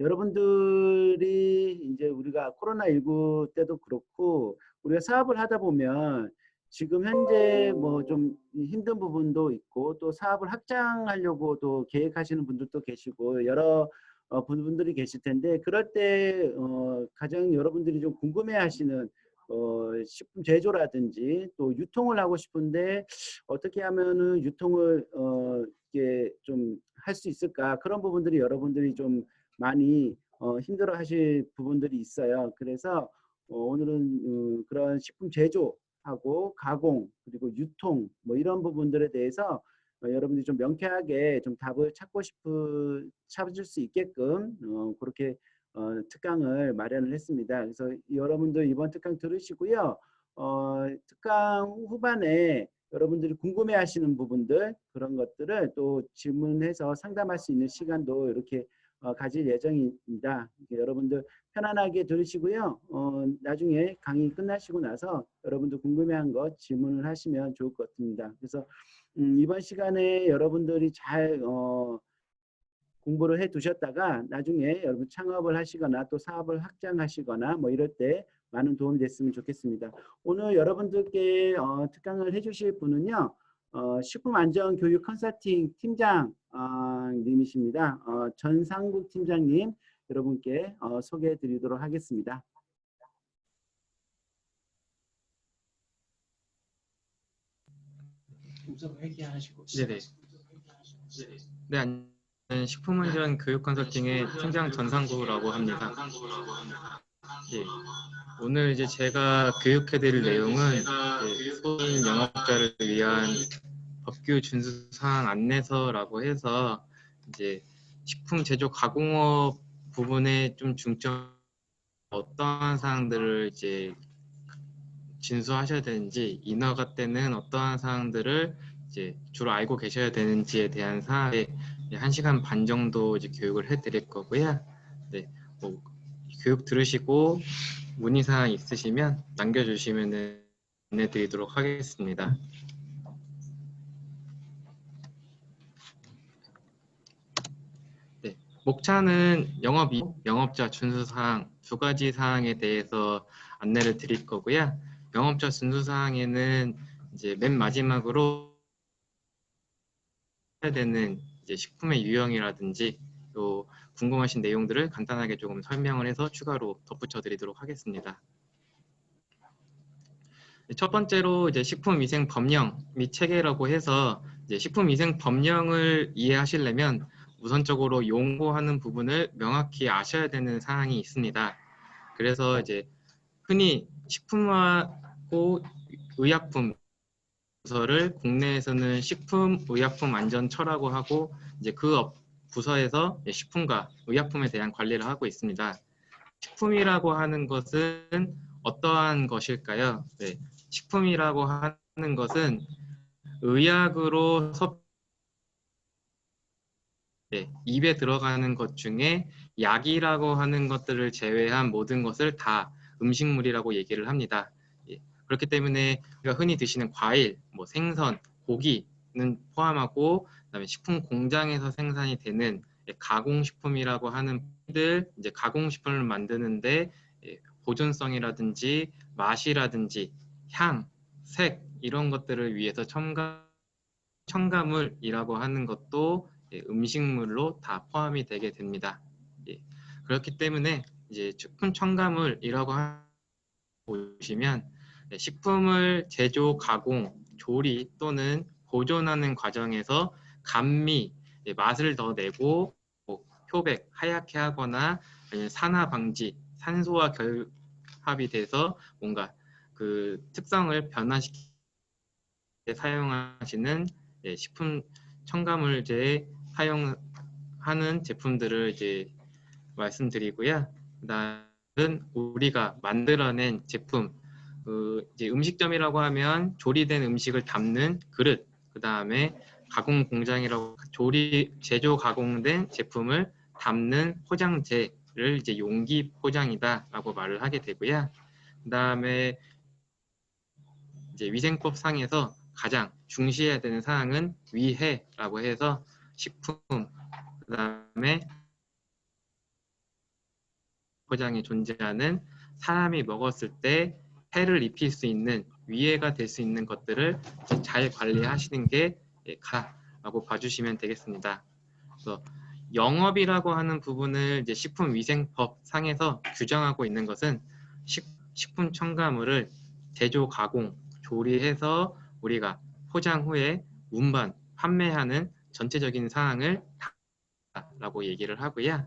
여러분들이 이제 우리가 코로나19 때도 그렇고 우리가 사업을 하다 보면 지금 현재 뭐 좀 힘든 부분도 있고 또 사업을 확장하려고도 계획하시는 분들도 계시고 여러 분들이 계실 텐데 그럴 때 가장 여러분들이 좀 궁금해하시는 식품 제조라든지 또 유통을 하고 싶은데 어떻게 하면은 유통을 이게 좀 할 수 있을까 그런 부분들이 여러분들이 좀 많이 힘들어하실 부분들이 있어요. 그래서 오늘은 그런 식품 제조하고 가공 그리고 유통 뭐 이런 부분들에 대해서 여러분들이 좀 명쾌하게 좀 답을 찾을 수 있게끔 그렇게 특강을 마련을 했습니다. 그래서 여러분들 이번 특강 들으시고요. 특강 후반에 여러분들이 궁금해하시는 부분들 그런 것들을 또 질문해서 상담할 수 있는 시간도 이렇게 가질 예정입니다. 여러분들 편안하게 들으시고요. 나중에 강의 끝나시고 나서 여러분들 궁금해한 것 질문을 하시면 좋을 것 같습니다. 그래서 이번 시간에 여러분들이 잘 공부를 해 두셨다가 나중에 여러분 창업을 하시거나 또 사업을 확장하시거나 뭐 이럴 때 많은 도움이 됐으면 좋겠습니다. 오늘 여러분들께 특강을 해주실 분은요. 식품안전교육 컨설팅 팀장 님이십니다. 전상국 팀장님 여러분께 소개해 드리도록 하겠습니다. 우선 회개하시고. 네네. 네, 저는 식품안전 교육 컨설팅의 팀장 전상구라고 합니다. 예, 오늘 이제 제가 교육해드릴 내용은 소인 영업자를 위한 법규 준수 사항 안내서라고 해서 이제 식품 제조 가공업 부분에 좀 중점 어떠한 사항들을 이제 준수하셔야 되는지 인허가 때는 어떠한 사항들을 이제 주로 알고 계셔야 되는지에 대한 사항에 1시간 반 정도 이제 교육을 해드릴 거고요. 네, 뭐 교육 들으시고 문의사항 있으시면 남겨주시면 안내드리도록 하겠습니다. 네, 목차는 영업자 준수사항 두 가지 사항에 대해서 안내를 드릴 거고요. 영업자 준수사항에는 이제 맨 마지막으로 해야 되는 이제 식품의 유형이라든지 또 궁금하신 내용들을 간단하게 조금 설명을 해서 추가로 덧붙여 드리도록 하겠습니다. 첫 번째로 이제 식품위생 법령 및 체계라고 해서 이제 식품위생 법령을 이해하시려면 우선적으로 용어하는 부분을 명확히 아셔야 되는 사항이 있습니다. 그래서 이제 흔히 식품하고 의약품 부서를 국내에서는 식품의약품안전처라고 하고 이제 그 부서에서 식품과 의약품에 대한 관리를 하고 있습니다. 식품이라고 하는 것은 어떠한 것일까요? 네, 식품이라고 하는 것은 의약으로 입에 들어가는 것 중에 약이라고 하는 것들을 제외한 모든 것을 다 음식물이라고 얘기를 합니다. 그렇기 때문에 우리가 흔히 드시는 과일, 뭐 생선, 고기는 포함하고 그다음에 식품 공장에서 생산이 되는 가공식품이라고 하는 이제 가공식품을 만드는데 보존성이라든지 맛이라든지 향, 색 이런 것들을 위해서 첨가물이라고 하는 것도 음식물로 다 포함이 되게 됩니다. 그렇기 때문에 이제 식품 첨가물이라고 보시면 식품을 제조, 가공, 조리 또는 보존하는 과정에서 감미, 맛을 더 내고 표백, 하얗게 하거나 산화 방지, 산소와 결합이 돼서 뭔가 그 특성을 변화시키게 사용하시는 식품 첨가물제에 사용하는 제품들을 이제 말씀드리고요. 그다음은 우리가 만들어낸 제품, 이제 음식점이라고 하면 조리된 음식을 담는 그릇, 그 다음에 가공 공장이라고 제조 가공된 제품을 담는 포장재를 이제 용기 포장이다라고 말을 하게 되고요. 그 다음에 이제 위생법 상에서 가장 중시해야 되는 사항은 위해라고 해서 식품, 그 다음에 포장에 존재하는 사람이 먹었을 때 해를 입힐 수 있는 위해가 될 수 있는 것들을 잘 관리하시는 게 가라고 봐주시면 되겠습니다. 그래서 영업이라고 하는 부분을 이제 식품위생법 상에서 규정하고 있는 것은 식품 첨가물을 제조, 가공, 조리해서 우리가 포장 후에 운반, 판매하는 전체적인 사항을 라고 얘기를 하고요.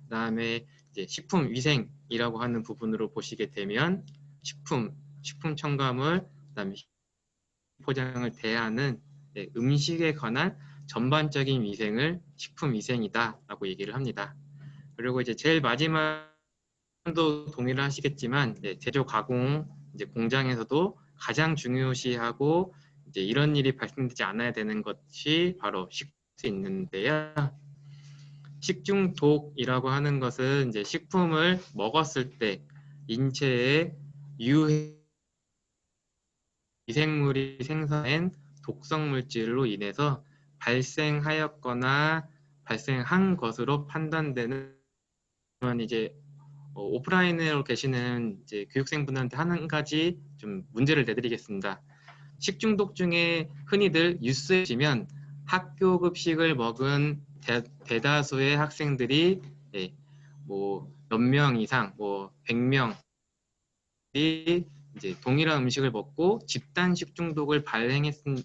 그다음에 이제 식품위생이라고 하는 부분으로 보시게 되면 식품 첨가물, 그다음에 포장을 대하는 음식에 관한 전반적인 위생을 식품위생이다라고 얘기를 합니다. 그리고 이제 제일 마지막도 동의를 하시겠지만 제조 가공 이제 공장에서도 가장 중요시하고 이제 이런 일이 발생되지 않아야 되는 것이 바로 식수 있는데요. 식중독이라고 하는 것은 이제 식품을 먹었을 때 인체에 미생물이 생성된 독성 물질로 인해서 발생하였거나 발생한 것으로 판단되는 이제 오프라인으로 계시는 이제 교육생분들한테 한 가지 좀 문제를 내드리겠습니다. 식중독 중에 흔히들 뉴스에 보시면 학교 급식을 먹은 대다수의 학생들이 뭐 몇 명 이상, 뭐 100명이 이제 동일한 음식을 먹고 집단 식중독을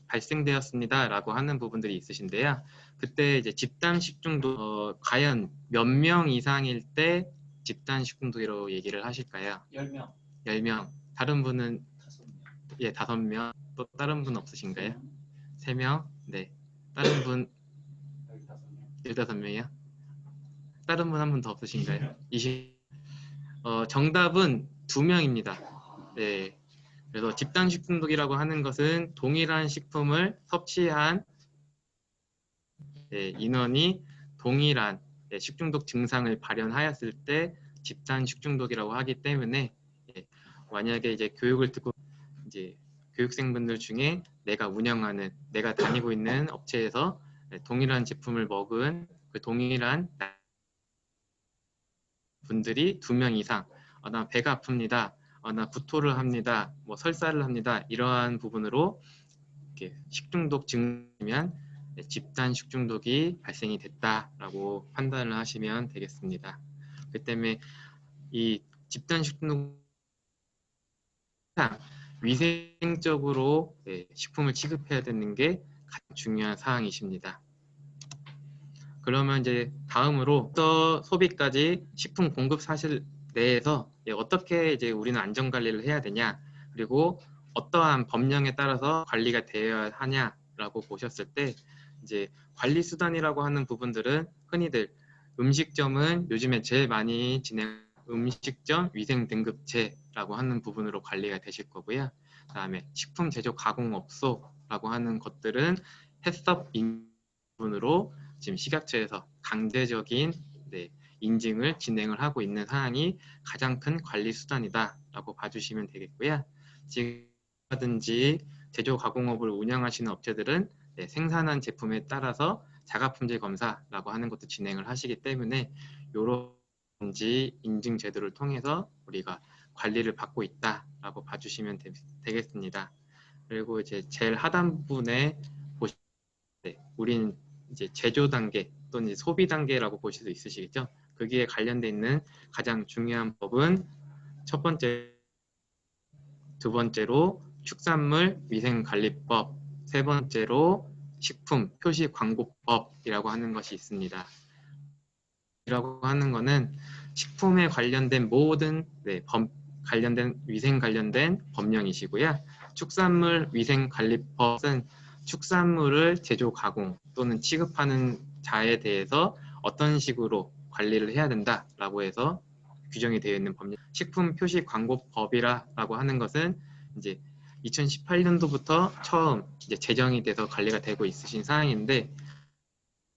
발생되었습니다라고 하는 부분들이 있으신데요. 그때 이제 집단 식중독 과연 몇 명 이상일 때 집단 식중독이라고 얘기를 하실까요? 10명. 10명. 다른 분은 5명. 5명. 또 다른 분 없으신가요? 3명. 네. 다른 분 15명이요? 다른 분 한 분 더 없으신가요? 20. 정답은 2명입니다. 네. 그래서 집단 식중독이라고 하는 것은 동일한 식품을 섭취한 인원이 동일한 식중독 증상을 발현하였을 때 집단 식중독이라고 하기 때문에 만약에 이제 교육을 듣고 이제 교육생분들 중에 내가 다니고 있는 업체에서 동일한 제품을 먹은 그 동일한 분들이 2명 이상 나 배가 아픕니다. 나 구토를 합니다. 뭐 설사를 합니다. 이러한 부분으로 이렇게 식중독 증이면 집단 식중독이 발생이 됐다라고 판단을 하시면 되겠습니다. 그 때문에 이 집단 식중독 위생적으로 식품을 취급해야 되는 게 가장 중요한 사항이십니다. 그러면 이제 다음으로 소비까지 식품 공급 사실 내에서 어떻게 이제 우리는 안전 관리를 해야 되냐, 그리고 어떠한 법령에 따라서 관리가 되어야 하냐라고 보셨을 때 이제 관리 수단이라고 하는 부분들은 흔히들 음식점은 요즘에 제일 많이 음식점 위생 등급제라고 하는 부분으로 관리가 되실 거고요. 그다음에 식품 제조 가공업소라고 하는 것들은 해썹 부분으로 지금 식약처에서 강제적인 인증을 진행을 하고 있는 사항이 가장 큰 관리 수단이다라고 봐주시면 되겠고요. 지금든지 제조 가공업을 운영하시는 업체들은 생산한 제품에 따라서 자가품질 검사라고 하는 것도 진행을 하시기 때문에 이런 인증 제도를 통해서 우리가 관리를 받고 있다라고 봐주시면 되겠습니다. 그리고 이제 제일 하단부분에 보시면 우리는 이제 제조 단계 또는 소비 단계라고 보실 수 있으시겠죠. 거기에 관련돼 있는 가장 중요한 법은 첫 번째, 두 번째로 축산물 위생관리법, 세 번째로 식품 표시 광고법이라고 하는 것이 있습니다. 이라고 하는 것은 식품에 관련된 모든 관련된 위생 관련된 법령이시고요. 축산물 위생관리법은 축산물을 제조 가공 또는 취급하는 자에 대해서 어떤 식으로 관리를 해야 된다라고 해서 규정이 되어 있는 법령. 식품 표시 광고법이라고 하는 것은 이제 2018년도부터 처음 이제 제정이 돼서 관리가 되고 있으신 사항인데,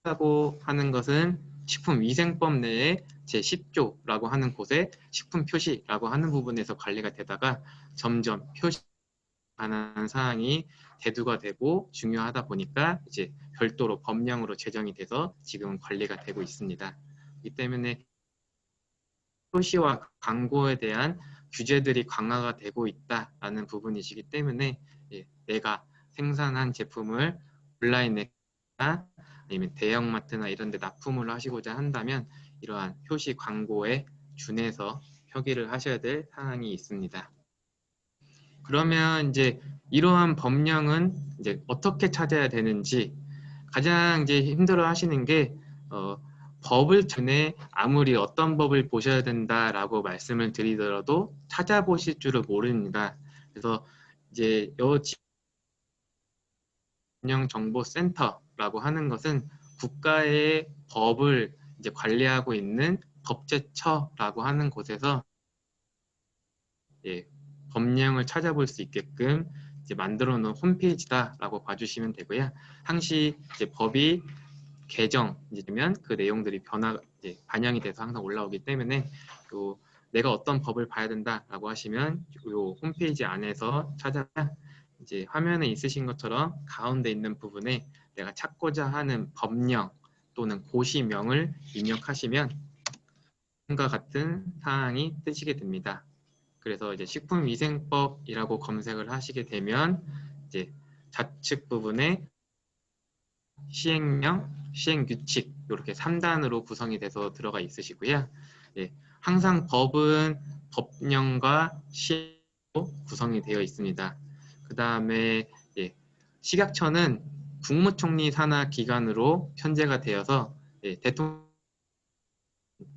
라고 하는 것은 식품위생법 내에 제10조라고 하는 곳에 식품 표시라고 하는 부분에서 관리가 되다가 점점 표시 관한 사항이 대두가 되고 중요하다 보니까 이제 별도로 법령으로 제정이 돼서 지금 관리가 되고 있습니다. 이 때문에 표시와 광고에 대한 규제들이 강화가 되고 있다라는 부분이시기 때문에 내가 생산한 제품을 온라인에 아니면 대형마트나 이런 데 납품을 하시고자 한다면 이러한 표시 광고에 준해서 표기를 하셔야 될 사항이 있습니다. 그러면 이제 이러한 법령은 이제 어떻게 찾아야 되는지 가장 이제 힘들어 하시는 게 법을 전에 아무리 어떤 법을 보셔야 된다라고 말씀을 드리더라도 찾아보실 줄을 모릅니다. 그래서 이제 법령정보센터라고 하는 것은 국가의 법을 이제 관리하고 있는 법제처라고 하는 곳에서 법령을 찾아볼 수 있게끔 이제 만들어 놓은 홈페이지다라고 봐주시면 되고요. 항시 이제 법이 개정되면 그 내용들이 반영이 돼서 항상 올라오기 때문에 또 내가 어떤 법을 봐야 된다라고 하시면 이 홈페이지 안에서 찾아가 이제 화면에 있으신 것처럼 가운데 있는 부분에 내가 찾고자 하는 법령 또는 고시명을 입력하시면 과 같은 사항이 뜨시게 됩니다. 그래서 이제 식품위생법이라고 검색을 하시게 되면 이제 좌측 부분에 시행령, 시행규칙 이렇게 3단으로 구성이 돼서 들어가 있으시고요. 항상 법은 법령과 시행으로 구성이 되어 있습니다. 그 다음에 식약처는 국무총리 산하 기관으로 편제가 되어서 대통령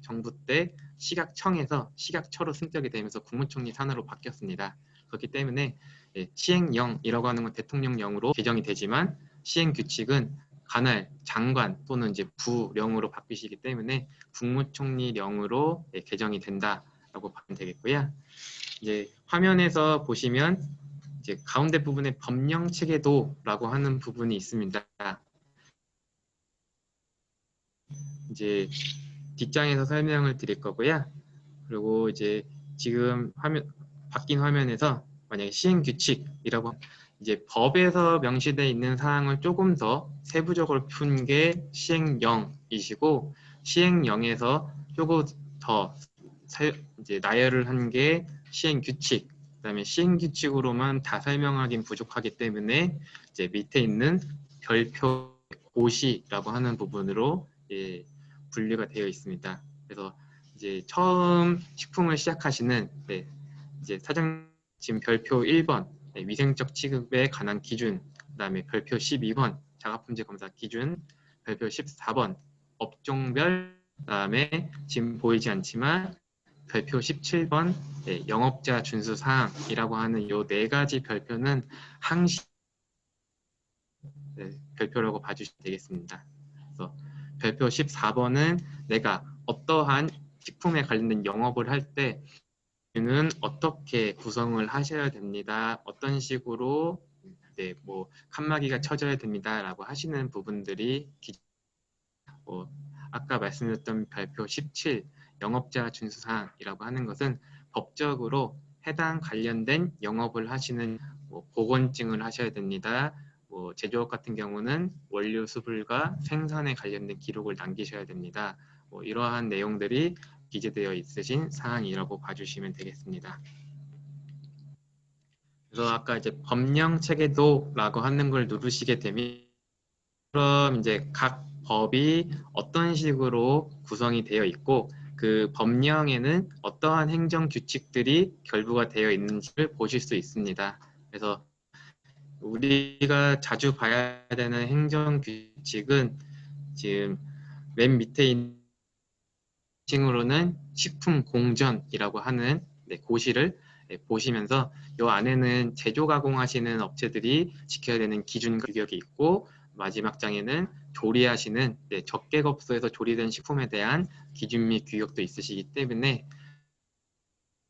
정부 때 식약청에서 식약처로 승격이 되면서 국무총리 산하로 바뀌었습니다. 그렇기 때문에 시행령이라고 하는 건 대통령령으로 개정이 되지만 시행규칙은 관할, 장관 또는 이제 부령으로 바뀌시기 때문에 국무총리령으로 개정이 된다라고 보면 되겠고요. 이제 화면에서 보시면 이제 가운데 부분에 법령 체계도라고 하는 부분이 있습니다. 이제 뒷장에서 설명을 드릴 거고요. 그리고 이제 지금 바뀐 화면에서 만약에 시행규칙이라고 이제 법에서 명시되어 있는 사항을 조금 더 세부적으로 푼 게 시행령이시고 시행령에서 조금 더 이제 나열을 한 게 시행규칙. 그다음에 시행규칙으로만 다 설명하긴 부족하기 때문에 이제 밑에 있는 별표 고시라고 하는 부분으로 분류가 되어 있습니다. 그래서 이제 처음 식품을 시작하시는 이제 사장 지금 별표 1번 위생적 취급에 관한 기준, 그다음에 별표 12번 자가품질 검사 기준, 별표 14번 업종별, 그다음에 지금 보이지 않지만 별표 17번 영업자 준수 사항이라고 하는 이 4가지 별표는 항시 별표라고 봐주시면 되겠습니다. 그래서 별표 14번은 내가 어떠한 식품에 관련된 영업을 할 때 는 어떻게 구성을 하셔야 됩니다. 어떤 식으로 뭐 칸막이가 쳐져야 됩니다라고 하시는 부분들이 아까 말씀드렸던 별표 17 영업자 준수사항이라고 하는 것은 법적으로 해당 관련된 영업을 하시는 보건증을 하셔야 됩니다. 제조업 같은 경우는 원료 수불과 생산에 관련된 기록을 남기셔야 됩니다. 이러한 내용들이 기재되어 있으신 사항이라고 봐주시면 되겠습니다. 그래서 아까 이제 법령 체계도라고 하는 걸 누르시게 되면 그럼 이제 각 법이 어떤 식으로 구성이 되어 있고 그 법령에는 어떠한 행정 규칙들이 결부가 되어 있는지를 보실 수 있습니다. 그래서 우리가 자주 봐야 되는 행정 규칙은 지금 맨 밑에 있는 칭으로는 식품공전이라고 하는 고시를 보시면서 이 안에는 제조 가공하시는 업체들이 지켜야 되는 기준과 규격이 있고 마지막 장에는 조리하시는 적객업소에서 조리된 식품에 대한 기준 및 규격도 있으시기 때문에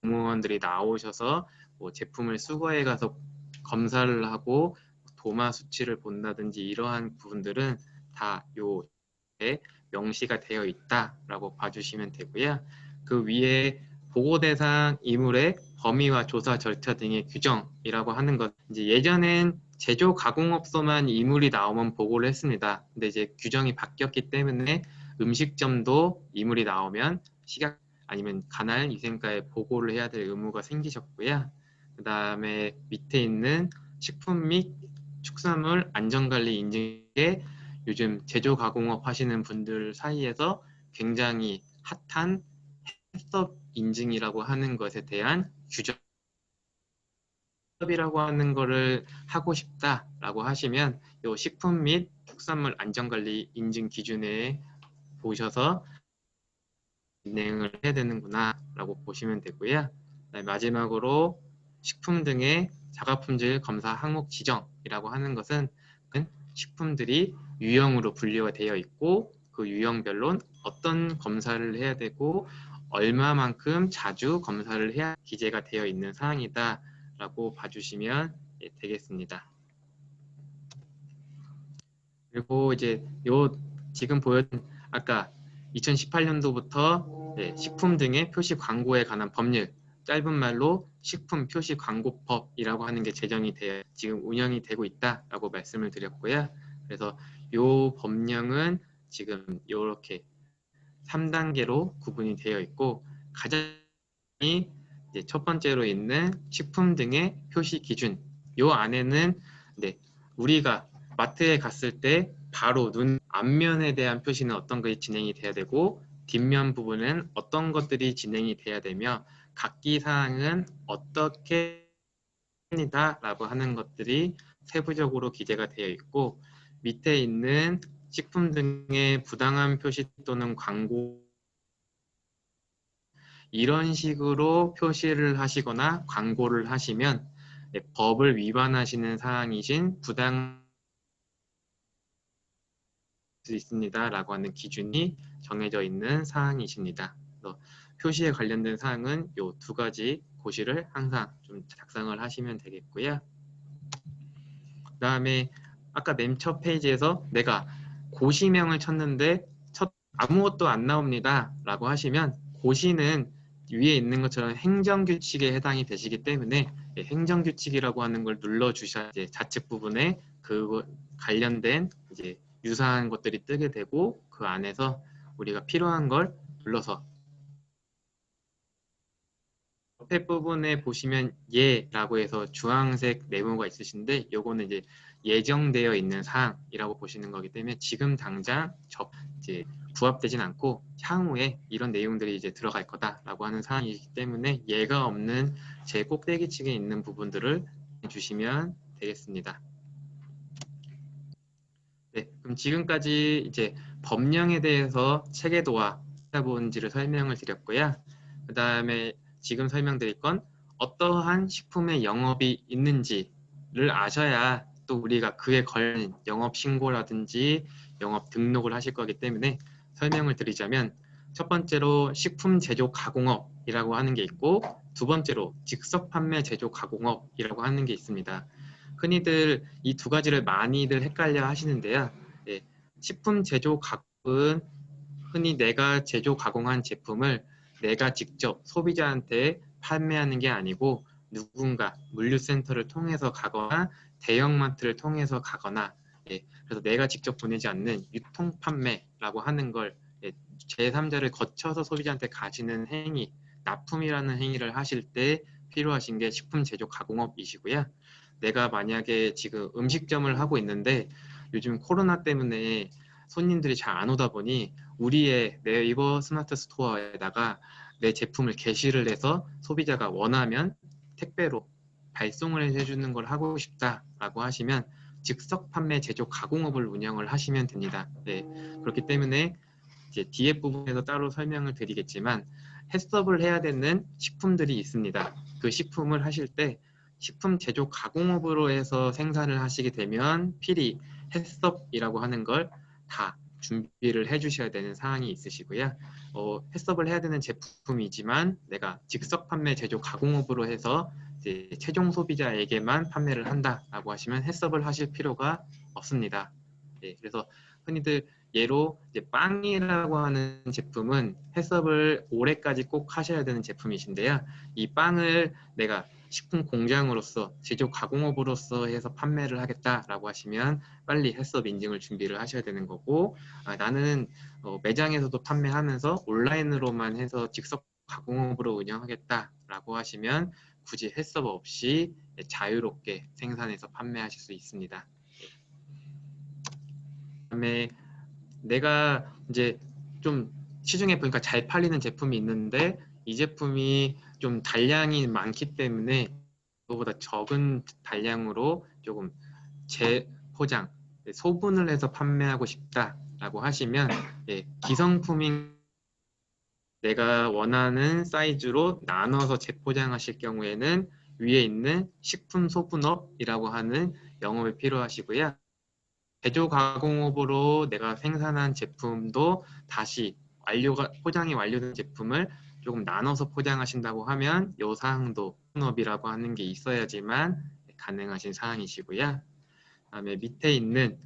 공무원들이 나오셔서 제품을 수거해 가서 검사를 하고 도마 수치를 본다든지 이러한 부분들은 다 요에 명시가 되어 있다라고 봐주시면 되고요. 그 위에 보고 대상 이물의 범위와 조사 절차 등의 규정이라고 하는 것. 이제 예전엔 제조 가공업소만 이물이 나오면 보고를 했습니다. 근데 이제 규정이 바뀌었기 때문에 음식점도 이물이 나오면 아니면 관할 위생과에 보고를 해야 될 의무가 생기셨고요. 그 다음에 밑에 있는 식품 및 축산물 안전관리 인증에 요즘 제조 가공업 하시는 분들 사이에서 굉장히 핫한 해썹 인증이라고 하는 것에 대한 규정 이라고 하는 거를 하고 싶다라고 하시면 이 식품 및 축산물 안전관리 인증 기준에 보셔서 진행을 해야 되는구나 라고 보시면 되고요. 마지막으로 식품 등의 자가품질 검사 항목 지정이라고 하는 것은 식품들이 유형으로 분류가 되어 있고 그 유형별로 어떤 검사를 해야 되고 얼마만큼 자주 검사를 해야 기재가 되어 있는 사항이다 라고 봐주시면 되겠습니다. 그리고 이제 지금 보여준 아까 2018년도부터 식품 등의 표시 광고에 관한 법률, 짧은 말로 식품 표시 광고법이라고 하는 게 제정이 되어 지금 운영이 되고 있다라고 말씀을 드렸고요. 그래서 이 법령은 지금 이렇게 3단계로 구분이 되어 있고 가장 이제 첫 번째로 있는 식품 등의 표시 기준. 이 안에는 우리가 마트에 갔을 때 바로 눈 앞면에 대한 표시는 어떤 것이 진행이 돼야 되고 뒷면 부분은 어떤 것들이 진행이 돼야 되며 각기 사항은 어떻게 합니다 라고 하는 것들이 세부적으로 기재가 되어 있고 밑에 있는 식품 등의 부당한 표시 또는 광고 이런 식으로 표시를 하시거나 광고를 하시면 법을 위반하시는 사항이신 부당 수 있습니다 라고 하는 기준이 정해져 있는 사항이십니다. 그래서 표시에 관련된 사항은 이 두 가지 고시를 항상 좀 작성을 하시면 되겠고요. 그 다음에 아까 맨 첫 페이지에서 내가 고시명을 쳤는데 아무것도 안 나옵니다 라고 하시면 고시는 위에 있는 것처럼 행정규칙에 해당이 되시기 때문에 행정규칙이라고 하는 걸 눌러주셔야 이제 좌측 부분에 그 관련된 이제 유사한 것들이 뜨게 되고 그 안에서 우리가 필요한 걸 눌러서 옆에 부분에 보시면 예라고 해서 주황색 네모가 있으신데 요거는 이제 예정되어 있는 사항이라고 보시는 거기 때문에 지금 당장 이제 부합되진 않고 향후에 이런 내용들이 이제 들어갈 거다라고 하는 사항이기 때문에 예가 없는 제 꼭대기층에 있는 부분들을 주시면 되겠습니다. 네, 그럼 지금까지 이제 법령에 대해서 체계도와 본질을 설명을 드렸고요. 그 다음에 지금 설명드릴 건 어떠한 식품의 영업이 있는지를 아셔야 또 우리가 그에 관련 영업 신고라든지 영업 등록을 하실 거기 때문에 설명을 드리자면 첫 번째로 식품 제조 가공업이라고 하는 게 있고 두 번째로 즉석 판매 제조 가공업이라고 하는 게 있습니다. 흔히들 이 두 가지를 많이들 헷갈려 하시는데요. 식품 제조 가공은 흔히 내가 제조 가공한 제품을 내가 직접 소비자한테 판매하는 게 아니고 누군가 물류센터를 통해서 가거나 대형마트를 통해서 가거나 그래서 내가 직접 보내지 않는 유통 판매라고 하는 걸 제3자를 거쳐서 소비자한테 가시는 행위, 납품이라는 행위를 하실 때 필요하신 게 식품 제조 가공업이시고요. 내가 만약에 지금 음식점을 하고 있는데 요즘 코로나 때문에 손님들이 잘 안 오다 보니 우리의 네이버 스마트 스토어에다가 내 제품을 게시를 해서 소비자가 원하면 택배로 발송을 해주는 걸 하고 싶다라고 하시면 즉석 판매 제조 가공업을 운영을 하시면 됩니다. 그렇기 때문에 이제 뒤에 부분에서 따로 설명을 드리겠지만 해썹을 해야 되는 식품들이 있습니다. 그 식품을 하실 때 식품 제조 가공업으로 해서 생산을 하시게 되면 필히 해썹이라고 하는 걸 다 준비를 해주셔야 되는 사항이 있으시고요. 해썹을 해야 되는 제품이지만 내가 즉석 판매 제조 가공업으로 해서 이제 최종 소비자에게만 판매를 한다라고 하시면 해썹을 하실 필요가 없습니다. 그래서 흔히들 예로 이제 빵이라고 하는 제품은 해썹을 올해까지 꼭 하셔야 되는 제품이신데요. 이 빵을 내가 식품 공장으로서 제조 가공업으로서 해서 판매를 하겠다라고 하시면 빨리 해썹 인증을 준비를 하셔야 되는 거고 나는 매장에서도 판매하면서 온라인으로만 해서 즉석 가공업으로 운영하겠다라고 하시면 굳이 헬스업 없이 자유롭게 생산해서 판매하실 수 있습니다. 그다음에 내가 이제 좀 시중에 보니까 잘 팔리는 제품이 있는데 이 제품이 좀 단량이 많기 때문에 그거보다 적은 단량으로 조금 재포장, 소분을 해서 판매하고 싶다라고 하시면 기성품인 내가 원하는 사이즈로 나눠서 재포장하실 경우에는 위에 있는 식품 소분업이라고 하는 영업이 필요하시고요. 제조 가공업으로 내가 생산한 제품도 다시 포장이 완료된 제품을 조금 나눠서 포장하신다고 하면 이 사항도 소분업이라고 하는 게 있어야지만 가능하신 사항이시고요. 그다음에 밑에 있는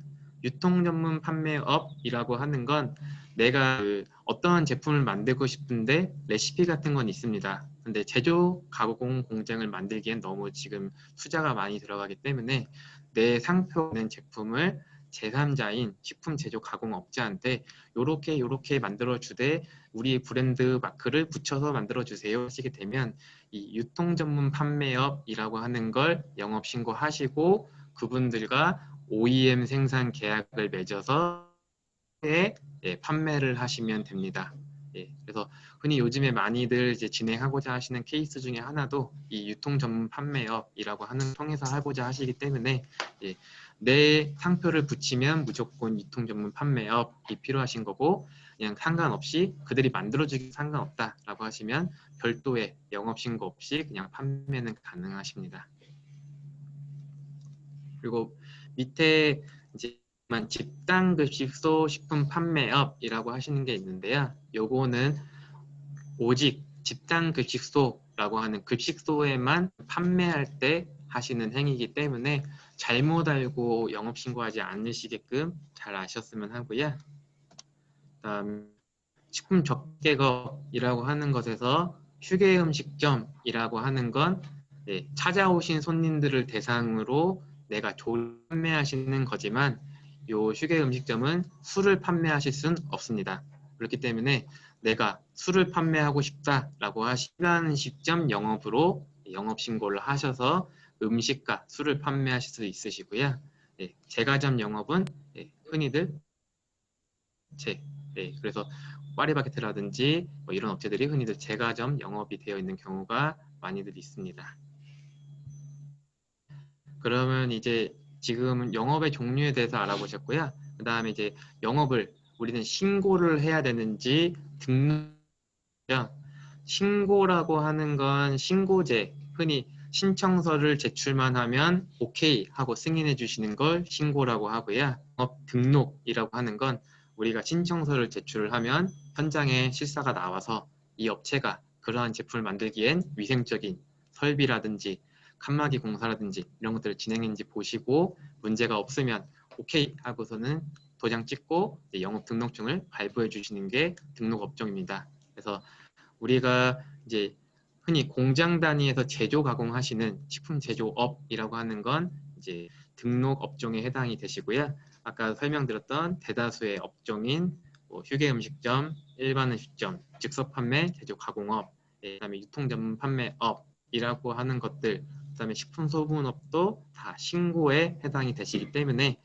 유통 전문 판매업이라고 하는 건 내가 어떠한 제품을 만들고 싶은데 레시피 같은 건 있습니다. 근데 제조 가공 공장을 만들기엔 너무 지금 투자가 많이 들어가기 때문에 내 상표 있는 제품을 제3자인 식품 제조 가공업자한테 요렇게 만들어 주되 우리 브랜드 마크를 붙여서 만들어 주세요 하시게 되면 이 유통 전문 판매업이라고 하는 걸 영업 신고하시고 그분들과 OEM 생산 계약을 맺어서 판매를 하시면 됩니다. 그래서 흔히 요즘에 많이들 이제 진행하고자 하시는 케이스 중에 하나도 이 유통 전문 판매업이라고 하는 통해서 하고자 하시기 때문에 내 상표를 붙이면 무조건 유통 전문 판매업이 필요하신 거고 그냥 상관없이 그들이 만들어주기 상관없다라고 하시면 별도의 영업 신고 없이 그냥 판매는 가능하십니다. 그리고 밑에 이제 집단급식소 식품 판매업이라고 하시는 게 있는데요. 요거는 오직 집단급식소라고 하는 급식소에만 판매할 때 하시는 행위이기 때문에 잘못 알고 영업신고하지 않으시게끔 잘 아셨으면 하고요. 그다음 식품 접객업이라고 하는 것에서 휴게음식점이라고 하는 건 찾아오신 손님들을 대상으로 내가 판매하시는 거지만 요 휴게음식점은 술을 판매하실 수는 없습니다. 그렇기 때문에 내가 술을 판매하고 싶다라고 하시면 식점 영업으로 영업신고를 하셔서 음식과 술을 판매하실 수 있으시고요. 제과점 영업은 흔히들 그래서 파리바게트라든지 뭐 이런 업체들이 흔히들 제과점 영업이 되어 있는 경우가 많이들 있습니다. 그러면 이제 지금은 영업의 종류에 대해서 알아보셨고요. 그 다음에 이제 영업을 우리는 신고를 해야 되는지 신고라고 하는 건 신고제, 흔히 신청서를 제출만 하면 오케이 하고 승인해 주시는 걸 신고라고 하고요. 영업 등록이라고 하는 건 우리가 신청서를 제출을 하면 현장에 실사가 나와서 이 업체가 그러한 제품을 만들기엔 위생적인 설비라든지 칸막이 공사라든지 이런 것들을 진행했는지 보시고 문제가 없으면 오케이 하고서는 도장 찍고 영업 등록증을 발부해 주시는 게 등록 업종입니다. 그래서 우리가 이제 흔히 공장 단위에서 제조 가공하시는 식품 제조업이라고 하는 건 이제 등록 업종에 해당이 되시고요. 아까 설명드렸던 대다수의 업종인 휴게 음식점, 일반 음식점, 즉석 판매, 제조 가공업, 그다음에 유통 전문 판매업이라고 하는 것들, 그다음에 식품 소분업도 다 신고에 해당이 되시기 때문에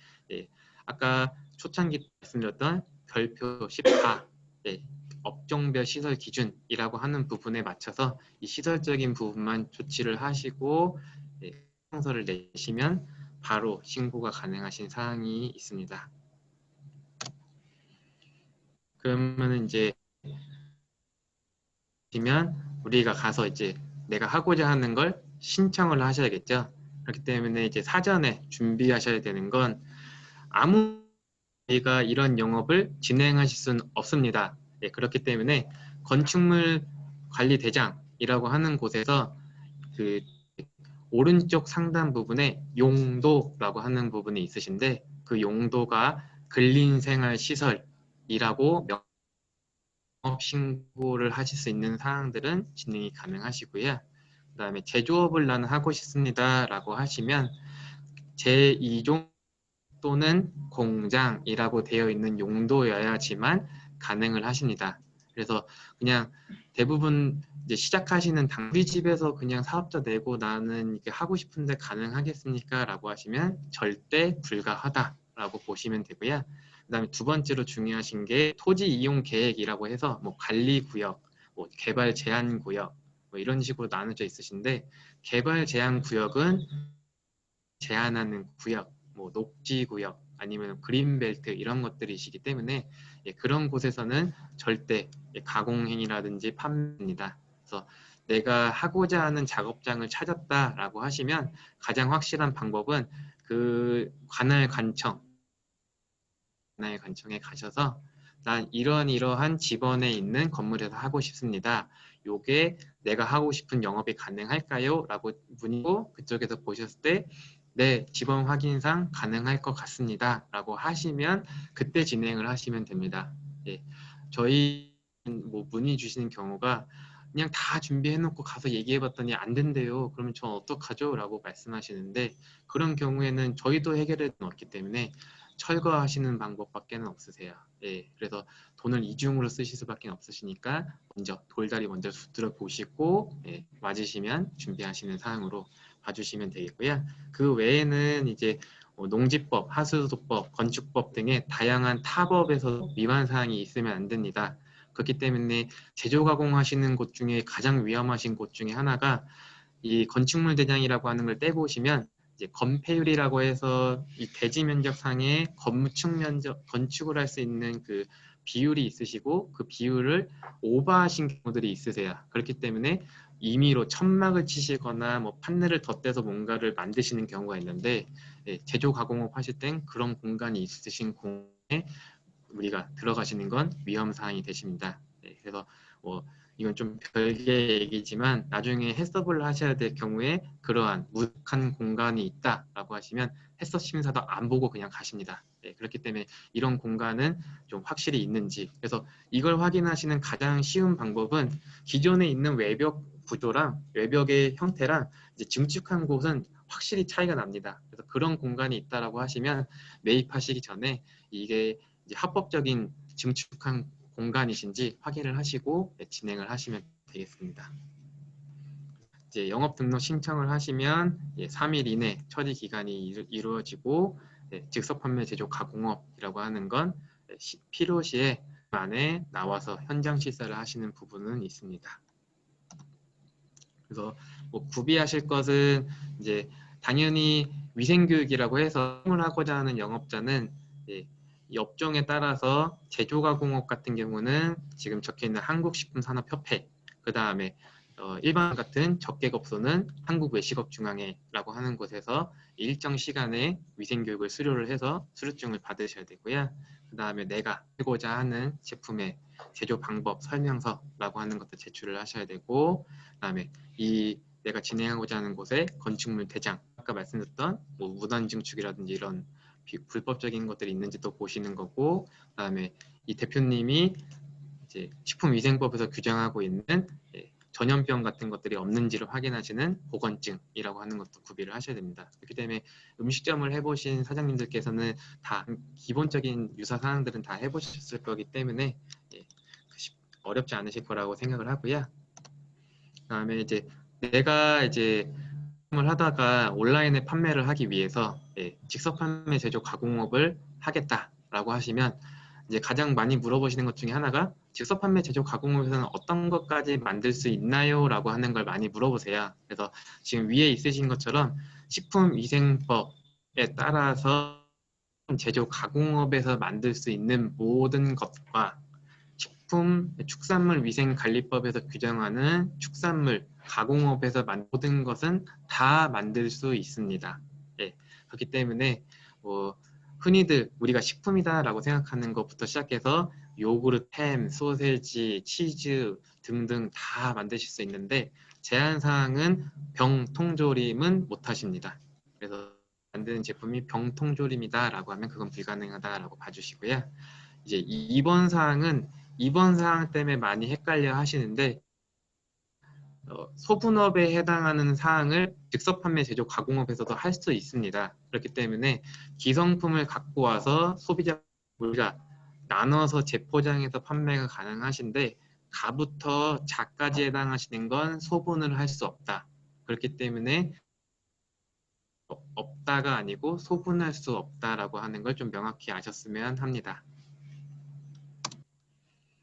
아까 초창기 말씀드렸던 별표 14 업종별 시설 기준이라고 하는 부분에 맞춰서 이 시설적인 부분만 조치를 하시고 신청서를 내시면 바로 신고가 가능하신 사항이 있습니다. 그러면 이제 우리가 가서 이제 내가 하고자 하는 걸 신청을 하셔야겠죠. 그렇기 때문에 이제 사전에 준비하셔야 되는 건 우리가 이런 영업을 진행하실 수는 없습니다. 그렇기 때문에 건축물 관리 대장이라고 하는 곳에서 그 오른쪽 상단 부분에 용도라고 하는 부분이 있으신데 그 용도가 근린생활시설이라고 영업 신고를 하실 수 있는 사항들은 진행이 가능하시고요. 그 다음에 제조업을 나는 하고 싶습니다 라고 하시면 제2종 또는 공장이라고 되어 있는 용도여야지만 가능을 하십니다. 그래서 그냥 대부분 이제 시작하시는 우리 집에서 그냥 사업자 내고 나는 이게 하고 싶은데 가능하겠습니까? 라고 하시면 절대 불가하다라고 보시면 되고요. 그다음에 두 번째로 중요하신 게 토지 이용 계획이라고 해서 뭐 관리 구역, 뭐 개발 제한 구역 뭐 이런 식으로 나눠져 있으신데 개발 제한 구역은 제한하는 구역, 뭐 녹지 구역 아니면 그린벨트 이런 것들이시기 때문에 그런 곳에서는 절대 가공행위라든지 판매입니다. 그래서 내가 하고자 하는 작업장을 찾았다라고 하시면 가장 확실한 방법은 그 관할관청에 가셔서 난 이러한 지번에 있는 건물에서 하고 싶습니다. 요게 내가 하고 싶은 영업이 가능할까요? 라고 문의고 그쪽에서 보셨을 때 네, 지번 확인상 가능할 것 같습니다. 라고 하시면 그때 진행을 하시면 됩니다. 예, 저희 뭐 문의 주시는 경우가 그냥 다 준비해놓고 가서 얘기해봤더니 안 된대요. 그러면 전 어떡하죠? 라고 말씀하시는데 그런 경우에는 저희도 해결해 놓았기 때문에 철거하시는 방법밖에 없으세요. 예, 그래서 돈을 이중으로 쓰실 수밖에 없으시니까 돌다리 먼저 들어보시고 맞으시면 준비하시는 사항으로 봐주시면 되겠고요. 그 외에는 이제 농지법, 하수도법, 건축법 등의 다양한 타법에서 위반 사항이 있으면 안 됩니다. 그렇기 때문에 제조 가공하시는 곳 중에 가장 위험하신 곳 중에 하나가 이 건축물 대장이라고 하는 걸 떼보시면 이제 건폐율이라고 해서 이 대지 면적상의 건축을 할 수 있는 그 비율이 있으시고 그 비율을 오버하신 경우들이 있으세요. 그렇기 때문에 임의로 천막을 치시거나 뭐 판넬을 덧대서 뭔가를 만드시는 경우가 있는데 제조 가공업 하실 땐 그런 공간이 있으신 공간에 우리가 들어가시는 건 위험 사항이 되십니다. 그래서 이건 좀 별개의 얘기지만 나중에 해썹을 하셔야 될 경우에 그러한 무색한 공간이 있다라고 하시면 해썹 심사도 안 보고 그냥 가십니다. 그렇기 때문에 이런 공간은 좀 확실히 있는지 그래서 이걸 확인하시는 가장 쉬운 방법은 기존에 있는 외벽 구조랑 외벽의 형태랑 이제 증축한 곳은 확실히 차이가 납니다. 그래서 그런 공간이 있다라고 하시면 매입하시기 전에 이게 이제 합법적인 증축한 공간이신지 확인을 하시고 진행을 하시면 되겠습니다. 이제 영업 등록 신청을 하시면 3일 이내 처리 기간이 이루어지고 즉석 판매 제조 가공업이라고 하는 건 필요시에 안에 나와서 현장 실사를 하시는 부분은 있습니다. 그래서 구비하실 것은 이제 당연히 위생교육이라고 해서 사용을 하고자 하는 영업자는 이 업종에 따라서 제조가공업 같은 경우는 지금 적혀있는 한국식품산업협회 그 다음에 일반 같은 적객업소는 한국외식업중앙회라고 하는 곳에서 일정 시간에 위생교육을 수료를 해서 수료증을 받으셔야 되고요. 그 다음에 내가 하고자 하는 제품의 제조 방법 설명서라고 하는 것도 제출을 하셔야 되고 그 다음에 내가 진행하고자 하는 곳에 건축물 대장 아까 말씀드렸던 뭐 무단 증축이라든지 이런 불법적인 것들이 있는지 또 보시는 거고 그다음에 이 대표님이 이제 식품위생법에서 규정하고 있는 전염병 같은 것들이 없는지를 확인하시는 보건증이라고 하는 것도 구비를 하셔야 됩니다. 그렇기 때문에 음식점을 해보신 사장님들께서는 다 기본적인 유사 사항들은 다 해보셨을 거기 때문에 어렵지 않으실 거라고 생각을 하고요. 그다음에 이제 내가 을 하다가 온라인에 판매를 하기 위해서 직접 판매 제조 가공업을 하겠다라고 하시면 이제 가장 많이 물어보시는 것 중에 하나가 직접 판매 제조 가공업에서는 어떤 것까지 만들 수 있나요? 라고 하는 걸 많이 물어보세요. 그래서 지금 위에 있으신 것처럼 식품위생법에 따라서 제조 가공업에서 만들 수 있는 모든 것과 축산물위생관리법에서 규정하는 축산물 가공업에서 모든 것은 다 만들 수 있습니다. 그렇기 때문에 흔히들 우리가 식품이다라고 생각하는 것부터 시작해서 요구르트, 햄, 소세지, 치즈 등등 다 만드실 수 있는데 제한사항은 병통조림은 못하십니다. 그래서 만드는 제품이 병통조림이다라고 하면 그건 불가능하다라고 봐주시고요. 이제 2번 사항 때문에 많이 헷갈려 하시는데 소분업에 해당하는 사항을 즉석 판매 제조 가공업에서도 할 수 있습니다. 그렇기 때문에 기성품을 갖고 와서 소비자 우리가 나눠서 재포장해서 판매가 가능하신데 가부터 자까지 해당하시는 건 소분을 할 수 없다. 그렇기 때문에 없다가 아니고 소분할 수 없다라고 하는 걸 좀 명확히 아셨으면 합니다.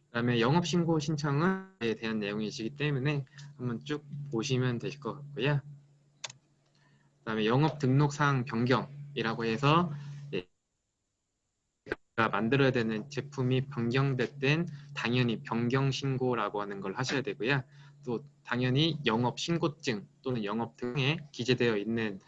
그다음에 영업신고 신청에 대한 내용이시기 때문에 한번 쭉 보시면 되실 것 같고요. 그다음에 영업 등록사항 변경이라고 해서 만들어야 되는 제품이 변경될 땐 당연히 변경 신고라고 하는 걸 하셔야 되고요. 또 당연히 영업 신고증 또는 영업 등에 기재되어 있는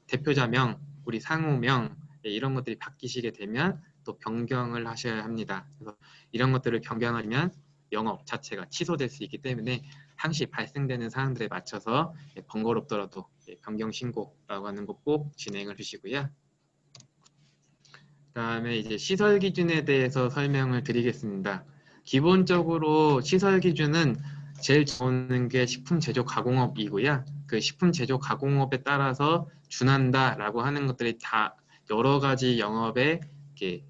대표자명, 우리 상호명 이런 것들이 바뀌시게 되면 또 변경을 하셔야 합니다. 그래서 이런 것들을 변경하면 영업 자체가 취소될 수 있기 때문에 항시 발생되는 사항들에 맞춰서 번거롭더라도 변경 신고라고 하는 거 꼭 진행을 주시고요. 그다음에 이제 시설 기준에 대해서 설명을 드리겠습니다. 기본적으로 시설 기준은 제일 좋은 게 식품 제조 가공업이고요. 그 식품 제조 가공업에 따라서 준한다라고 하는 것들이 다 여러 가지 영업의 이렇게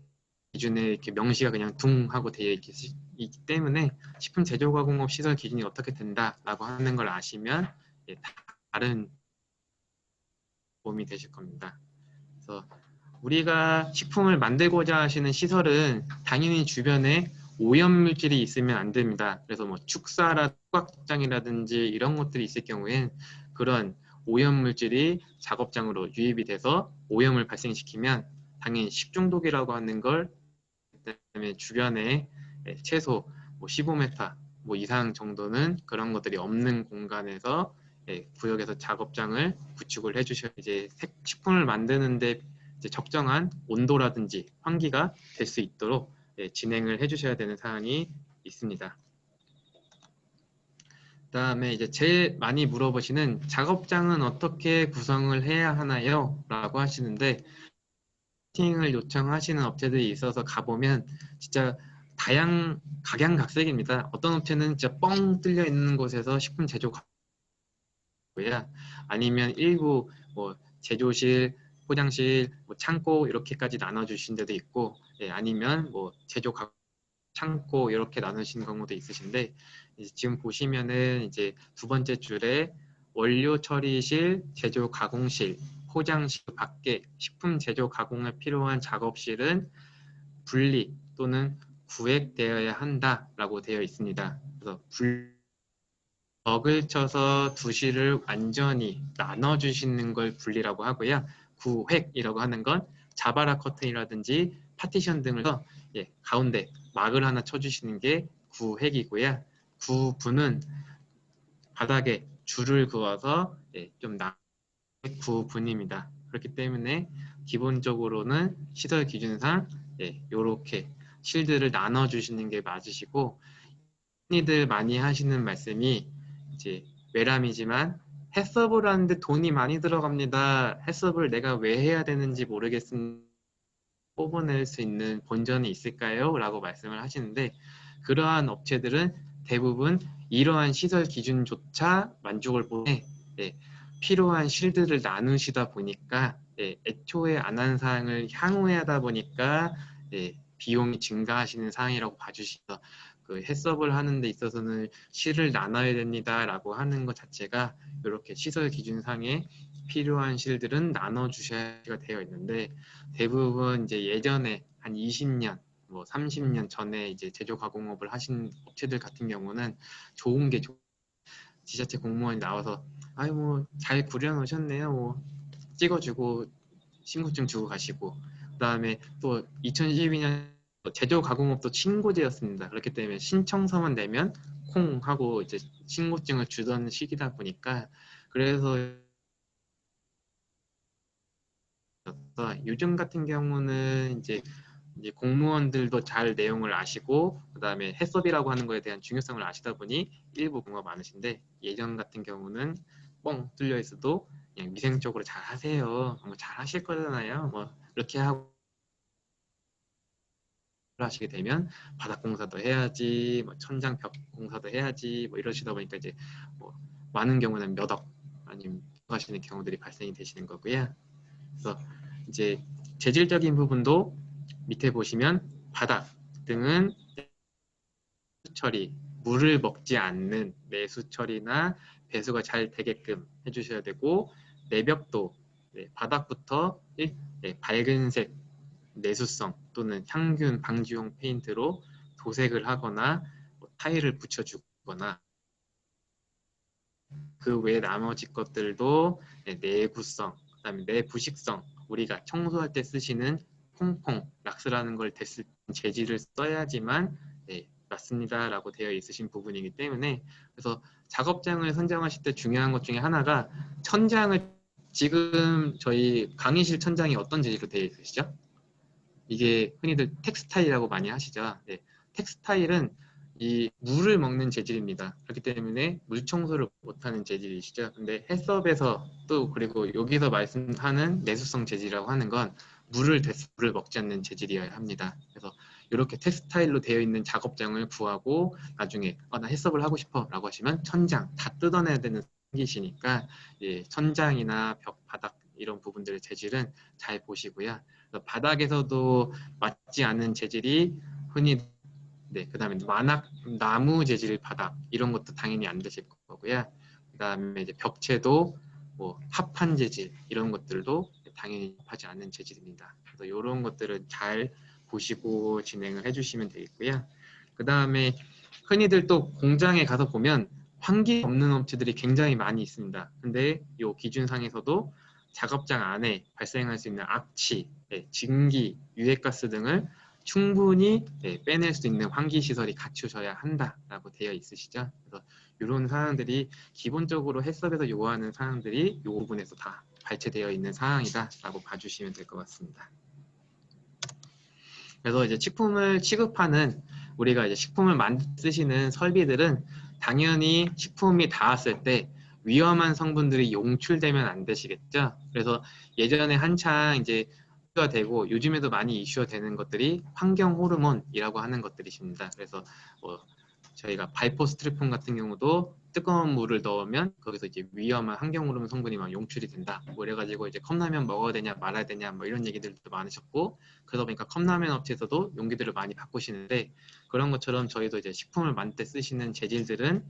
기준에 이렇게 명시가 그냥 둥 하고 되어 있기 때문에 식품 제조 가공업 시설 기준이 어떻게 된다라고 하는 걸 아시면 다른 도움이 되실 겁니다. 그래서 우리가 식품을 만들고자 하시는 시설은 당연히 주변에 오염물질이 있으면 안 됩니다. 그래서 뭐 축사라 투각장이라든지 이런 것들이 있을 경우엔 그런 오염물질이 작업장으로 유입이 돼서 오염을 발생시키면 당연히 식중독이라고 하는 걸, 그다음에 주변에 최소 뭐 15m 뭐 이상 정도는 그런 것들이 없는 공간에서 구역에서 작업장을 구축을 해주셔야 이제 식품을 만드는데 이제 적정한 온도라든지 환기가 될 수 있도록 진행을 해주셔야 되는 사항이 있습니다. 그다음에 이제 제일 많이 물어보시는 작업장은 어떻게 구성을 해야 하나요? 라고 하시는데 미팅을 요청하시는 업체들이 있어서 가보면 진짜 각양각색입니다. 어떤 업체는 진짜 뻥 뚫려 있는 곳에서 식품 제조 아니면 일부 뭐 제조실, 포장실, 뭐 창고 이렇게까지 나눠주신 데도 있고, 아니면 뭐 제조 창고 이렇게 나누신 경우도 있으신데, 이제 지금 보시면은 이제 두 번째 줄에 원료 처리실, 제조 가공실, 포장실 밖에 식품 제조 가공에 필요한 작업실은 분리 또는 구획되어야 한다라고 되어 있습니다. 그래서 벽을 쳐서 두실을 완전히 나눠주시는 걸 분리라고 하고요. 구획이라고 하는 건 자바라 커튼이라든지 파티션 등을 가운데 막을 하나 쳐주시는 게 구획이고요. 구분은 바닥에 줄을 그어서 좀 구분입니다. 그렇기 때문에 기본적으로는 시설 기준상 이렇게 실드를 나눠주시는 게 맞으시고, 흔히들 많이 하시는 말씀이 이제 외람이지만 해썹을 하는데 돈이 많이 들어갑니다. 해썹을 내가 왜 해야 되는지 모르겠습니다. 뽑아낼 수 있는 본전이 있을까요? 라고 말씀을 하시는데, 그러한 업체들은 대부분 이러한 시설 기준조차 만족을 못해 필요한 실드를 나누시다 보니까 애초에 안 한 사항을 향후에 하다 보니까 비용이 증가하시는 사항이라고 봐주시죠. 그 해썹을 하는 데 있어서는 실을 나눠야 됩니다 라고 하는 것 자체가 이렇게 시설 기준상에 필요한 실들은 나눠주셔야 되어 있는데, 대부분 이제 예전에 한 20년 뭐 30년 전에 이제 제조 가공업을 하신 업체들 같은 경우는 좋은 게 지자체 공무원이 나와서 아유 뭐 잘 구려 놓으셨네요 뭐 찍어주고 신고증 주고 가시고, 그 다음에 또 2012년 제조 가공업도 신고제였습니다. 그렇기 때문에 신청서만 내면 콩 하고 이제 신고증을 주던 시기다 보니까, 그래서 요즘 같은 경우는 이제 공무원들도 잘 내용을 아시고 그 다음에 해썹이라고 하는 거에 대한 중요성을 아시다 보니 일부 공무가 많으신데, 예전 같은 경우는 뻥 뚫려 있어도 그냥 위생적으로 잘 하세요, 뭐 잘 하실 거잖아요, 뭐 이렇게 하고 하시게 되면 바닥 공사도 해야지, 뭐 천장 벽 공사도 해야지, 뭐 이러시다 보니까 이제 뭐 많은 경우는 몇 억 아니면 하시는 경우들이 발생이 되시는 거고요. 그래서 이제 재질적인 부분도 밑에 보시면 바닥 등은 처리, 물을 먹지 않는 내수 처리나 배수가 잘 되게끔 해주셔야 되고, 내벽도 바닥부터 밝은색 내수성 또는 향균 방지용 페인트로 도색을 하거나 타일을 붙여주거나, 그 외에 나머지 것들도 내구성, 그다음에 내부식성, 우리가 청소할 때 쓰시는 퐁퐁, 락스라는 걸 됐을 재질을 써야지만 맞습니다 라고 되어 있으신 부분이기 때문에, 그래서 작업장을 선정하실 때 중요한 것 중에 하나가 천장을, 지금 저희 강의실 천장이 어떤 재질로 되어 있으시죠? 이게 흔히들 텍스타일이라고 많이 하시죠. 텍스타일은 이 물을 먹는 재질입니다. 그렇기 때문에 물 청소를 못하는 재질이시죠. 근데 해썹에서 또 그리고 여기서 말씀하는 내수성 재질이라고 하는 건 물을 먹지 않는 재질이어야 합니다. 그래서 이렇게 텍스타일로 되어 있는 작업장을 구하고 나중에 나 해썹을 하고 싶어 라고 하시면 천장 다 뜯어내야 되는 생기시니까 천장이나 벽, 바닥 이런 부분들의 재질은 잘 보시고요. 바닥에서도 맞지 않는 재질이 흔히 그 다음에 나무 재질 바닥 이런 것도 당연히 안 되실 거고요. 그 다음에 이제 벽체도 뭐 합판 재질 이런 것들도 당연히 합하지 않는 재질입니다. 그래서 이런 것들은 잘 보시고 진행을 해주시면 되겠고요. 그 다음에 흔히들 또 공장에 가서 보면 환기 없는 업체들이 굉장히 많이 있습니다. 근데 이 기준상에서도 작업장 안에 발생할 수 있는 악취, 증기, 유해가스 등을 충분히 빼낼 수 있는 환기시설이 갖춰져야 한다라고 되어 있으시죠. 그래서 이런 사항들이 기본적으로 해썹에서 요구하는 사항들이 이 부분에서 다 발췌되어 있는 사항이다라고 봐주시면 될 것 같습니다. 그래서 이제 식품을 취급하는, 우리가 이제 식품을 쓰시는 설비들은 당연히 식품이 닿았을 때 위험한 성분들이 용출되면 안 되시겠죠. 그래서 예전에 한창 이제 이슈가 되고 요즘에도 많이 이슈가 되는 것들이 환경 호르몬이라고 하는 것들이십니다. 그래서 저희가 발포스트리폼 같은 경우도 뜨거운 물을 넣으면 거기서 이제 위험한 환경 호르몬 성분이 막 용출이 된다. 뭐 이래가지고 이제 컵라면 먹어야 되냐 말아야 되냐 뭐 이런 얘기들도 많으셨고, 그러다 보니까 컵라면 업체에서도 용기들을 많이 바꾸시는데, 그런 것처럼 저희도 이제 식품을 만들 때 쓰시는 재질들은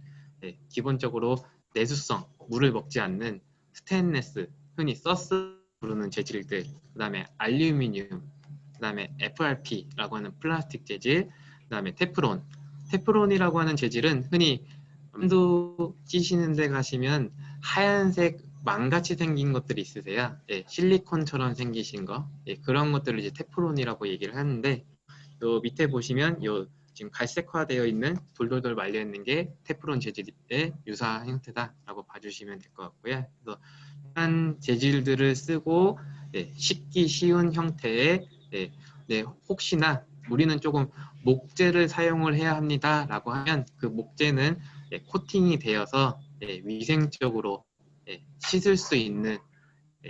기본적으로 내수성, 물을 먹지 않는 스테인레스, 흔히 서스 부르는 재질들, 그 다음에 알루미늄, 그 다음에 FRP라고 하는 플라스틱 재질, 그 다음에 테프론이라고 하는 재질은 흔히 도 찌시는 데 가시면 하얀색 망같이 생긴 것들이 있으세요. 실리콘처럼 생기신 거, 그런 것들을 이제 테프론이라고 얘기를 하는데, 요 밑에 보시면 요 지금 갈색화되어 있는 돌돌돌 말려 있는 게 테프론 재질의 유사한 형태다라고 봐주시면 될 것 같고요. 그래서 한 재질들을 쓰고 씻기 쉬운 형태의 혹시나 우리는 조금 목재를 사용을 해야 합니다라고 하면 그 목재는 코팅이 되어서 위생적으로 씻을 수 있는,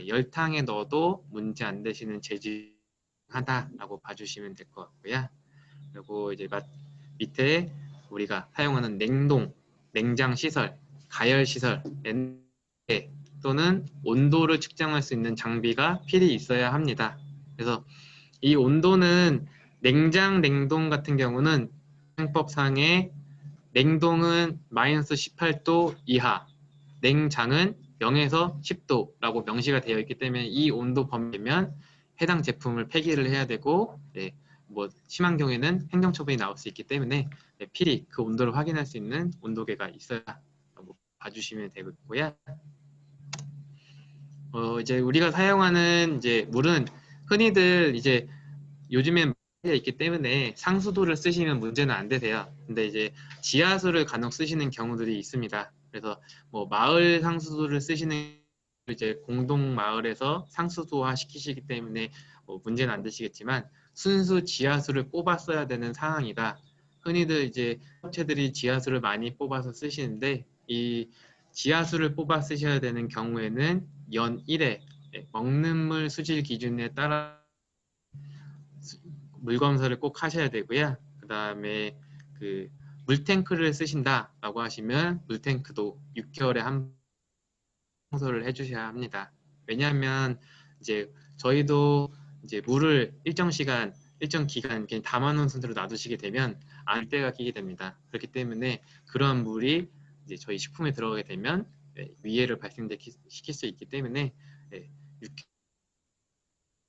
열탕에 넣어도 문제 안 되시는 재질하다라고 봐주시면 될 것 같고요. 그리고 이제 밑에 우리가 사용하는 냉장 시설, 가열 시설 또는 온도를 측정할 수 있는 장비가 필히 있어야 합니다. 그래서 이 온도는 냉동 같은 경우는 행법상의 냉동은 마이너스 18도 이하, 냉장은 0에서 10도라고 명시가 되어 있기 때문에 이 온도 범위면 해당 제품을 폐기를 해야 되고, 뭐 심한 경우에는 행정처분이 나올 수 있기 때문에 필히 그 온도를 확인할 수 있는 온도계가 있어야 봐주시면 되고요. 이제 우리가 사용하는 이제 물은 흔히들 이제 요즘엔 있기 때문에 상수도를 쓰시면 문제는 안 되세요. 근데 이제 지하수를 간혹 쓰시는 경우들이 있습니다. 그래서 뭐 마을 상수도를 쓰시는 이제 공동 마을에서 상수도화 시키시기 때문에 뭐 문제는 안 되시겠지만 순수 지하수를 뽑아 써야 되는 상황이다. 흔히들 이제 업체들이 지하수를 많이 뽑아서 쓰시는데, 이 지하수를 뽑아 쓰셔야 되는 경우에는 연 1회 먹는 물 수질 기준에 따라 물 검사를 꼭 하셔야 되고요. 그 다음에 그 물탱크를 쓰신다라고 하시면 물탱크도 6개월에 한 청소를 해주셔야 합니다. 왜냐하면 이제 저희도 이제 물을 일정 시간 일정 기간 그냥 담아놓은 상태로 놔두시게 되면 안 때가 끼게 됩니다. 그렇기 때문에 그러한 물이 이제 저희 식품에 들어가게 되면 위해를 발생시킬 수 있기 때문에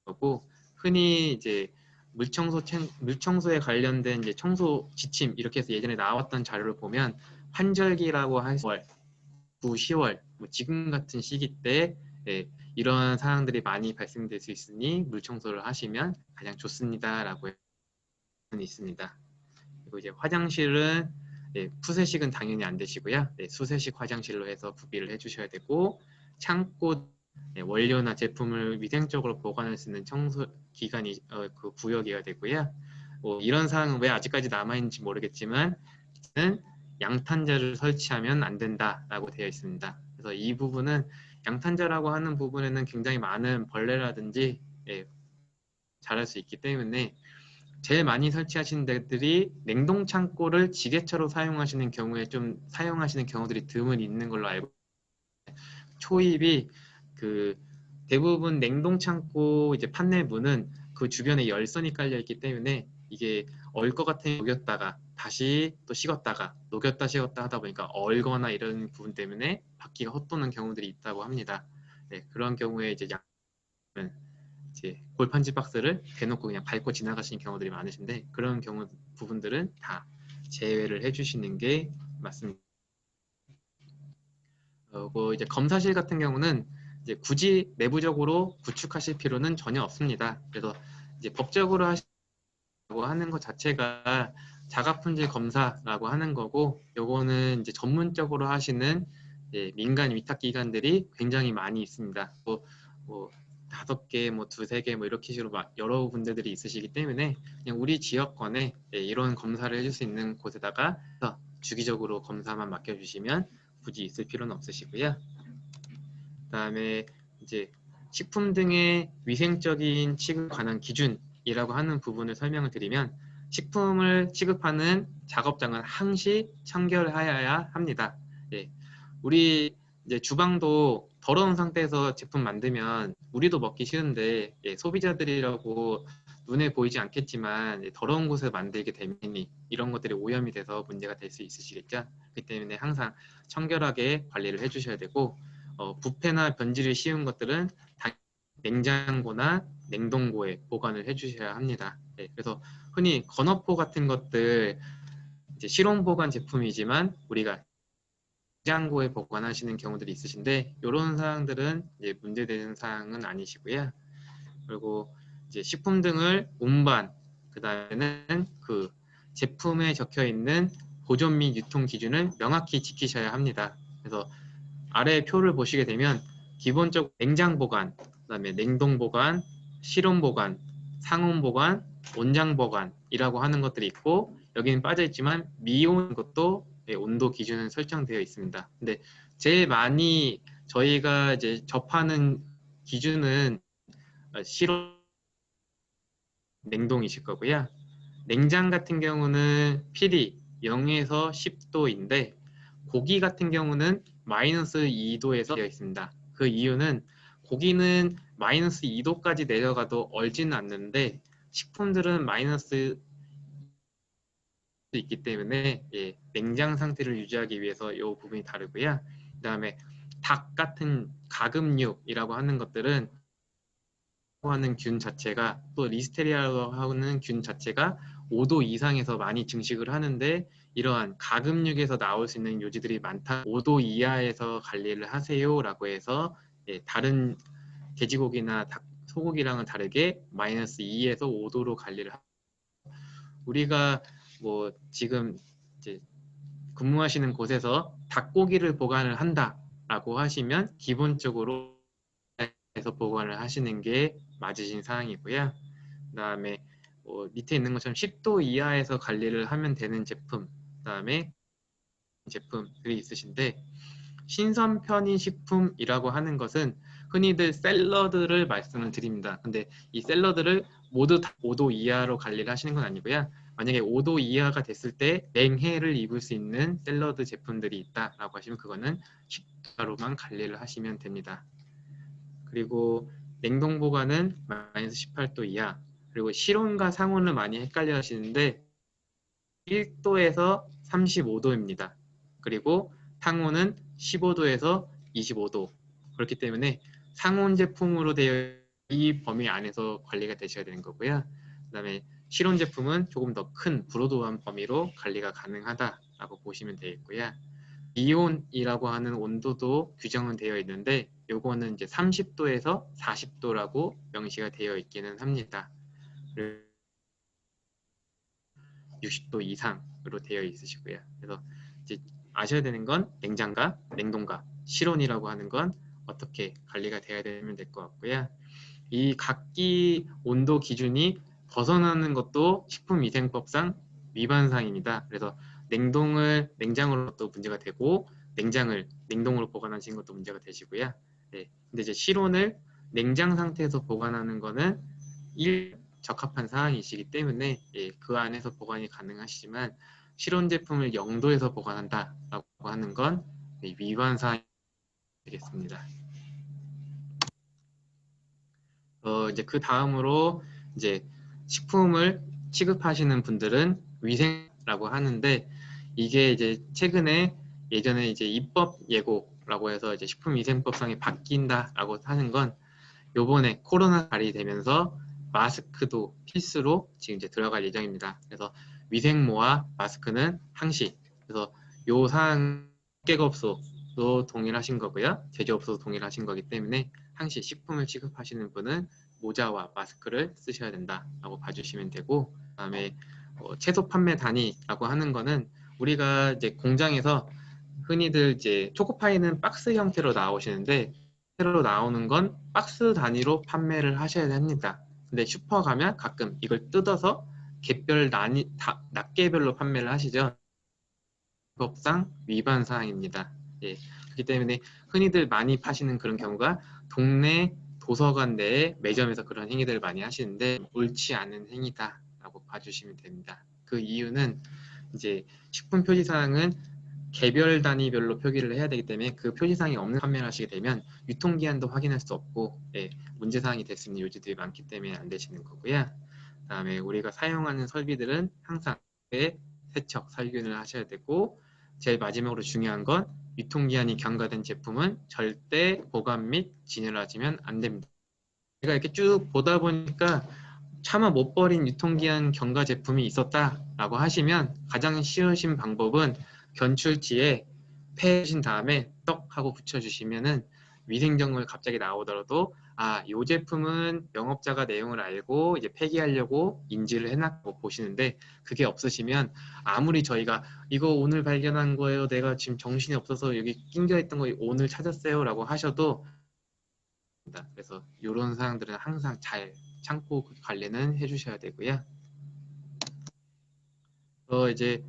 거고, 흔히 이제 물청소에 관련된 이제 청소 지침 이렇게 해서 예전에 나왔던 자료를 보면 환절기라고 할 9, 10월 지금 같은 시기 때 이런 상황들이 많이 발생될 수 있으니 물 청소를 하시면 가장 좋습니다라고 있습니다. 그리고 이제 화장실은 푸세식은 당연히 안 되시고요. 수세식 화장실로 해서 구비를 해주셔야 되고, 창고 원료나 제품을 위생적으로 보관할 수 있는 청소 기간이 그 구역이어야 되고요. 이런 사항은 왜 아직까지 남아 있는지 모르겠지만 양탄자를 설치하면 안 된다라고 되어 있습니다. 그래서 이 부분은 양탄자라고 하는 부분에는 굉장히 많은 벌레라든지 자랄 수 있기 때문에 제일 많이 설치하시는 데들이 냉동 창고를 지게차로 사용하시는 경우에 좀 사용하시는 경우들이 드문 있는 걸로 알고, 초입이 그 대부분 냉동 창고 이제 판넬 문은 그 주변에 열선이 깔려 있기 때문에 이게 얼 것 같은 녹였다가 다시 또 식었다가 녹였다 식었다 하다 보니까 얼거나 이런 부분 때문에 바퀴가 헛도는 경우들이 있다고 합니다. 그런 경우에 이제 골판지 박스를 대놓고 그냥 밟고 지나가시는 경우들이 많으신데, 그런 경우 부분들은 다 제외를 해주시는 게 맞습니다. 이제 검사실 같은 경우는 이제 굳이 내부적으로 구축하실 필요는 전혀 없습니다. 그래서 이제 법적으로 하시고 하는 것 자체가 자가품질 검사라고 하는 거고, 요거는 이제 전문적으로 하시는 민간 위탁기관들이 굉장히 많이 있습니다. 뭐 5개, 뭐 2-3개, 뭐 이렇게 식으로 여러 군데들이 있으시기 때문에 그냥 우리 지역권에 이런 검사를 해줄 수 있는 곳에다가 주기적으로 검사만 맡겨주시면 굳이 있을 필요는 없으시고요. 그다음에 이제 식품 등의 위생적인 취급에 관한 기준이라고 하는 부분을 설명을 드리면, 식품을 취급하는 작업장은 항시 청결하여야 합니다. 우리 이제 주방도 더러운 상태에서 제품 만들면 우리도 먹기 싫은데 소비자들이라고 눈에 보이지 않겠지만 더러운 곳에 만들게 되면 이런 것들이 오염이 돼서 문제가 될 수 있으시겠죠. 그렇기 때문에 항상 청결하게 관리를 해주셔야 되고, 부패나 변질이 쉬운 것들은 냉장고나 냉동고에 보관을 해주셔야 합니다. 그래서 흔히 건어포 같은 것들 이제 실온 보관 제품이지만 우리가 냉장고에 보관하시는 경우들이 있으신데, 이런 사항들은 이제 문제되는 사항은 아니시고요. 그리고 이제 식품 등을 운반, 그 다음에는 그 제품에 적혀 있는 보존 및 유통 기준을 명확히 지키셔야 합니다. 그래서 아래 표를 보시게 되면 기본적으로 냉장 보관, 그다음에 냉동 보관, 실온 보관, 상온 보관, 온장 보관이라고 하는 것들이 있고, 여기는 빠져 있지만 미온 것도 온도 기준은 설정되어 있습니다. 근데 제일 많이 저희가 이제 접하는 기준은 실온 냉동이실 거고요. 냉장 같은 경우는 PD 0에서 10도인데 고기 같은 경우는 마이너스 2도에서 되어 있습니다. 그 이유는 고기는 마이너스 2도까지 내려가도 얼지는 않는데 식품들은 마이너스 있기 때문에 냉장 상태를 유지하기 위해서 이 부분이 다르고요. 그 다음에 닭 같은 가금육이라고 하는 것들은 하는 균 자체가, 또 리스테리아라고 하는 균 자체가 5도 이상에서 많이 증식을 하는데, 이러한 가금육에서 나올 수 있는 요지들이 많다. 5도 이하에서 관리를 하세요라고 해서 다른 돼지고기나 소고기랑은 다르게 마이너스 2에서 5도로 관리를 합니다. 우리가 뭐 지금 이제 근무하시는 곳에서 닭고기를 보관을 한다라고 하시면 기본적으로 에서 보관을 하시는 게 맞으신 사항이고요. 그 다음에 밑에 있는 것처럼 10도 이하에서 관리를 하면 되는 제품, 그 다음에 제품들이 있으신데, 신선 편의 식품이라고 하는 것은 흔히들 샐러드를 말씀을 드립니다. 근데 이 샐러드를 모두 다 5도 이하로 관리를 하시는 건 아니고요. 만약에 5도 이하가 됐을 때 냉해를 입을 수 있는 샐러드 제품들이 있다라고 하시면 그거는 10도로만 관리를 하시면 됩니다. 그리고 냉동 보관은 마이너스 18도 이하, 그리고 실온과 상온을 많이 헷갈려 하시는데 1도에서 35도입니다. 그리고 상온은 15도에서 25도. 그렇기 때문에 상온 제품으로 되어 이 범위 안에서 관리가 되셔야 되는 거고요. 그다음에 실온 제품은 조금 더 큰 브로드한 범위로 관리가 가능하다라고 보시면 되겠고요. 이온이라고 하는 온도도 규정은 되어 있는데 요거는 이제 30도에서 40도라고 명시가 되어 있기는 합니다. 60도 이상으로 되어 있으시고요. 그래서 이제 아셔야 되는 건 냉장과 냉동과 실온이라고 하는 건 어떻게 관리가 되어야 되면 될 것 같고요. 이 각기 온도 기준이 벗어나는 것도 식품위생법상 위반사항입니다. 그래서 냉동을 냉장으로 또 문제가 되고 냉장을 냉동으로 보관하시는 것도 문제가 되시고요. 네. 근데 이제 실온을 냉장 상태에서 보관하는 거는 적합한 사항이시기 때문에 예, 그 안에서 보관이 가능하시지만 실온 제품을 0도에서 보관한다라고 하는 건 예, 위반 사항이 되겠습니다. 이제 그 다음으로 이제 식품을 취급하시는 분들은 위생라고 하는데 이게 이제 최근에 예전에 이제 입법 예고라고 해서 이제 식품위생법상이 바뀐다라고 하는 건 요번에 코로나 발의되면서 마스크도 필수로 지금 이제 들어갈 예정입니다. 그래서 위생모와 마스크는 항시. 그래서 요 사항 업계업소도 동일하신 거고요. 제조업소도 동일하신 거기 때문에 항시 식품을 취급하시는 분은 모자와 마스크를 쓰셔야 된다라고 봐주시면 되고, 그다음에 채소 판매 단위라고 하는 거는 우리가 이제 공장에서 흔히들 이제 초코파이는 박스 형태로 나오시는데 형태로 나오는 건 박스 단위로 판매를 하셔야 합니다. 근데 슈퍼 가면 가끔 이걸 뜯어서 개별 낱개별로 판매를 하시죠. 법상 위반 사항입니다. 예, 그렇기 때문에 흔히들 많이 파시는 그런 경우가 동네 도서관 내에 매점에서 그런 행위들을 많이 하시는데 옳지 않은 행위다라고 봐주시면 됩니다. 그 이유는 이제 식품 표지사항은 개별 단위별로 표기를 해야 되기 때문에 그 표지사항이 없는 판매를 하시게 되면 유통기한도 확인할 수 없고 예, 문제사항이 될 수 있는 요지들이 많기 때문에 안 되시는 거고요. 그다음에 우리가 사용하는 설비들은 항상 세척, 살균을 하셔야 되고 제일 마지막으로 중요한 건 유통기한이 경과된 제품은 절대 보관 및 진열하시면 안 됩니다. 제가 이렇게 쭉 보다 보니까 차마 못 버린 유통기한 경과 제품이 있었다라고 하시면 가장 쉬우신 방법은 견출지에 패신 다음에 떡 하고 붙여주시면은 위생정보가 갑자기 나오더라도 아, 이 제품은 영업자가 내용을 알고 이제 폐기하려고 인지를 해놨고 보시는데 그게 없으시면 아무리 저희가 이거 오늘 발견한 거예요. 내가 지금 정신이 없어서 여기 낑겨있던 거 오늘 찾았어요. 라고 하셔도 그래서 이런 사항들은 항상 잘 창고 관리는 해주셔야 되고요. 이제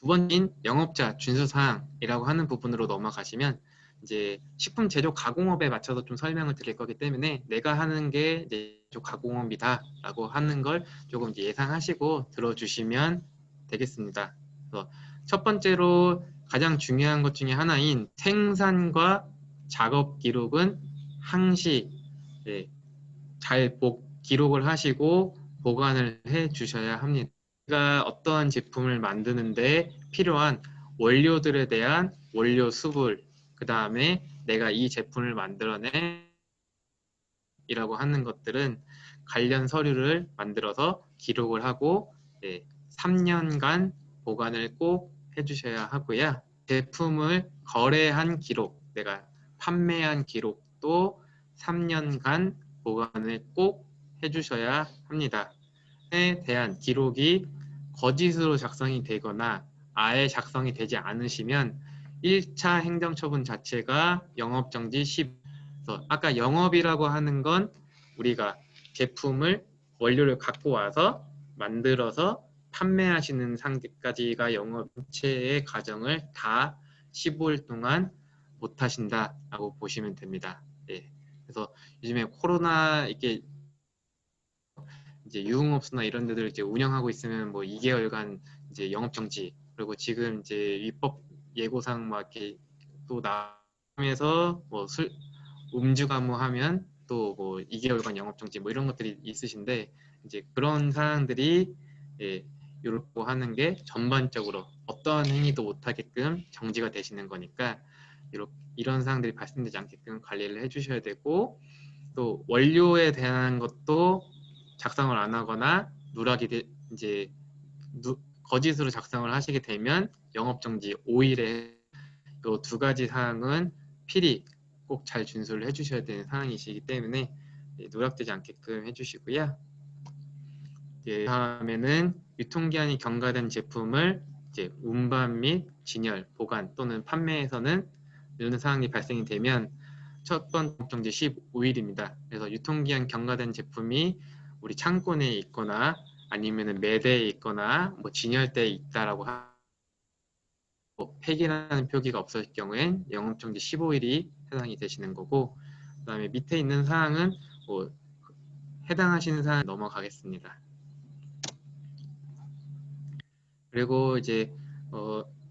두 번째인 영업자 준수사항이라고 하는 부분으로 넘어가시면 이제 식품 제조 가공업에 맞춰서 좀 설명을 드릴 거기 때문에 내가 하는 게 이제 가공업이다라고 하는 걸 조금 이제 예상하시고 들어주시면 되겠습니다. 그래서 첫 번째로 가장 중요한 것 중에 하나인 생산과 작업 기록은 항시 잘 기록을 하시고 보관을 해 주셔야 합니다. 우리가 어떠한 제품을 만드는데 필요한 원료들에 대한 원료 수불, 그 다음에 내가 이 제품을 만들어낸 이라고 하는 것들은 관련 서류를 만들어서 기록을 하고 3년간 보관을 꼭 해주셔야 하고요. 제품을 거래한 기록, 내가 판매한 기록도 3년간 보관을 꼭 해주셔야 합니다. 에 대한 기록이 거짓으로 작성이 되거나 아예 작성이 되지 않으시면 1차 행정처분 자체가 영업정지 10. 아까 영업이라고 하는 건 우리가 제품을 원료를 갖고 와서 만들어서 판매하시는 상태까지가 영업체의 과정을 다 15일 동안 못 하신다라고 보시면 됩니다. 예. 그래서 요즘에 코로나 이렇게 이제 유흥업소나 이런 데들 이제 운영하고 있으면 뭐 2개월간 이제 영업 정지, 그리고 지금 이제 위법 예고상 막 이렇게 또 나면서 뭐 음주 가무하면 또 뭐 2개월간 영업정지 뭐 이런 것들이 있으신데 이제 그런 사항들이 이렇게 하는 게 전반적으로 어떠한 행위도 못하게끔 정지가 되시는 거니까 이런 사항들이 발생되지 않게끔 관리를 해주셔야 되고 또 원료에 대한 것도 작성을 안 하거나 이제 거짓으로 작성을 하시게 되면 영업정지 5일에 이 두 가지 사항은 필히 꼭 잘 준수를 해주셔야 되는 사항이시기 때문에 누락되지 않게끔 해주시고요. 다음에는 유통기한이 경과된 제품을 이제 운반 및 진열, 보관 또는 판매에서는 이런 사항이 발생이 되면 첫 번째 영업정지 15일입니다. 그래서 유통기한 경과된 제품이 우리 창고 내에 있거나 아니면은 매대에 있거나 뭐 진열대에 있다라고 폐기라는 표기가 없을 경우엔 영업정지 15일이 해당이 되시는 거고, 그 다음에 밑에 있는 사항은 뭐 해당하시는 사항 넘어가겠습니다. 그리고 이제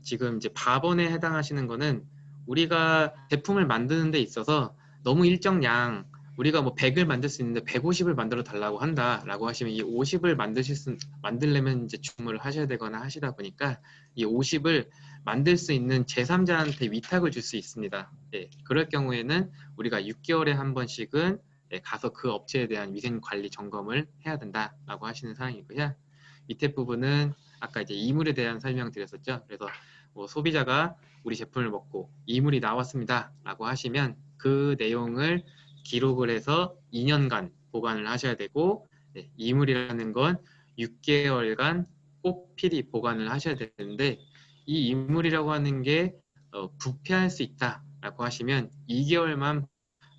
지금 이제 밥원에 해당하시는 거는 우리가 제품을 만드는 데 있어서 너무 일정량 우리가 뭐 100을 만들 수 있는데 150을 만들어 달라고 한다라고 하시면 이 50을 만들려면 이제 주문을 하셔야 되거나 하시다 보니까 이 50을 만들 수 있는 제3자한테 위탁을 줄 수 있습니다. 그럴 경우에는 우리가 6개월에 한 번씩은 가서 그 업체에 대한 위생관리 점검을 해야 된다라고 하시는 사항이고요. 밑에 부분은 아까 이제 이물에 대한 설명 드렸었죠. 그래서 뭐 소비자가 우리 제품을 먹고 이물이 나왔습니다 라고 하시면 그 내용을 기록을 해서 2년간 보관을 하셔야 되고, 이물이라는 건 6개월간 꼭 필히 보관을 하셔야 되는데, 이 이물이라고 하는 게 부패할 수 있다라고 하시면 2개월만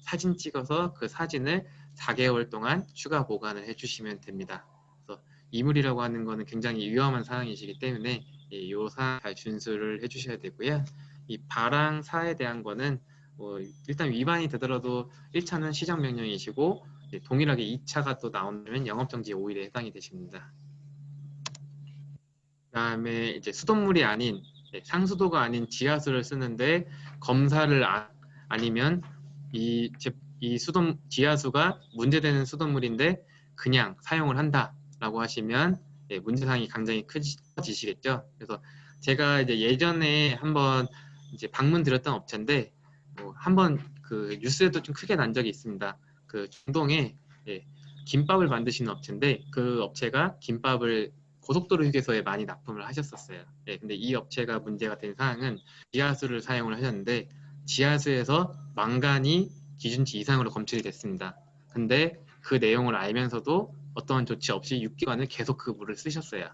사진 찍어서 그 사진을 4개월 동안 추가 보관을 해주시면 됩니다. 그래서 이물이라고 하는 거는 굉장히 위험한 사항이시기 때문에 이 사항 잘 준수를 해주셔야 되고요. 이 바랑 사에 대한 거는 일단 위반이 되더라도 1차는 시정명령이시고 동일하게 2차가 또 나오면 영업정지 5일에 해당이 되십니다. 그 다음에 이제 수돗물이 아닌 상수도가 아닌 지하수를 쓰는데 검사를 아니면 이 지하수가 문제되는 수돗물인데 그냥 사용을 한다라고 하시면 문제사항이 굉장히 커지시겠죠. 그래서 제가 이제 예전에 한번 이제 방문 드렸던 업체인데 한번 그 뉴스에도 좀 크게 난 적이 있습니다. 그 중동에 김밥을 만드시는 업체인데 그 업체가 김밥을 고속도로 휴게소에 많이 납품을 하셨었어요. 근데 이 업체가 문제가 된 사항은 지하수를 사용을 하셨는데 지하수에서 망간이 기준치 이상으로 검출이 됐습니다. 근데 그 내용을 알면서도 어떠한 조치 없이 6개월을 계속 그 물을 쓰셨어요.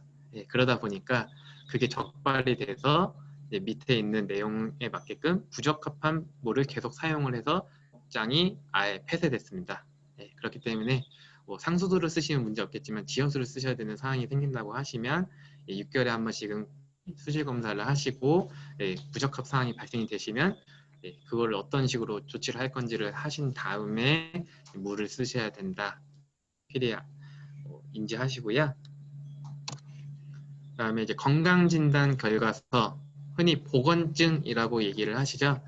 그러다 보니까 그게 적발이 돼서 밑에 있는 내용에 맞게끔 부적합한 물을 계속 사용을 해서 업장이 아예 폐쇄됐습니다. 그렇기 때문에 상수도를 쓰시면 문제 없겠지만 지하수를 쓰셔야 되는 상황이 생긴다고 하시면 6개월에 한 번씩은 수질 검사를 하시고 부적합 사항이 발생이 되시면 그걸 어떤 식으로 조치를 할 건지를 하신 다음에 물을 쓰셔야 된다. 필히 인지하시고요. 그다음에 이제 건강진단 결과서, 흔히 보건증이라고 얘기를 하시죠.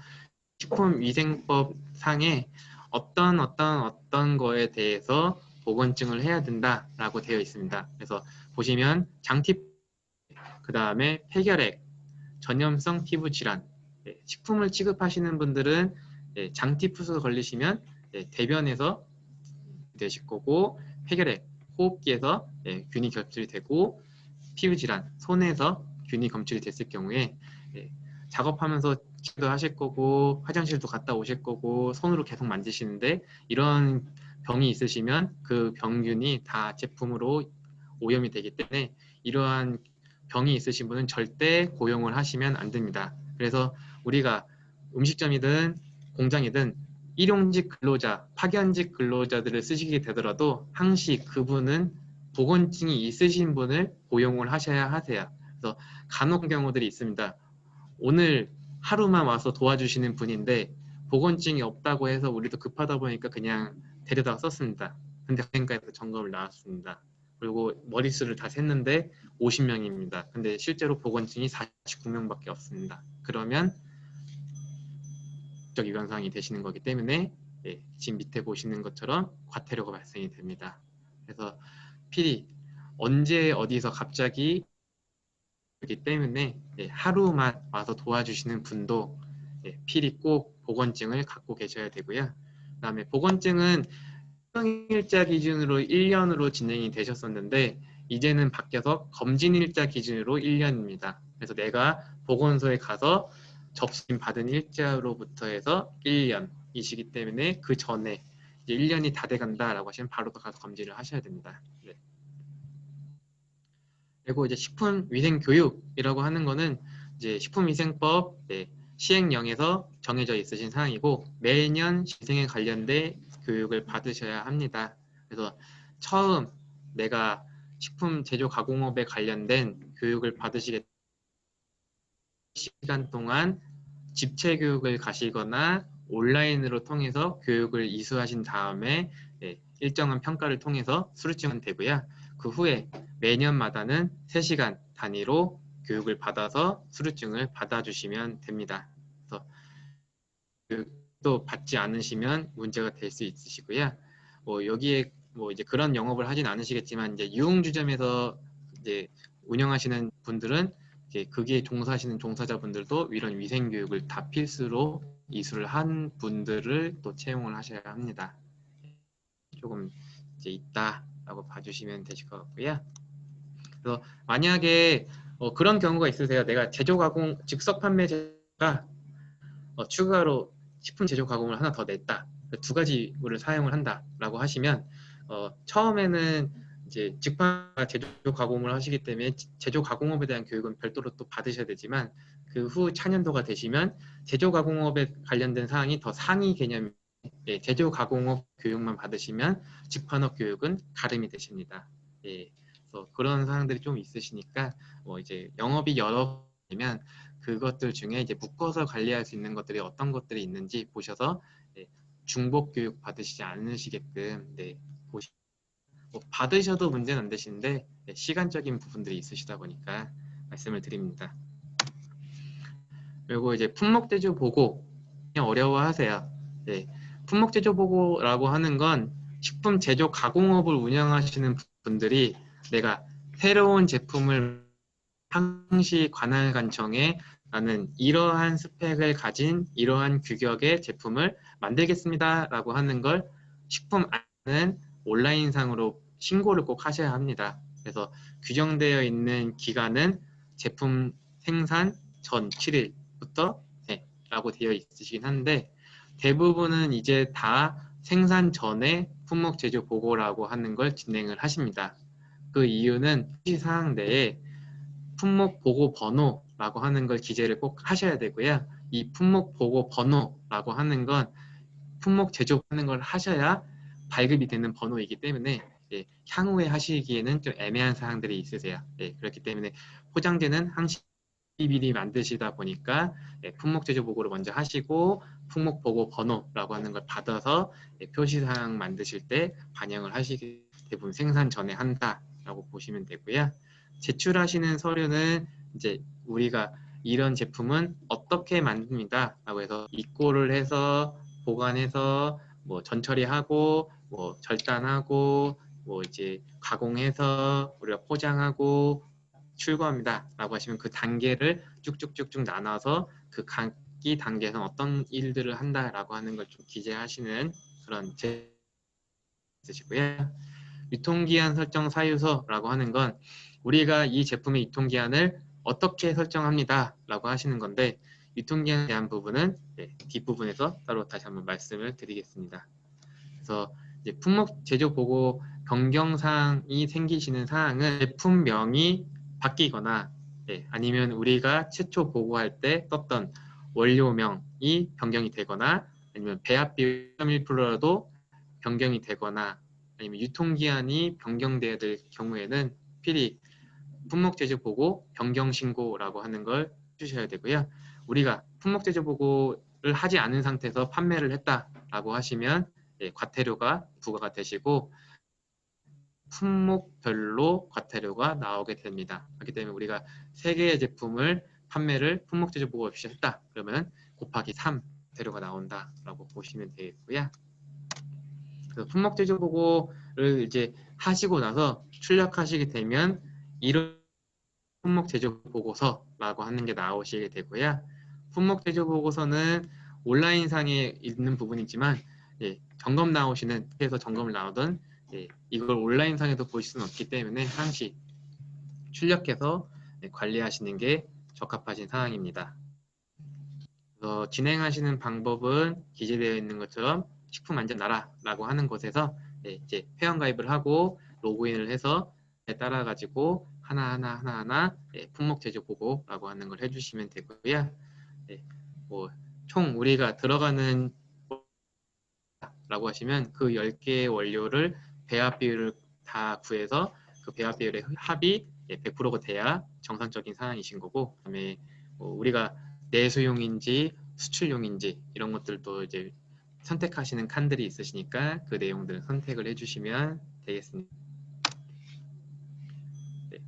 식품위생법 상에 어떤 거에 대해서 보건증을 해야 된다라고 되어 있습니다. 그래서 보시면 장티, 그 다음에 폐결핵, 전염성 피부 질환, 식품을 취급하시는 분들은 장티푸스 걸리시면 대변에서 되실 거고, 폐결핵, 호흡기에서 균이 겹출이 되고, 피부 질환, 손에서 균이 검출이 됐을 경우에 작업하면서 기도 하실 거고 화장실도 갔다 오실 거고 손으로 계속 만지시는데 이런 병이 있으시면 그 병균이 다 제품으로 오염이 되기 때문에 이러한 병이 있으신 분은 절대 고용을 하시면 안 됩니다. 그래서 우리가 음식점이든 공장이든 일용직 근로자, 파견직 근로자들을 쓰시게 되더라도 항시 그분은 보건증이 있으신 분을 고용을 하셔야 하세요. 그래서 간혹 경우들이 있습니다. 오늘 하루만 와서 도와주시는 분인데 보건증이 없다고 해서 우리도 급하다 보니까 그냥 데려다 썼습니다. 근데 그러니까 점검을 나왔습니다. 그리고 머릿수를 다 셌는데 50명입니다. 근데 실제로 보건증이 49명밖에 없습니다. 그러면 위반상이 되시는 거기 때문에 지금 밑에 보시는 것처럼 과태료가 발생이 됩니다. 그래서 필히 언제 어디서 갑자기 그렇기 때문에 하루만 와서 도와주시는 분도 필히 꼭 보건증을 갖고 계셔야 되고요. 그다음에 보건증은 일자 기준으로 1년으로 진행이 되셨었는데 이제는 바뀌어서 검진일자 기준으로 1년입니다. 그래서 내가 보건소에 가서 접수심 받은 일자로부터 해서 1년이시기 때문에 그 전에 이제 1년이 다 돼간다라고 하시면 바로 가서 검진을 하셔야 됩니다. 네. 그리고 이제 식품위생교육이라고 하는 거는 이제 식품위생법 시행령에서 정해져 있으신 사항이고 매년 위생에 관련된 교육을 받으셔야 합니다. 그래서 처음 내가 식품 제조 가공업에 관련된 교육을 받으시게 시간 동안 집체 교육을 가시거나 온라인으로 통해서 교육을 이수하신 다음에 일정한 평가를 통해서 수료증은 되고요. 그 후에 매년마다는 3시간 단위로 교육을 받아서 수료증을 받아주시면 됩니다. 그래서 교육도 받지 않으시면 문제가 될 수 있으시고요. 여기에 이제 그런 영업을 하진 않으시겠지만 이제 유흥주점에서 이제 운영하시는 분들은 거기에 종사하시는 종사자분들도 이런 위생교육을 다 필수로 이수를 한 분들을 또 채용을 하셔야 합니다. 조금 이제 있다라고 봐주시면 되실 것 같고요. 그래서 만약에 그런 경우가 있으세요. 내가 제조 가공 즉석 판매자가 추가로 식품 제조 가공을 하나 더 냈다. 2가지를 사용을 한다라고 하시면 처음에는 이제 직판과 제조 가공을 하시기 때문에 제조 가공업에 대한 교육은 별도로 또 받으셔야 되지만 그 후 차년도가 되시면 제조 가공업에 관련된 사항이 더 상위 개념 제조 가공업 교육만 받으시면 직판업 교육은 가름이 되십니다. 그래서 그런 사항들이 좀 있으시니까 이제 영업이 여러 개면 그것들 중에 이제 묶어서 관리할 수 있는 것들이 어떤 것들이 있는지 보셔서 중복 교육 받으시지 않으시게끔 받으셔도 문제는 안 되시는데 시간적인 부분들이 있으시다 보니까 말씀을 드립니다. 그리고 이제 품목제조 보고 어려워하세요. 품목제조 보고라고 하는 건 식품 제조 가공업을 운영하시는 분들이 내가 새로운 제품을 항시 관할관청에 나는 이러한 스펙을 가진 이러한 규격의 제품을 만들겠습니다 라고 하는 걸 식품안은 온라인상으로 신고를 꼭 하셔야 합니다. 그래서 규정되어 있는 기간은 제품 생산 전 7일부터 라고 되어 있으시긴 한데 대부분은 이제 다 생산 전에 품목 제조 보고라고 하는 걸 진행을 하십니다. 그 이유는 사항 내에 품목 보고 번호라고 하는 걸 기재를 꼭 하셔야 되고요. 이 품목 보고 번호라고 하는 건 품목 제조하는 걸 하셔야 발급이 되는 번호이기 때문에 향후에 하시기에는 좀 애매한 사항들이 있으세요. 그렇기 때문에 포장재는 항시 미리 만드시다 보니까 품목 제조 보고를 먼저 하시고 품목 보고 번호라고 하는 걸 받아서 표시사항 만드실 때 반영을 하시기 대부분 생산 전에 한다라고 보시면 되고요. 제출하시는 서류는 이제 우리가 이런 제품은 어떻게 만듭니다 라고 해서 입고를 해서 보관해서 전처리하고 절단하고 이제 가공해서 우리가 포장하고 출고합니다 라고 하시면 그 단계를 쭉쭉쭉쭉 나눠서 그 각기 단계에서 어떤 일들을 한다라고 하는 걸 좀 기재하시는 그런 제 있으시고요. 유통기한 설정 사유서라고 하는 건 우리가 이 제품의 유통기한을 어떻게 설정합니다 라고 하시는 건데 유통기한에 대한 부분은 뒷부분에서 따로 다시 한번 말씀을 드리겠습니다. 그래서 이제 품목 제조 보고 변경사항이 생기시는 사항은 제품명이 바뀌거나 아니면 우리가 최초 보고할 때 떴던 원료명이 변경이 되거나 아니면 배합비 1%라도 변경이 되거나 아니면 유통기한이 변경돼야 될 경우에는 필히 품목 제조 보고 변경 신고라고 하는 걸 해주셔야 되고요. 우리가 품목 제조 보고를 하지 않은 상태에서 판매를 했다라고 하시면 과태료가 부과가 되시고 품목별로 과태료가 나오게 됩니다. 그렇기 때문에 우리가 3개의 제품을 판매를 품목 제조 보고 없이 했다 그러면 곱하기 3 과태료가 나온다라고 보시면 되겠고요. 그래서 품목 제조 보고를 이제 하시고 나서 출력하시게 되면 이런 품목 제조 보고서라고 하는 게 나오시게 되고요. 품목 제조 보고서는 온라인상에 있는 부분이지만 예, 점검 나오시는 회사에서 점검을 나오던 예, 이걸 온라인상에도 보실 수는 없기 때문에 항시 출력해서 예, 관리하시는 게 적합하신 상황입니다. 그래서 진행하시는 방법은 기재되어 있는 것처럼 식품안전나라라고 하는 곳에서 예, 이제 회원가입을 하고 로그인을 해서 따라 가지고 하나하나 예, 품목 제조 보고라고 하는 걸 해주시면 되고요. 예, 뭐 총 우리가 들어가는 라고 하시면 그 10개의 원료를 배합 비율을 다 구해서 그 배합 비율의 합이 100%가 돼야 정상적인 상황이신 거고, 그다음에 뭐 우리가 내수용인지 수출용인지 이런 것들도 이제 선택하시는 칸들이 있으시니까 그 내용들을 선택을 해주시면 되겠습니다. 네.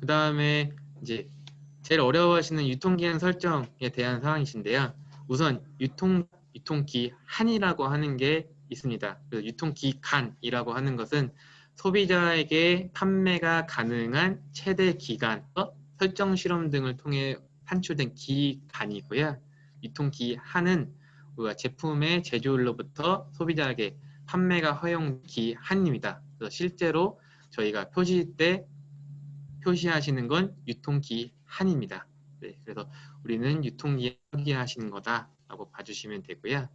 그 다음에 이제 제일 어려워하시는 유통기한 설정에 대한 사항이신데요. 우선 유통기한이라고 하는 게 있습니다. 유통기간이라고 하는 것은 소비자에게 판매가 가능한 최대 기간, 설정 실험 등을 통해 산출된 기간이고요. 유통기한은 우리가 제품의 제조일로부터 소비자에게 판매가 허용 기한입니다. 그래서 실제로 저희가 표시 때 표시하시는 건 유통기한입니다. 네, 그래서 우리는 유통기한 표기하시는 거다라고 봐주시면 되고요.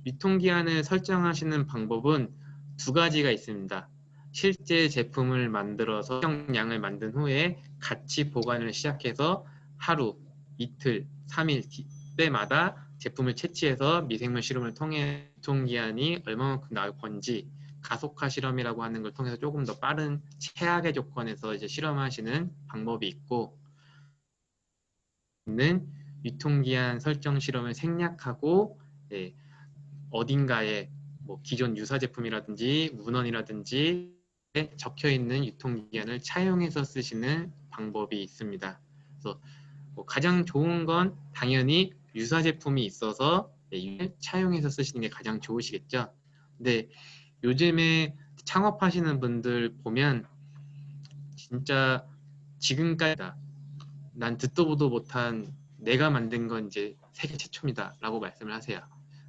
유통기한을 설정하시는 방법은 두 가지가 있습니다. 실제 제품을 만들어서 일정량을 만든 후에 같이 보관을 시작해서 하루, 이틀, 3일 때마다 제품을 채취해서 미생물 실험을 통해 유통기한이 얼마만큼 나올 건지 가속화 실험이라고 하는 걸 통해서 조금 더 빠른 최악의 조건에서 이제 실험하시는 방법이 있고, 는 유통기한 설정 실험을 생략하고 예, 어딘가에 뭐 기존 유사 제품이라든지 문헌이라든지 적혀 있는 유통기한을 차용해서 쓰시는 방법이 있습니다. 그래서 뭐 가장 좋은 건 당연히 유사 제품이 있어서 차용해서 쓰시는 게 가장 좋으시겠죠. 근데 요즘에 창업하시는 분들 보면 진짜 지금까지 난 듣도 보도 못한 내가 만든 건 이제 세계 최초입니다 라고 말씀을 하세요.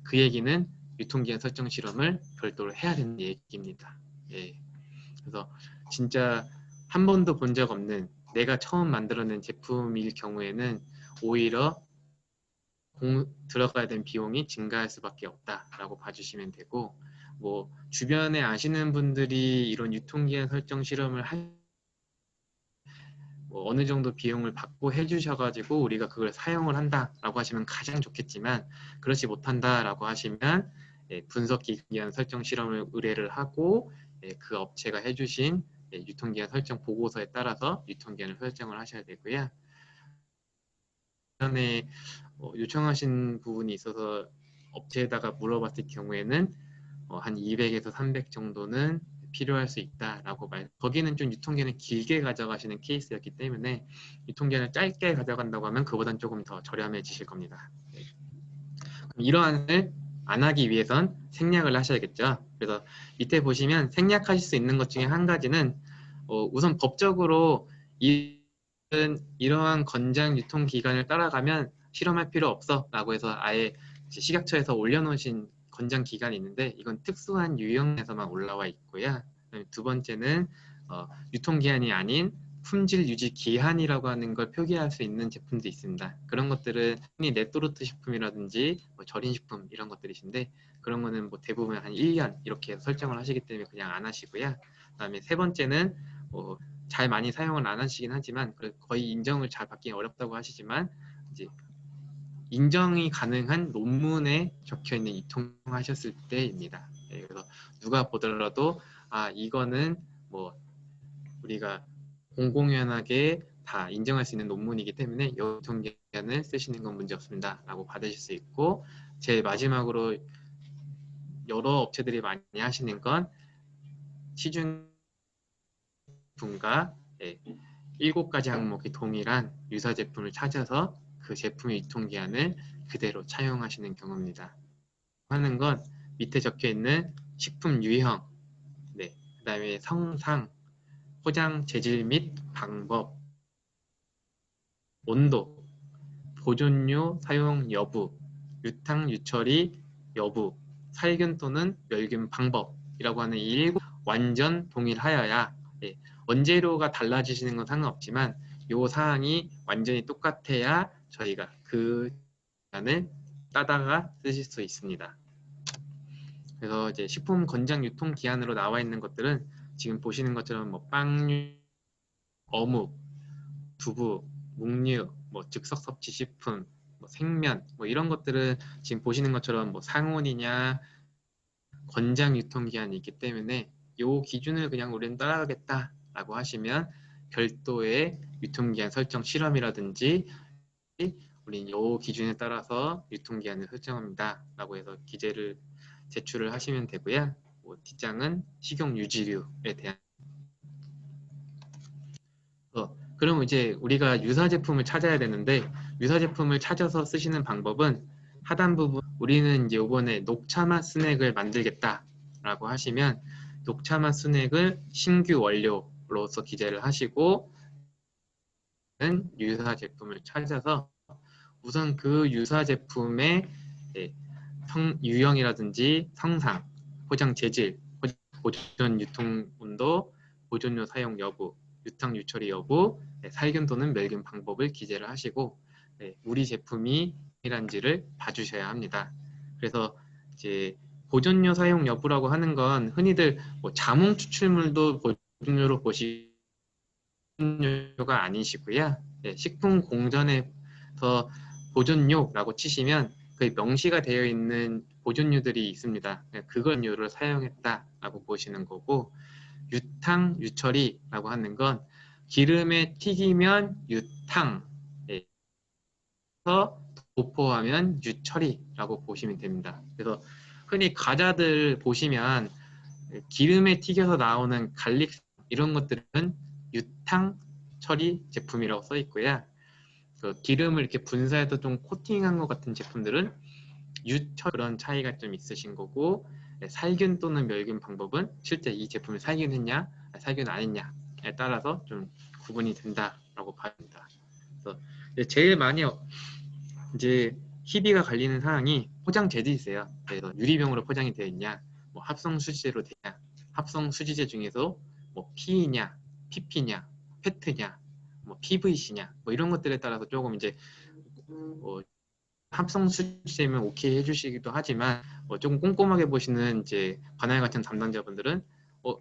그 얘기는 유통기한 설정 실험을 별도로 해야 되는 얘기입니다. 예. 그래서 진짜 한 번도 본 적 없는 내가 처음 만들어낸 제품일 경우에는 오히려 들어가야 되는 비용이 증가할 수밖에 없다라고 봐주시면 되고, 뭐 주변에 아시는 분들이 이런 유통기한 설정 실험을 뭐 어느 정도 비용을 받고 해주셔가지고 우리가 그걸 사용을 한다라고 하시면 가장 좋겠지만, 그렇지 못한다라고 하시면 분석기간 설정 실험을 의뢰를 하고 그 업체가 해주신 유통기한 설정 보고서에 따라서 유통기한을 설정을 하셔야 되고요. 전에 요청하신 부분이 있어서 업체에다가 물어봤을 경우에는 한 200에서 300 정도는 필요할 수 있다라고 거기는 좀 유통기한을 길게 가져가시는 케이스였기 때문에 유통기한을 짧게 가져간다고 하면 그보단 조금 더 저렴해지실 겁니다. 네. 그럼 이러한을 안 하기 위해선 생략을 하셔야겠죠. 그래서 밑에 보시면 생략하실 수 있는 것 중에 한 가지는 우선 법적으로 이러한 권장 유통 기간을 따라가면 실험할 필요 없어 라고 해서 아예 식약처에서 올려놓으신 권장 기간이 있는데, 이건 특수한 유형에서만 올라와 있고요. 두 번째는 유통기한이 아닌 품질 유지 기한이라고 하는 걸 표기할 수 있는 제품도 있습니다. 그런 것들은 흔히 레토르트 식품이라든지 뭐 절인 식품 이런 것들이신데, 그런 거는 뭐 대부분 한 1년 이렇게 설정을 하시기 때문에 그냥 안 하시고요. 그다음에 세 번째는 잘 많이 사용을 안 하시긴 하지만 거의 인정을 잘 받기 어렵다고 하시지만 이제 인정이 가능한 논문에 적혀 있는 유통하셨을 때입니다. 네, 그래서 누가 보더라도 이거는 뭐 우리가 공공연하게 다 인정할 수 있는 논문이기 때문에 유통기한을 쓰시는 건 문제 없습니다 라고 받으실 수 있고, 제일 마지막으로 여러 업체들이 많이 하시는 건 시중 제품과 7가지 항목이 동일한 유사 제품을 찾아서 그 제품의 유통기한을 그대로 차용하시는 경우입니다. 하는 건 밑에 적혀 있는 식품 유형, 네, 그다음에 성상, 포장 재질 및 방법, 온도, 보존료 사용 여부, 유탕 유처리 여부, 살균 또는 멸균 방법이라고 하는 이 일곱 완전 동일하여야, 예, 원재료가 달라지시는 건 상관없지만 요 사항이 완전히 똑같아야 저희가 그 기간을 따다가 쓰실 수 있습니다. 그래서 이제 식품 건강 유통 기한으로 나와 있는 것들은 지금 보시는 것처럼 뭐 빵류, 어묵, 두부, 묵류, 뭐 즉석 섭취 식품, 뭐 생면, 뭐 이런 것들은 지금 보시는 것처럼 뭐 상온이냐 권장 유통 기한이 있기 때문에 요 기준을 그냥 우리는 따라가겠다라고 하시면 별도의 유통 기한 설정 실험이라든지 우리는 요 기준에 따라서 유통 기한을 설정합니다라고 해서 기재를 제출을 하시면 되고요. 뭐 뒷장은 식용 유지류에 대한 그럼 이제 우리가 유사 제품을 찾아야 되는데 유사 제품을 찾아서 쓰시는 방법은 하단 부분 우리는 이제 이번에 녹차맛 스낵을 만들겠다라고 하시면 녹차맛 스낵을 신규 원료로서 기재를 하시고 유사 제품을 찾아서 우선 그 유사 제품의 유형이라든지 성상, 포장 재질, 보존 유통 온도, 보존료 사용 여부, 유탕 유처리 여부, 살균 또는 멸균 방법을 기재를 하시고 우리 제품이 이란지를 봐주셔야 합니다. 그래서 이제 보존료 사용 여부라고 하는 건 흔히들 뭐 자몽 추출물도 보존료로 보시는 가 아니시고요. 식품 공전에서 보존료라고 치시면 그 명시가 되어 있는 보존료들이 있습니다. 그걸료를 사용했다라고 보시는 거고 유탕, 유처리라고 하는 건 기름에 튀기면 유탕, 도포하면 유처리라고 보시면 됩니다. 그래서 흔히 과자들 보시면 기름에 튀겨서 나오는 갈릭 이런 것들은 유탕 처리 제품이라고 써 있고요. 그 기름을 이렇게 분사해서 좀 코팅한 것 같은 제품들은 유처 그런 차이가 좀 있으신 거고 살균 또는 멸균 방법은 실제 이 제품을 살균했냐 살균 안 했냐에 따라서 좀 구분이 된다라고 봐집니다. 그래서 제일 많이 이제 희비가 갈리는 사항이 포장 재질이세요. 그래서 유리병으로 포장이 되어 있냐, 뭐 합성 수지제로 되냐, 합성 수지제 중에서 뭐 P냐, PP냐, 페트냐, 뭐 PVC냐, 뭐 이런 것들에 따라서 조금 이제 합성 수지제면 오케이 해주시기도 하지만 조금 꼼꼼하게 보시는 이제 관할 같은 담당자분들은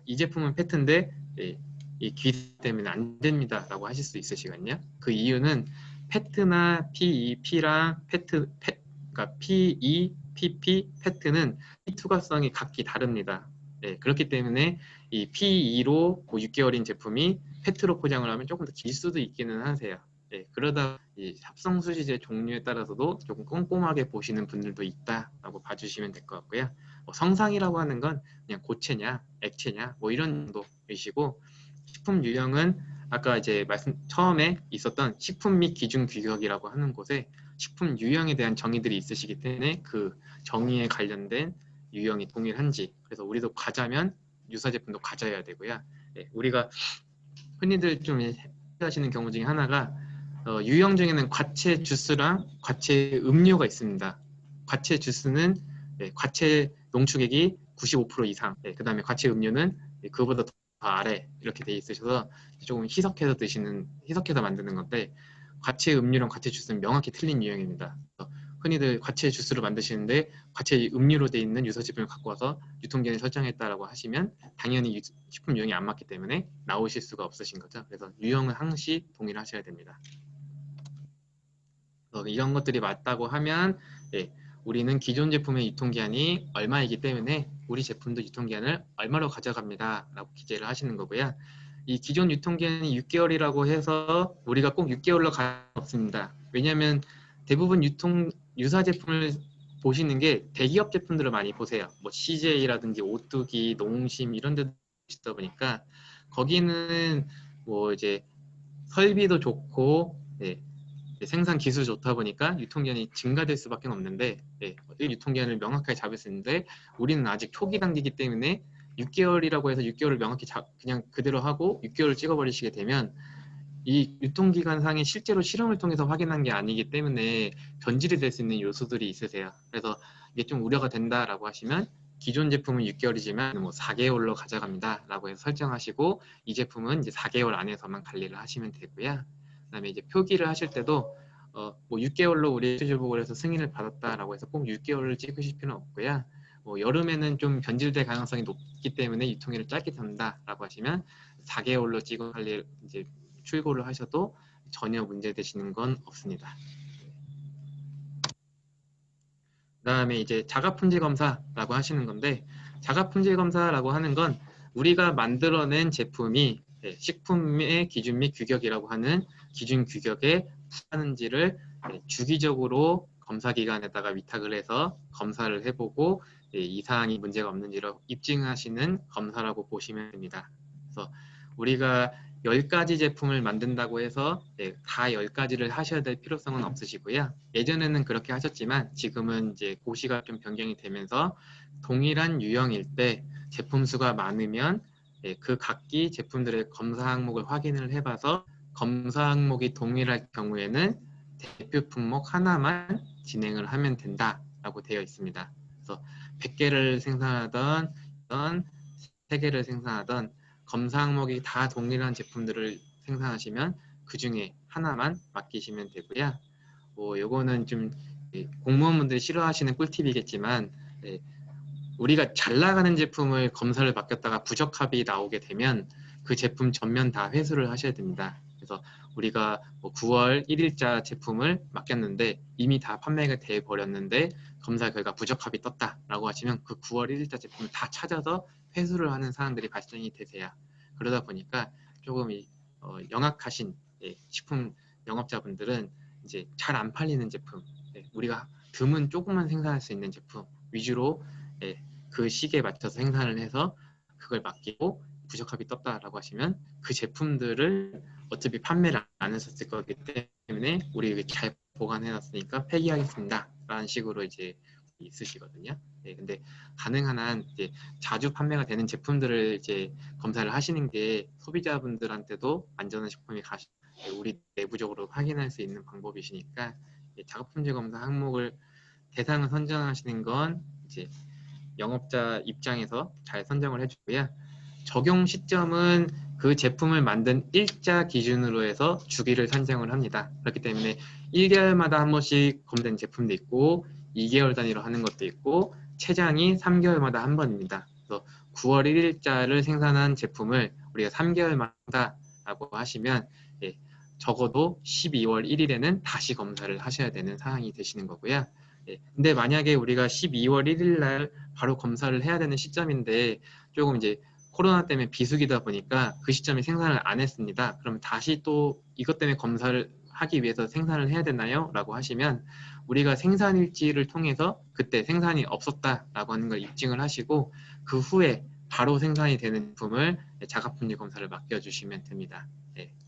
이 제품은 페트인데 이 귀 때문에 안 됩니다라고 하실 수 있으시거든요. 그 이유는 페트나 PEP랑 그러니까 PE, PP, 페트는 투과성이 각기 다릅니다. 그렇기 때문에 이 PE로 뭐 6개월인 제품이 페트로 포장을 하면 조금 더 길 수도 있기는 하세요. 그러다 이 합성 수지제 종류에 따라서도 조금 꼼꼼하게 보시는 분들도 있다라고 봐주시면 될 것 같고요. 성상이라고 하는 건 그냥 고체냐, 액체냐, 뭐 이런 정도이시고 식품 유형은 아까 이제 처음에 있었던 식품 및 기준 규격이라고 하는 곳에 식품 유형에 대한 정의들이 있으시기 때문에 그 정의에 관련된 유형이 동일한지 그래서 우리도 과자면 유사 제품도 과자여야 되고요. 우리가 흔히들 좀 하시는 경우 중에 하나가 유형 중에는 과체 주스랑 과체 음료가 있습니다. 과체 주스는 과체 농축액이 95% 이상, 그 다음에 과체 음료는 그거보다 더 아래 이렇게 돼 있으셔서 조금 희석해서 만드는 건데 과체 음료랑 과체 주스는 명확히 틀린 유형입니다. 흔히들 과체 주스를 만드시는데 과체 음료로 돼 있는 유사 제품을 갖고 와서 유통기한을 설정했다라고 하시면 당연히 식품 유형이 안 맞기 때문에 나오실 수가 없으신 거죠. 그래서 유형은 항시 동일하셔야 됩니다. 이런 것들이 맞다고 하면 우리는 기존 제품의 유통기한이 얼마이기 때문에 우리 제품도 유통기한을 얼마로 가져갑니다 라고 기재를 하시는 거고요. 이 기존 유통기한이 6개월이라고 해서 우리가 꼭 6개월로 갈 수 없습니다. 왜냐하면 대부분 유사 제품을 보시는 게 대기업 제품들을 많이 보세요. 뭐 CJ라든지 오뚜기, 농심 이런 데도 있다 보니까 거기는 뭐 이제 설비도 좋고 생산 기술이 좋다 보니까 유통기한이 증가될 수밖에 없는데 유통기한을 명확하게 잡을 수 있는데 우리는 아직 초기 단계이기 때문에 6개월이라고 해서 6개월을 명확히 그냥 그대로 하고 6개월을 찍어버리시게 되면 이 유통기간상의 실제로 실험을 통해서 확인한 게 아니기 때문에 변질이 될 수 있는 요소들이 있으세요. 그래서 이게 좀 우려가 된다라고 하시면 기존 제품은 6개월이지만 뭐 4개월로 가져갑니다 라고 해서 설정하시고 이 제품은 이제 4개월 안에서만 관리를 하시면 되고요. 그다음에 이제 표기를 하실 때도 뭐 6개월로 우리 수질 보고를 해서 승인을 받았다라고 해서 꼭 6개월을 찍으실 필요는 없고요. 뭐 여름에는 좀 변질될 가능성이 높기 때문에 유통기를 짧게 잡는다라고 하시면 4개월로 찍어 관리 이제 출고를 하셔도 전혀 문제 되시는 건 없습니다. 그다음에 이제 자가품질 검사라고 하시는 건데 자가품질 검사라고 하는 건 우리가 만들어낸 제품이 식품의 기준 및 규격이라고 하는 기준 규격에 부합하는지를 주기적으로 검사기관에다가 위탁을 해서 검사를 해보고 이 사항이 문제가 없는지를 입증하시는 검사라고 보시면 됩니다. 그래서 우리가 10가지 제품을 만든다고 해서 다 10가지를 하셔야 될 필요성은 없으시고요. 예전에는 그렇게 하셨지만 지금은 이제 고시가 좀 변경이 되면서 동일한 유형일 때 제품 수가 많으면 그 각기 제품들의 검사 항목을 확인을 해봐서 검사 항목이 동일할 경우에는 대표 품목 하나만 진행을 하면 된다라고 되어 있습니다. 그래서 100개를 생산하던 3개를 생산하던 검사 항목이 다 동일한 제품들을 생산하시면 그 중에 하나만 맡기시면 되고요. 뭐 요거는 좀 공무원분들이 싫어하시는 꿀팁이겠지만 우리가 잘 나가는 제품을 검사를 맡겼다가 부적합이 나오게 되면 그 제품 전면 다 회수를 하셔야 됩니다. 그래서 우리가 뭐 9월 1일자 제품을 맡겼는데 이미 다 판매가 돼 버렸는데 검사 결과 부적합이 떴다라고 하시면 그 9월 1일자 제품을 다 찾아서 회수를 하는 사항들이 발생이 되세요. 그러다 보니까 조금 영악하신 식품 영업자분들은 이제 잘 안 팔리는 제품, 우리가 드문 조금만 생산할 수 있는 제품 위주로 그 시기에 맞춰서 생산을 해서 그걸 맡기고 부적합이 떴다라고 하시면 그 제품들을 어차피 판매를 안 했었을 거기 때문에 우리 잘 보관해 놨으니까 폐기하겠습니다 라는 식으로 이제 있으시거든요. 근데 가능한 한 이제 자주 판매가 되는 제품들을 이제 검사를 하시는 게 소비자분들한테도 안전한 식품이 우리 내부적으로 확인할 수 있는 방법이시니까 자가품질 검사 항목을 대상을 선정하시는 건 이제 영업자 입장에서 잘 선정을 해주고요. 적용 시점은 그 제품을 만든 일자 기준으로 해서 주기를 산정을 합니다. 그렇기 때문에 1개월마다 한 번씩 검사된 제품도 있고 2개월 단위로 하는 것도 있고 최장이 3개월마다 한 번입니다. 그래서 9월 1일자를 생산한 제품을 우리가 3개월마다 라고 하시면 적어도 12월 1일에는 다시 검사를 하셔야 되는 상황이 되시는 거고요. 근데 만약에 우리가 12월 1일 날 바로 검사를 해야 되는 시점인데 조금 이제 코로나 때문에 비수기다 보니까 그 시점에 생산을 안 했습니다. 그럼 다시 또 이것 때문에 검사를 하기 위해서 생산을 해야 되나요? 라고 하시면 우리가 생산일지를 통해서 그때 생산이 없었다라고 하는 걸 입증을 하시고 그 후에 바로 생산이 되는 제품을 자가품질 검사를 맡겨주시면 됩니다.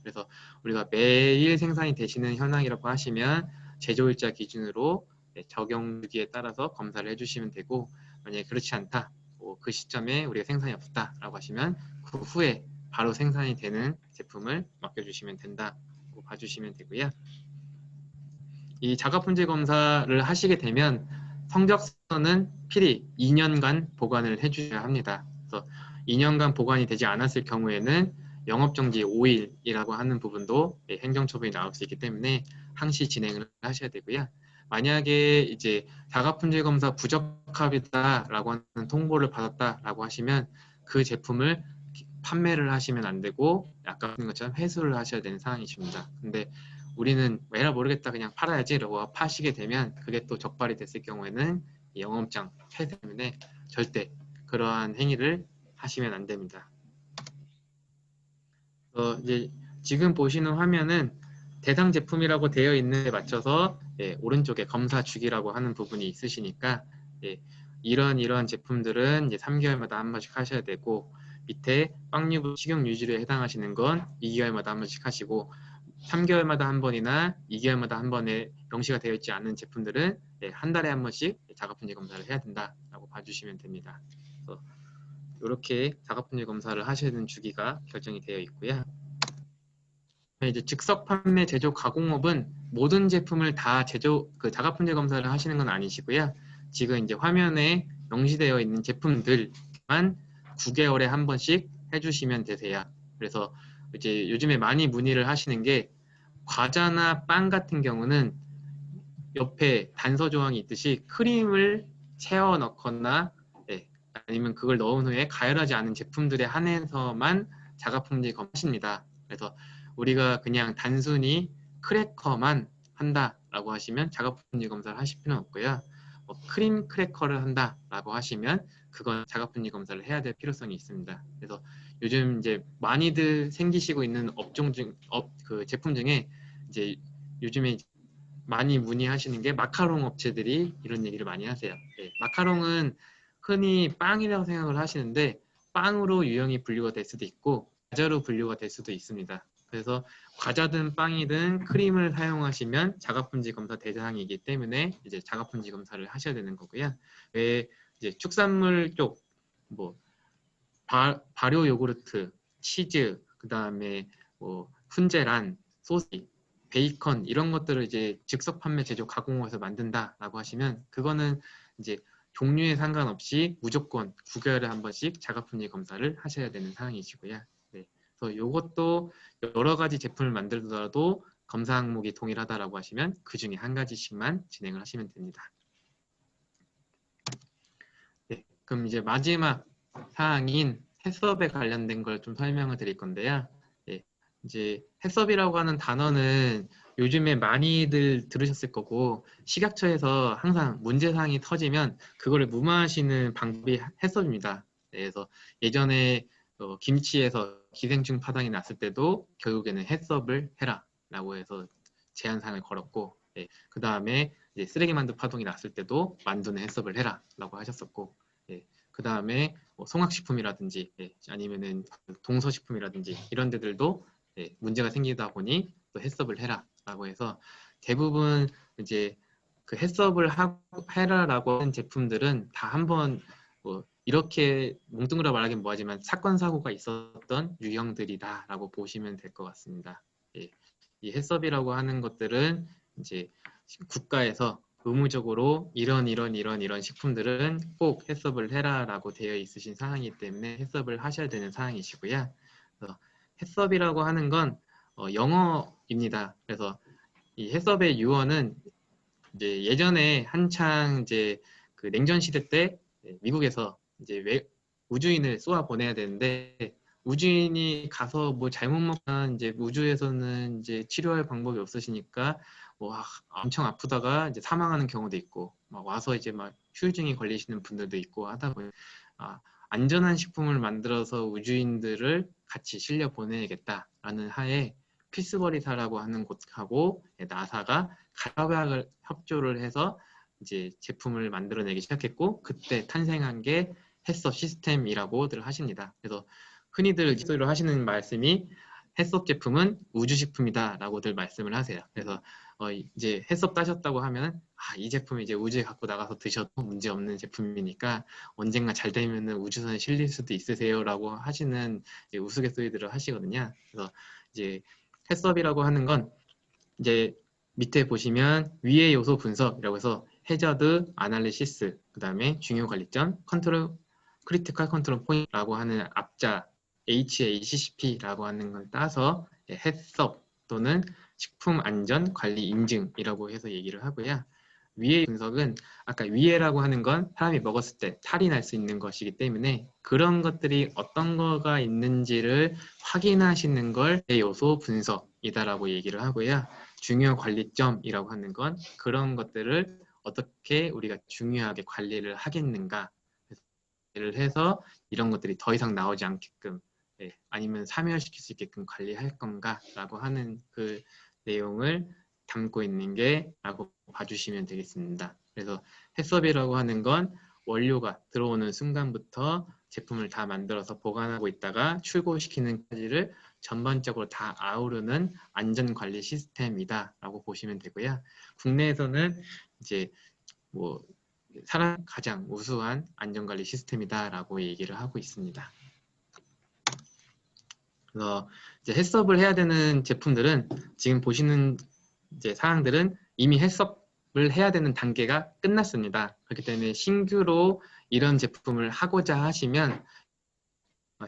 그래서 우리가 매일 생산이 되시는 현황이라고 하시면 제조일자 기준으로 적용 주기에 따라서 검사를 해주시면 되고 만약에 그렇지 않다 그 시점에 우리가 생산이 없다라고 하시면 그 후에 바로 생산이 되는 제품을 맡겨주시면 된다고 봐주시면 되고요. 이 자가품질 검사를 하시게 되면 성적서는 필히 2년간 보관을 해주셔야 합니다. 그래서 2년간 보관이 되지 않았을 경우에는 영업정지 5일이라고 하는 부분도 행정처분이 나올 수 있기 때문에 항시 진행을 하셔야 되고요. 만약에 이제 자가품질 검사 부적합이다라고 하는 통보를 받았다라고 하시면 그 제품을 판매를 하시면 안 되고 아까 말씀 것처럼 회수를 하셔야 되는 상황이십니다. 근데 우리는 에라 모르겠다 그냥 팔아야지 라고 파시게 되면 그게 또 적발이 됐을 경우에는 영업장 폐쇄 때문에 절대 그러한 행위를 하시면 안 됩니다. 이제 지금 보시는 화면은 대상 제품이라고 되어 있는 데 맞춰서 오른쪽에 검사 주기라고 하는 부분이 있으시니까 이런 제품들은 이제 3개월마다 한 번씩 하셔야 되고 밑에 빵유부 식용 유지류에 해당하시는 건 2개월마다 한 번씩 하시고 3개월마다 한 번이나 2개월마다 한 번에 명시가 되어 있지 않은 제품들은 한 달에 한 번씩 자가품질 검사를 해야 된다라고 봐주시면 됩니다. 그래서 이렇게 자가품질 검사를 하셔야 되는 주기가 결정이 되어 있고요. 이제 즉석 판매 제조 가공업은 모든 제품을 다 자가품질 검사를 하시는 건 아니시고요. 지금 이제 화면에 명시되어 있는 제품들만 9개월에 한 번씩 해주시면 되세요. 그래서 이제 요즘에 많이 문의를 하시는 게 과자나 빵 같은 경우는 옆에 단서 조항이 있듯이 크림을 채워 넣거나 아니면 그걸 넣은 후에 가열하지 않은 제품들에 한해서만 자가품질 검사하십니다. 그래서 우리가 그냥 단순히 크래커만 한다라고 하시면 자가품질 검사를 하실 필요는 없고요. 크림 크래커를 한다라고 하시면 그건 자가품질 검사를 해야 될 필요성이 있습니다. 그래서 요즘 이제 많이들 생기시고 있는 그 제품 중에 이제 요즘에 많이 문의하시는 게 마카롱 업체들이 이런 얘기를 많이 하세요. 마카롱은 흔히 빵이라고 생각을 하시는데 빵으로 유형이 분류가 될 수도 있고 과자로 분류가 될 수도 있습니다. 그래서 과자든 빵이든 크림을 사용하시면 자가품질 검사 대상이기 때문에 이제 자가품질 검사를 하셔야 되는 거고요. 왜 이제 축산물 쪽 뭐 발효 요구르트, 치즈, 그 다음에 뭐 훈제란, 소시, 베이컨 이런 것들을 이제 즉석 판매 제조 가공업에서 만든다라고 하시면 그거는 이제 종류에 상관없이 무조건 9개월에 한 번씩 자가품질 검사를 하셔야 되는 상황이시고요. 네. 그래서 이것도 여러 가지 제품을 만들더라도 검사 항목이 동일하다라고 하시면 그 중에 한 가지씩만 진행을 하시면 됩니다. 네. 그럼 이제 마지막 사항인 해썹에 관련된 걸 좀 설명을 드릴 건데요. 예, 이제 해썹이라고 하는 단어는 요즘에 많이들 들으셨을 거고 식약처에서 항상 문제사항이 터지면 그거를 무마하시는 방법이 해썹입니다. 네, 그래서 예전에 김치에서 기생충 파장이 났을 때도 결국에는 해썹을 해라 라고 해서 제한사항을 걸었고 그 다음에 쓰레기 만두 파동이 났을 때도 만두는 해썹을 해라 라고 하셨었고 그 다음에 송학식품이라든지 아니면은 동서식품이라든지 이런 데들도 문제가 생기다 보니 또 해썹을 해라라고 해서 대부분 이제 그 해썹을 해라라고 하는 제품들은 다 한번 이렇게 뭉뚱그려 말하긴 뭐하지만 사건 사고가 있었던 유형들이다라고 보시면 될 것 같습니다. 이 해썹이라고 하는 것들은 이제 국가에서 의무적으로 이런 식품들은 꼭 해썹을 해라라고 되어 있으신 사항이기 때문에 해썹을 하셔야 되는 사항이시고요. 그래서 해썹이라고 하는 건 영어입니다. 그래서 이 해썹의 유언은 이제 예전에 한창 이제 그 냉전 시대 때 미국에서 이제 우주인을 쏘아 보내야 되는데 우주인이 가서 뭐 잘못 먹으면 이제 우주에서는 이제 치료할 방법이 없으시니까 뭐 엄청 아프다가 이제 사망하는 경우도 있고 막 와서 이제 막 후유증이 걸리시는 분들도 있고 하다 보니 안전한 식품을 만들어서 우주인들을 같이 실려 보내야겠다라는 하에 피스버리사라고 하는 곳하고 나사가 가격을 협조를 해서 이제 제품을 만들어내기 시작했고 그때 탄생한 게 해썹 시스템이라고들 하십니다. 그래서 흔히들 기술로 하시는 말씀이 해썹 제품은 우주식품이다라고들 말씀을 하세요. 그래서 이제 해썹 따셨다고 하면 이 제품 이제 우주에 갖고 나가서 드셔도 문제 없는 제품이니까 언젠가 잘 되면은 우주선에 실릴 수도 있으세요라고 하시는 우스갯소리들을 하시거든요. 그래서 이제 해썹이라고 하는 건 이제 밑에 보시면 위의 요소 분석이라고 해서 해저드 아날리시스, 그 다음에 중요 관리점, 크리티컬 컨트롤 포인트라고 하는 앞자 HACCP라고 하는 걸 따서 해썹 또는 식품 안전 관리 인증이라고 해서 얘기를 하고요. 위의 분석은 아까 위에라고 하는 건 사람이 먹었을 때 탈이 날 수 있는 것이기 때문에 그런 것들이 어떤 거가 있는지를 확인하시는 걸 요소 분석이다라고 얘기를 하고요. 중요 관리점이라고 하는 건 그런 것들을 어떻게 우리가 중요하게 관리를 하겠는가를 해서 이런 것들이 더 이상 나오지 않게끔 아니면 사멸시킬 수 있게끔 관리할 건가라고 하는 그 내용을 담고 있는 게 라고 봐주시면 되겠습니다. 그래서 해썹이라고 하는 건 원료가 들어오는 순간부터 제품을 다 만들어서 보관하고 있다가 출고시키는 까지를 전반적으로 다 아우르는 안전관리 시스템이다라고 보시면 되고요. 국내에서는 이제 뭐 사람 가장 우수한 안전관리 시스템이다라고 얘기를 하고 있습니다. 그래서 이제 해썹을 해야 되는 제품들은 지금 보시는 이제 사항들은 이미 해썹을 해야 되는 단계가 끝났습니다. 그렇기 때문에 신규로 이런 제품을 하고자 하시면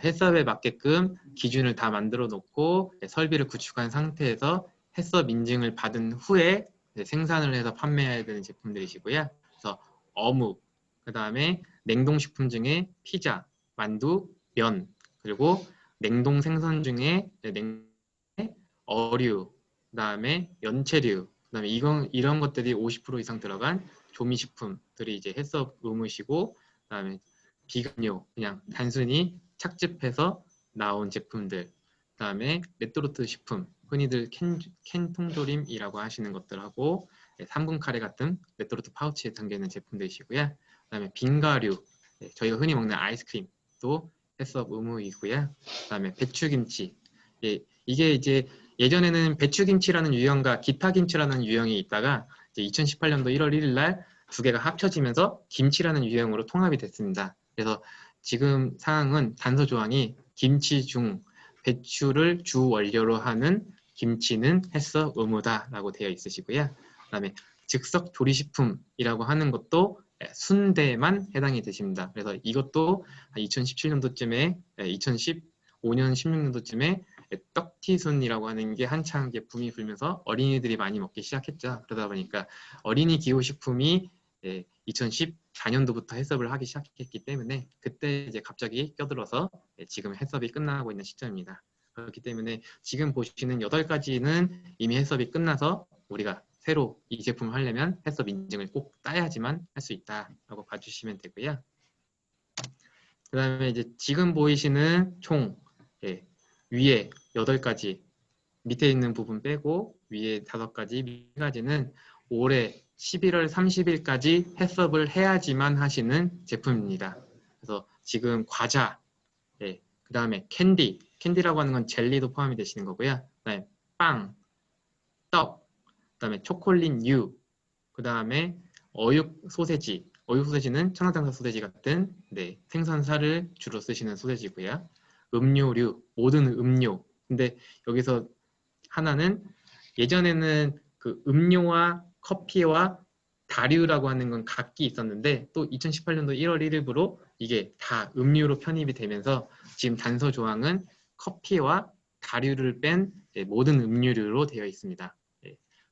해썹에 맞게끔 기준을 다 만들어 놓고 설비를 구축한 상태에서 해썹 인증을 받은 후에 생산을 해서 판매해야 되는 제품들이시고요. 그래서 어묵, 그 다음에 냉동식품 중에 피자, 만두, 면, 그리고 냉동 생선 중에 어류, 그 다음에 연체류, 그 다음에 이런 것들이 50% 이상 들어간 조미식품들이 이제 해썹 의무시고, 그 다음에 비감료, 그냥 단순히 착즙해서 나온 제품들, 그 다음에 레토르트 식품, 흔히들 캔 통조림이라고 하시는 것들하고 3분 카레 같은 레토르트 파우치에 담겨있는 제품들이시고요. 그 다음에 빙가류, 저희가 흔히 먹는 아이스크림도 해썹 의무이고요. 그 다음에 배추김치, 이게 이제 예전에는 배추김치라는 유형과 기타김치라는 유형이 있다가 이제 2018년도 1월 1일 날 두 개가 합쳐지면서 김치라는 유형으로 통합이 됐습니다. 그래서 지금 상황은 단서 조항이 김치 중 배추를 주 원료로 하는 김치는 해썹 의무다라고 되어 있으시고요. 그다음에 즉석 조리식품이라고 하는 것도 순대만 해당이 되십니다. 그래서 이것도 2017년도쯤에 2015년 16년도쯤에 떡튀순이라고 하는 게 한창 붐이 불면서 어린이들이 많이 먹기 시작했죠. 그러다 보니까 어린이 기호식품이 2014년도부터 해썹을 하기 시작했기 때문에 그때 이제 갑자기 껴들어서 지금 해썹이 끝나고 있는 시점입니다. 그렇기 때문에 지금 보시는 8가지는 이미 해썹이 끝나서 우리가 새로 이 제품을 하려면 해썹 인증을 꼭 따야지만 할 수 있다라고 봐주시면 되고요. 그 다음에 이제 지금 보이시는 총 위에 8가지, 밑에 있는 부분 빼고 위에 5가지, 4가지는 올해 11월 30일까지 해썹을 해야지만 하시는 제품입니다. 그래서 지금 과자, 그 다음에 캔디라고 하는 건 젤리도 포함이 되시는 거고요. 그 다음에 빵, 떡, 그 다음에 초콜릿류, 그 다음에 어육 소세지는 천하장사 소세지 같은 생선살을 주로 쓰시는 소세지고요. 음료류, 모든 음료. 근데 여기서 하나는 예전에는 그 음료와 커피와 다류라고 하는 건 각기 있었는데 또 2018년도 1월 1일부로 이게 다 음료로 편입이 되면서 지금 단서 조항은 커피와 다류를 뺀 모든 음료류로 되어 있습니다.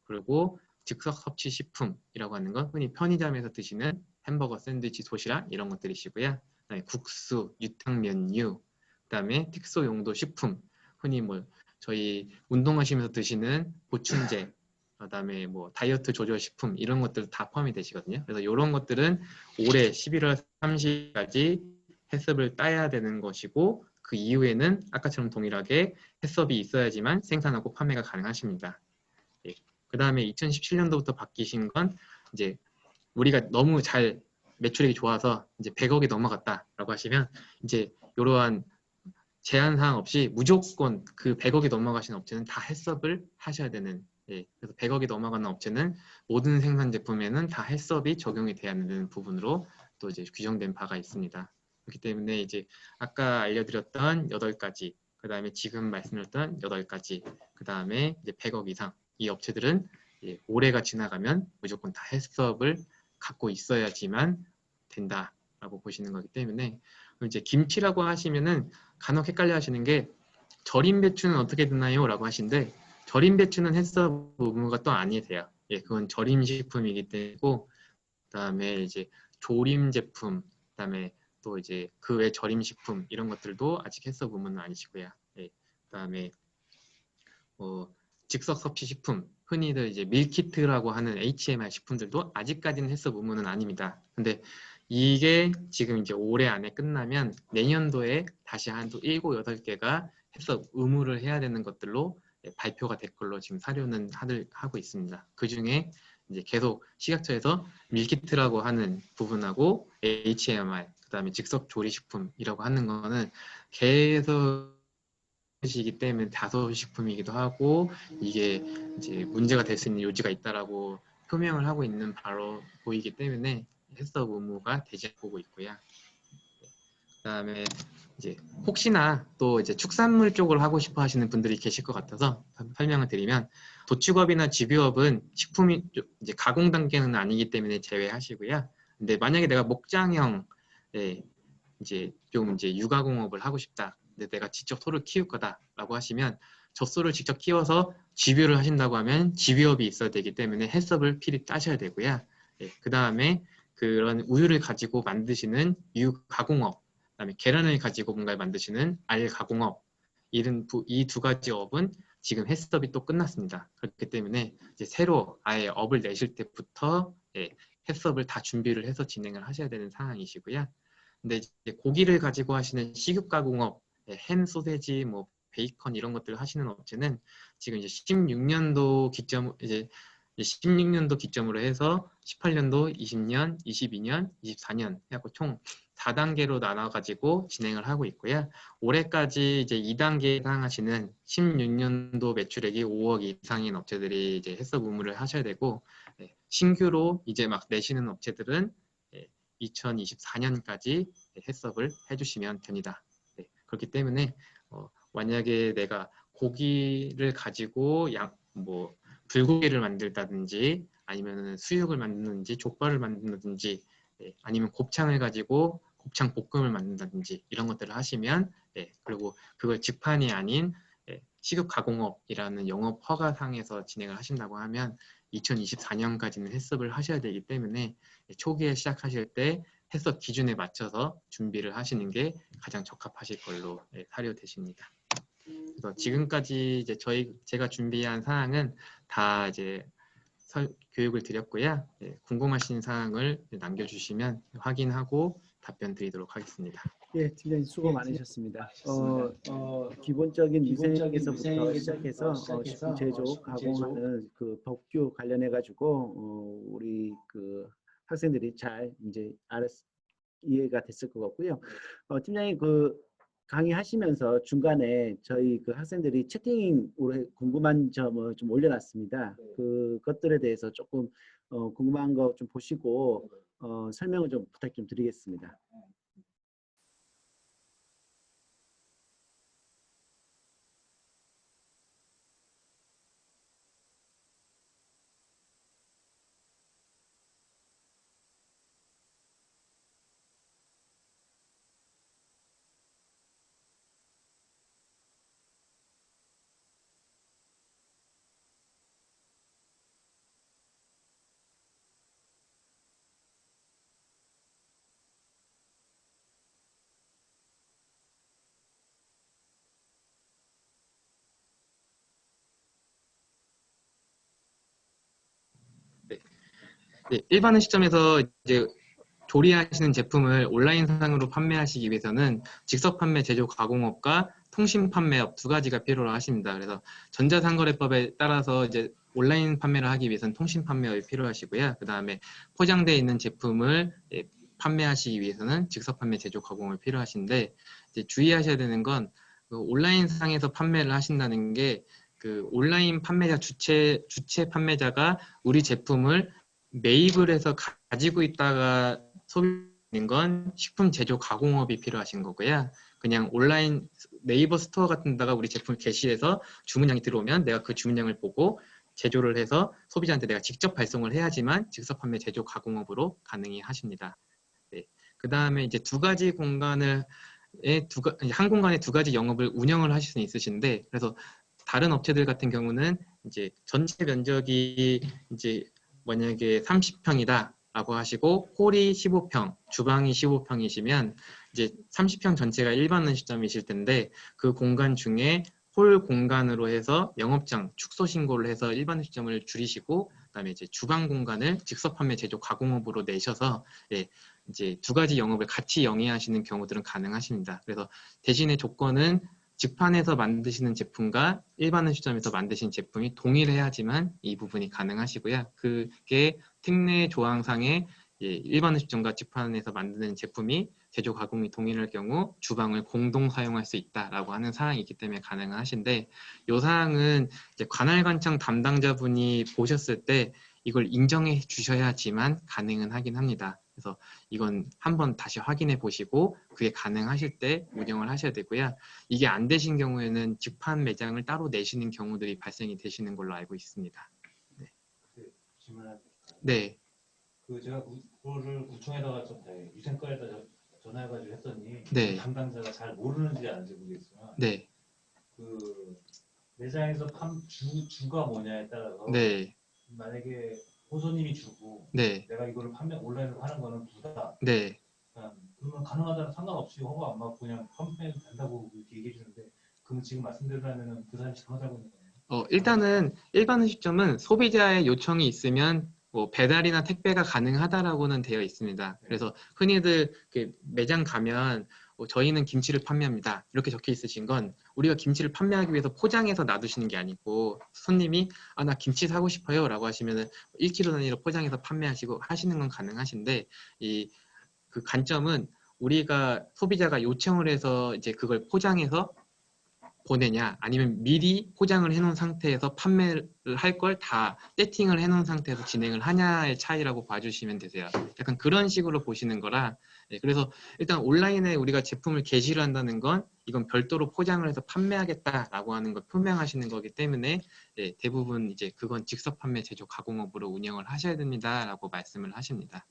그리고 즉석 섭취 식품이라고 하는 건 흔히 편의점에서 드시는 햄버거, 샌드위치, 도시락 이런 것들이시고요. 그다음에 국수, 유탕면류, 그다음에 특수 용도 식품, 흔히 뭐 저희 운동하시면서 드시는 보충제, 그다음에 뭐 다이어트 조절 식품 이런 것들 다 포함이 되시거든요. 그래서 이런 것들은 올해 11월 30일까지 해썹을 따야 되는 것이고 그 이후에는 아까처럼 동일하게 해썹이 있어야지만 생산하고 판매가 가능하십니다. 그 다음에 2017년도부터 바뀌신 건 이제 우리가 너무 잘 매출액이 좋아서 이제 100억이 넘어갔다라고 하시면 이제 이러한 제한 사항 없이 무조건 그 100억이 넘어가신 업체는 다 해썹을 하셔야 되는, 그래서 100억이 넘어가는 업체는 모든 생산 제품에는 다 해썹이 적용이 돼야 하는 부분으로 또 이제 규정된 바가 있습니다. 그렇기 때문에 이제 아까 알려드렸던 8가지, 그 다음에 지금 말씀드렸던 8가지, 그 다음에 이제 100억 이상 이 업체들은 올해가 지나가면 무조건 다 해썹을 갖고 있어야지만 된다라고 보시는 거기 때문에 이제 김치라고 하시면은 간혹 헷갈려 하시는 게 절임 배추는 어떻게 되나요? 라고 하시는데 절임 배추는 해썹 의무가 또 아니세요. 그건 절임 식품이기 때문에 그다음에 이제 조림 제품, 그다음에 또 이제 그 외 절임 식품 이런 것들도 아직 해썹 의무는 아니시고요. 그다음에 즉석 섭취 식품, 흔히들 이제 밀키트라고 하는 HMR 식품들도 아직까지는 해썹 의무는 아닙니다. 근데 이게 지금 이제 올해 안에 끝나면 내년도에 다시 한 7, 8개가 해썹 의무를 해야 되는 것들로 발표가 될 걸로 지금 사료는 하고 있습니다. 그 중에 이제 계속 식약처에서 밀키트라고 하는 부분하고 HMR, 그 다음에 즉석 조리식품이라고 하는 거는 계속 것이기 때문에 다소식품이기도 하고 이게 이제 문제가 될 수 있는 요지가 있다라고 표명을 하고 있는 바로 보이기 때문에 해썹 의무가 되지 않고 있고요. 그다음에 이제 혹시나 또 이제 축산물 쪽을 하고 싶어 하시는 분들이 계실 것 같아서 설명을 드리면 도축업이나 집유업은 식품이 이제 가공 단계는 아니기 때문에 제외하시고요. 근데 만약에 내가 목장형 이제 좀 이제 유가공업을 하고 싶다. 근데 내가 직접 소를 키울 거다라고 하시면 젖소를 직접 키워서 집유를 하신다고 하면 집유업이 있어야 되기 때문에 해썹을 필히 따셔야 되고요. 그 다음에 그런 우유를 가지고 만드시는 유가공업, 그다음에 계란을 가지고 뭔가를 만드시는 알가공업, 이 두 가지 업은 지금 해썹이 또 끝났습니다. 그렇기 때문에 이제 새로 아예 업을 내실 때부터 해썹을 다 준비를 해서 진행을 하셔야 되는 상황이시고요. 근데 이제 고기를 가지고 하시는 식육 가공업, 햄, 소세지, 뭐 베이컨 이런 것들을 하시는 업체는 지금 이제 16년도 기점으로 해서 18년도, 20년, 22년, 24년 해갖고 총 4단계로 나눠가지고 진행을 하고 있고요. 올해까지 이제 2단계 해당하시는 16년도 매출액이 5억 이상인 업체들이 이제 해썹 의무를 하셔야 되고, 신규로 이제 막 내시는 업체들은 2024년까지 해썹을 해주시면 됩니다. 그렇기 때문에 만약에 내가 고기를 가지고 불고기를 만들다든지 아니면 수육을 만드는지 족발을 만든다든지 아니면 곱창을 가지고 곱창 볶음을 만든다든지 이런 것들을 하시면 그리고 그걸 직판이 아닌 식육 가공업이라는 영업 허가상에서 진행을 하신다고 하면 2024년까지는 해썹을 하셔야 되기 때문에 초기에 시작하실 때 해썹 기준에 맞춰서 준비를 하시는 게 가장 적합하실 걸로 사료되십니다. 그래서 지금까지 이제 제가 준비한 사항은 다 이제 교육을 드렸고요. 궁금하신 사항을 남겨주시면 확인하고 답변 드리도록 하겠습니다. 예, 팀장님 수고 많으셨습니다. 기본적인 위생에서부터 시작해서 식품 제조, 가공하는 그 법규 관련해 가지고 우리 그 학생들이 잘 이제 이해가 됐을 것 같고요. 팀장님 그 강의하시면서 중간에 저희 그 학생들이 채팅으로 궁금한 점을 좀 올려놨습니다. 그것들에 대해서 조금 궁금한 거 좀 보시고 설명을 좀 부탁 좀 드리겠습니다. 네, 일반은 시점에서 이제 조리하시는 제품을 온라인상으로 판매하시기 위해서는 직접 판매, 제조, 가공업과 통신 판매업 두 가지가 필요로 하십니다. 그래서 전자상거래법에 따라서 이제 온라인 판매를 하기 위해서는 통신 판매업이 필요하시고요. 그 다음에 포장되어 있는 제품을 판매하시기 위해서는 직접 판매, 제조, 가공업이 필요하신데 이제 주의하셔야 되는 건 온라인상에서 판매를 하신다는 게 그 온라인 판매자 주체 판매자가 우리 제품을 매입을 해서 가지고 있다가 소비하는 건 식품 제조 가공업이 필요하신 거고요. 그냥 온라인 네이버 스토어 같은 데다가 우리 제품을 게시해서 주문량이 들어오면 내가 그 주문량을 보고 제조를 해서 소비자한테 내가 직접 발송을 해야지만 직접 판매 제조 가공업으로 가능히 하십니다. 네. 그 다음에 이제 한 공간에 두 가지 영업을 운영을 하실 수 있으신데, 그래서 다른 업체들 같은 경우는 이제 전체 면적이 이제 만약에 30평이다 라고 하시고 홀이 15평, 주방이 15평이시면 이제 30평 전체가 일반은 시점이실 텐데 그 공간 중에 홀 공간으로 해서 영업장 축소 신고를 해서 일반 시점을 줄이시고 그다음에 이제 주방 공간을 직접 판매 제조 가공업으로 내셔서 이제 두 가지 영업을 같이 영위하시는 경우들은 가능하십니다. 그래서 대신에 조건은 직판에서 만드시는 제품과 일반은 시점에서 만드신 제품이 동일해야지만 이 부분이 가능하시고요. 그게 특례 조항상의 일반 음식점과 직판에서 만드는 제품이 제조 가공이 동일할 경우 주방을 공동 사용할 수 있다라고 하는 사항이 있기 때문에 가능하신데, 이 사항은 이제 관할관청 담당자분이 보셨을 때 이걸 인정해 주셔야지만 가능은 하긴 합니다. 그래서 이건 한번 다시 확인해 보시고 그게 가능하실 때 운영을 하셔야 되고요. 이게 안 되신 경우에는 직판 매장을 따로 내시는 경우들이 발생이 되시는 걸로 알고 있습니다. 네. 네. 제가 그거를 구청에다가 위생과에다 전화해가지고 했더니 네. 담당자가 잘 모르는지 아는지 모르겠지만 네. 그 매장에서 주가 뭐냐에 따라서 네. 만약에 호소님이 주고 네. 내가 이거를 온라인으로 하는 거는 부다. 네. 그러면 가능하다는 상관없이 허가 안 받고 그냥 판매해도 된다고 이렇게 얘기해 주는데, 그럼 지금 말씀대로라면 그 사람이 잘못하고 있는 거예요? 일단은 일반 음식점은 소비자의 요청이 있으면 뭐 배달이나 택배가 가능하다라고는 되어 있습니다. 그래서 흔히들 매장 가면 저희는 김치를 판매합니다, 이렇게 적혀 있으신 건 우리가 김치를 판매하기 위해서 포장해서 놔두시는 게 아니고, 손님이 나 김치 사고 싶어요 라고 하시면은 1kg 단위로 포장해서 판매하시고 하시는 건 가능하신데, 그 관점은 우리가 소비자가 요청을 해서 이제 그걸 포장해서 보내냐, 아니면 미리 포장을 해놓은 상태에서 판매를 할 걸 다 세팅을 해놓은 상태에서 진행을 하냐의 차이라고 봐주시면 되세요. 약간 그런 식으로 보시는 거라. 그래서 일단 온라인에 우리가 제품을 게시를 한다는 건 이건 별도로 포장을 해서 판매하겠다라고 하는 걸 표명하시는 거기 때문에 대부분 이제 그건 직접 판매 제조 가공업으로 운영을 하셔야 됩니다라고 말씀을 하십니다.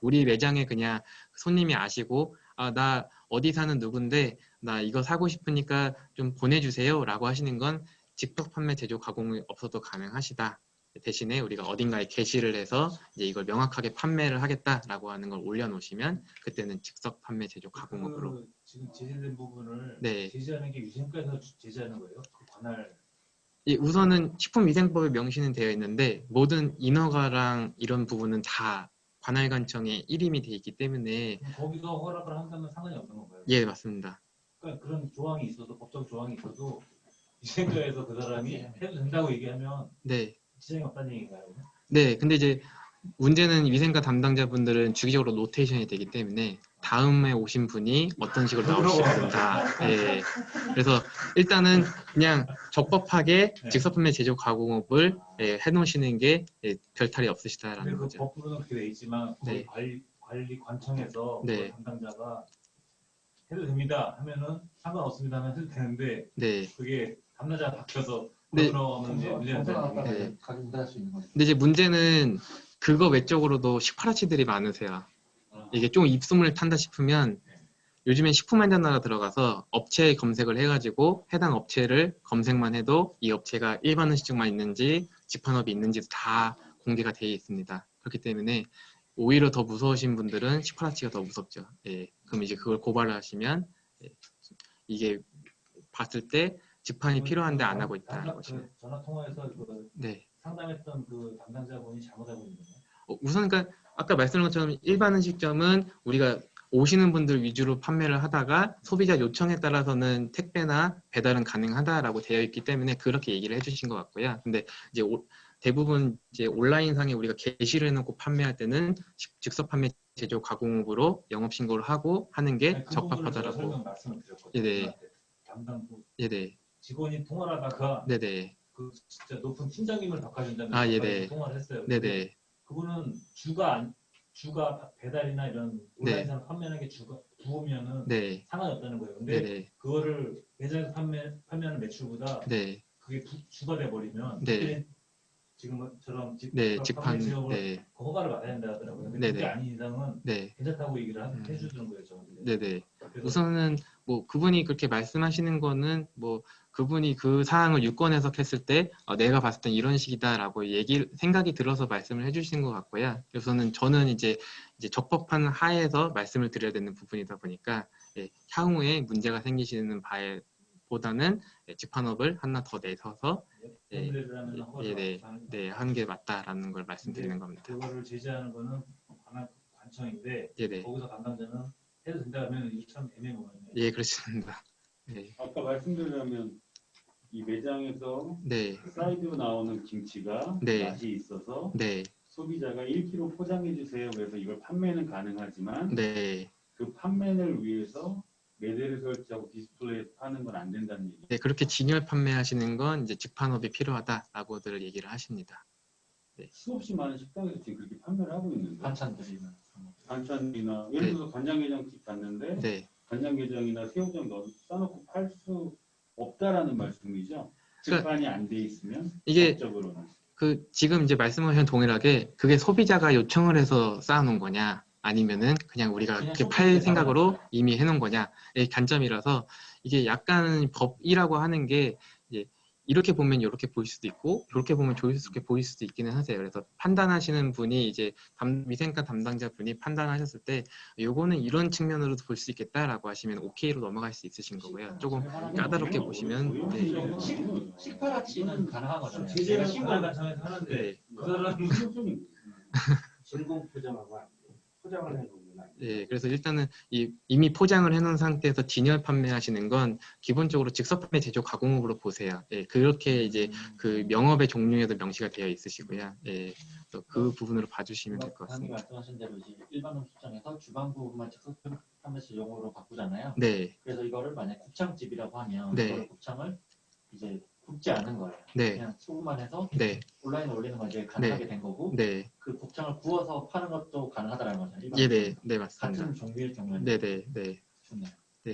우리 매장에 그냥 손님이 아시고 나 어디 사는 누군데 나 이거 사고 싶으니까 좀 보내주세요 라고 하시는 건 직접 판매 제조 가공이 없어도 가능하시다. 대신에 우리가 어딘가에 게시를 해서 이제 이걸 명확하게 판매를 하겠다라고 하는 걸 올려놓으시면 그때는 직접 판매 제조 가공업으로. 지금 제재된 부분을 네. 제재하는 게 위생과에서 제재하는 거예요? 그 관할. 우선은 식품위생법에 명시는 되어 있는데 모든 인허가랑 이런 부분은 다 관할관청에 일임이 돼 있기 때문에. 거기서 허락을 한다면 상관이 없는 건가요? 예, 맞습니다. 그러니까 그런 조항이 있어도, 법적 조항이 있어도 위생과에서 그 사람이 해도 된다고 얘기하면 네. 지장이 없다는 얘기인가요? 네, 근데 이제 문제는 위생과 담당자분들은 주기적으로 로테이션이 되기 때문에 다음에 오신 분이 어떤 식으로 나올지 모른다. 예. 그래서 일단은 그냥 적법하게 직접판매 제조 가공업을 해놓으시는 게 별탈이 없으시다라는 근데 그 거죠. 법으로는 그렇게 돼 있지만 네. 관리 관청에서 네. 그 담당자가 해도 됩니다 하면은 상관없습니다 하면 해도 되는데, 네. 그게 담당자가 바뀌어서 네. 들어가면 이제 문제가 되는 네. 가중할 수 있는 거죠. 근데 이제 문제는 그거 외적으로도 식파라치들이 많으세요. 이게 좀 입소문을 탄다 싶으면 요즘엔 식품안전처가 들어가서 업체 검색을 해가지고 해당 업체를 검색만 해도 이 업체가 일반 음식점만 있는지 직판업이 있는지 다 공개가 되어 있습니다. 그렇기 때문에 오히려 더 무서우신 분들은 식파라치가 더 무섭죠. 예. 그럼 이제 그걸 고발을 하시면 이게 봤을 때 직판이 필요한데 안 하고 있다라고 하시면. 전화 통화에서 네. 상담했던 그 담당자분이 잘못하고 있는 거예요? 우선 그러니까 아까 말씀드린 것처럼 일반 음식점은 우리가 오시는 분들 위주로 판매를 하다가 소비자 요청에 따라서는 택배나 배달은 가능하다라고 되어 있기 때문에 그렇게 얘기를 해주신 것 같고요. 근데 이제 대부분 이제 온라인상에 우리가 게시를 해놓고 판매할 때는 직접 판매 제조 가공업으로 영업 신고를 하고 하는 게 그 적합하다라고. 설명 말씀을 드렸거든요. 네네. 담당부 네네. 직원이 통화를 하다가 네네. 그 진짜 높은 팀장님을 바꿔준다면 네네. 통화를 했어요. 네네. 그분은 주가 배달이나 이런 온라인상 판매하는 게 부으면은 네. 상관이 없다는 거예요. 근데 네네. 그거를 매장에서 판매하는 매출보다 네. 그게 주가 돼버리면 네. 지금처럼 네. 판매 직판. 지역을 네. 허가를 받아야 된다 하더라고요. 근데 네네. 그게 아닌 이상은 네. 괜찮다고 얘기를 해주는 거예요. 저한테. 네네. 우선은 뭐 그분이 그렇게 말씀하시는 거는 뭐 그분이 그 사항을 유권 해석했을 때 내가 봤을 땐 이런 식이다라고 생각이 들어서 말씀을 해주신 것 같고요. 그래서는 저는 이제 적법한 하에서 말씀을 드려야 되는 부분이다 보니까 향후에 문제가 생기시는 바에 보다는 직판업을 하나 더 내서서 하는 게 맞다라는 걸 말씀드리는 겁니다. 그거를 제재하는 거는 관청인데 네네. 거기서 담당자는 해도 된다면 이게 참 애매모호하네요. 예, 그렇습니다. 네. 아까 말씀드리면 이 매장에서 네. 사이드로 나오는 김치가 네. 맛이 있어서 네. 소비자가 1kg 포장해 주세요. 그래서 이걸 판매는 가능하지만 네. 그 판매를 위해서 매대를 설치하고 디스플레이에서 파는 건 안 된다는 얘기. 네, 그렇게 진열 판매하시는 건 이제 직판업이 필요하다라고들 얘기를 하십니다. 수없이 많은 식당에서 지금 그렇게 판매를 하고 있는데 반찬들이나 반찬이나 예를 네. 들어서 간장게장집 갔는데 네. 간장게장이나 새우장 싸놓고 팔 수 없다라는 말씀이죠. 그러니까 직판이 안 돼 있으면 이게 법적으로는. 그 지금 이제 말씀하신 동일하게 그게 소비자가 요청을 해서 쌓아놓은 거냐 아니면은 그냥 우리가 그냥 그렇게 팔 소비자에 생각으로 따라서. 이미 해놓은 거냐의 관점이라서 이게 약간 법이라고 하는 게 이제 이렇게 보면 이렇게 보일 수도 있고 저렇게 보면 저렇게 보일 수도 있기는 하세요. 그래서 판단하시는 분이 이제 위생과 담당자 분이 판단하셨을 때 요거는 이런 측면으로도 볼 수 있겠다라고 하시면 오케이로 넘어갈 수 있으신 거고요. 조금 까다롭게 보시면 네. 식파라치는 가능한 거잖아요. 제가 신고를 간청에서 하는데 네. 그 사람은 진공 포장하고 포장을 해놓으면 안 돼요. 예, 그래서 일단은 이미 포장을 해놓은 상태에서 진열 판매하시는 건 기본적으로 즉석 판매 제조 가공업으로 보세요. 예, 그렇게 이제 그 명업의 종류에도 명시가 되어 있으시고요. 예, 그래서 그 부분으로 봐주시면 될 것 방금 같습니다. 말씀하신 대로 이제 일반 음식점에서 주방 부분만 즉석 판매시 용어로 바꾸잖아요. 네, 그래서 이거를 만약 곱창집이라고 하면 네. 이거를 곱창을 이제 굽지 않은 거예요. 네, 그냥 소금만 해서 네, 온라인에 올리는 건 이제 가능하게 된 거고 네, 그 곱창을 구워서 파는 것도 가능하다는 거죠. 일반 예, 네, 음식점. 네, 맞습니다. 같은 종류의 경우에는 네, 네, 네. 좋네요. 네.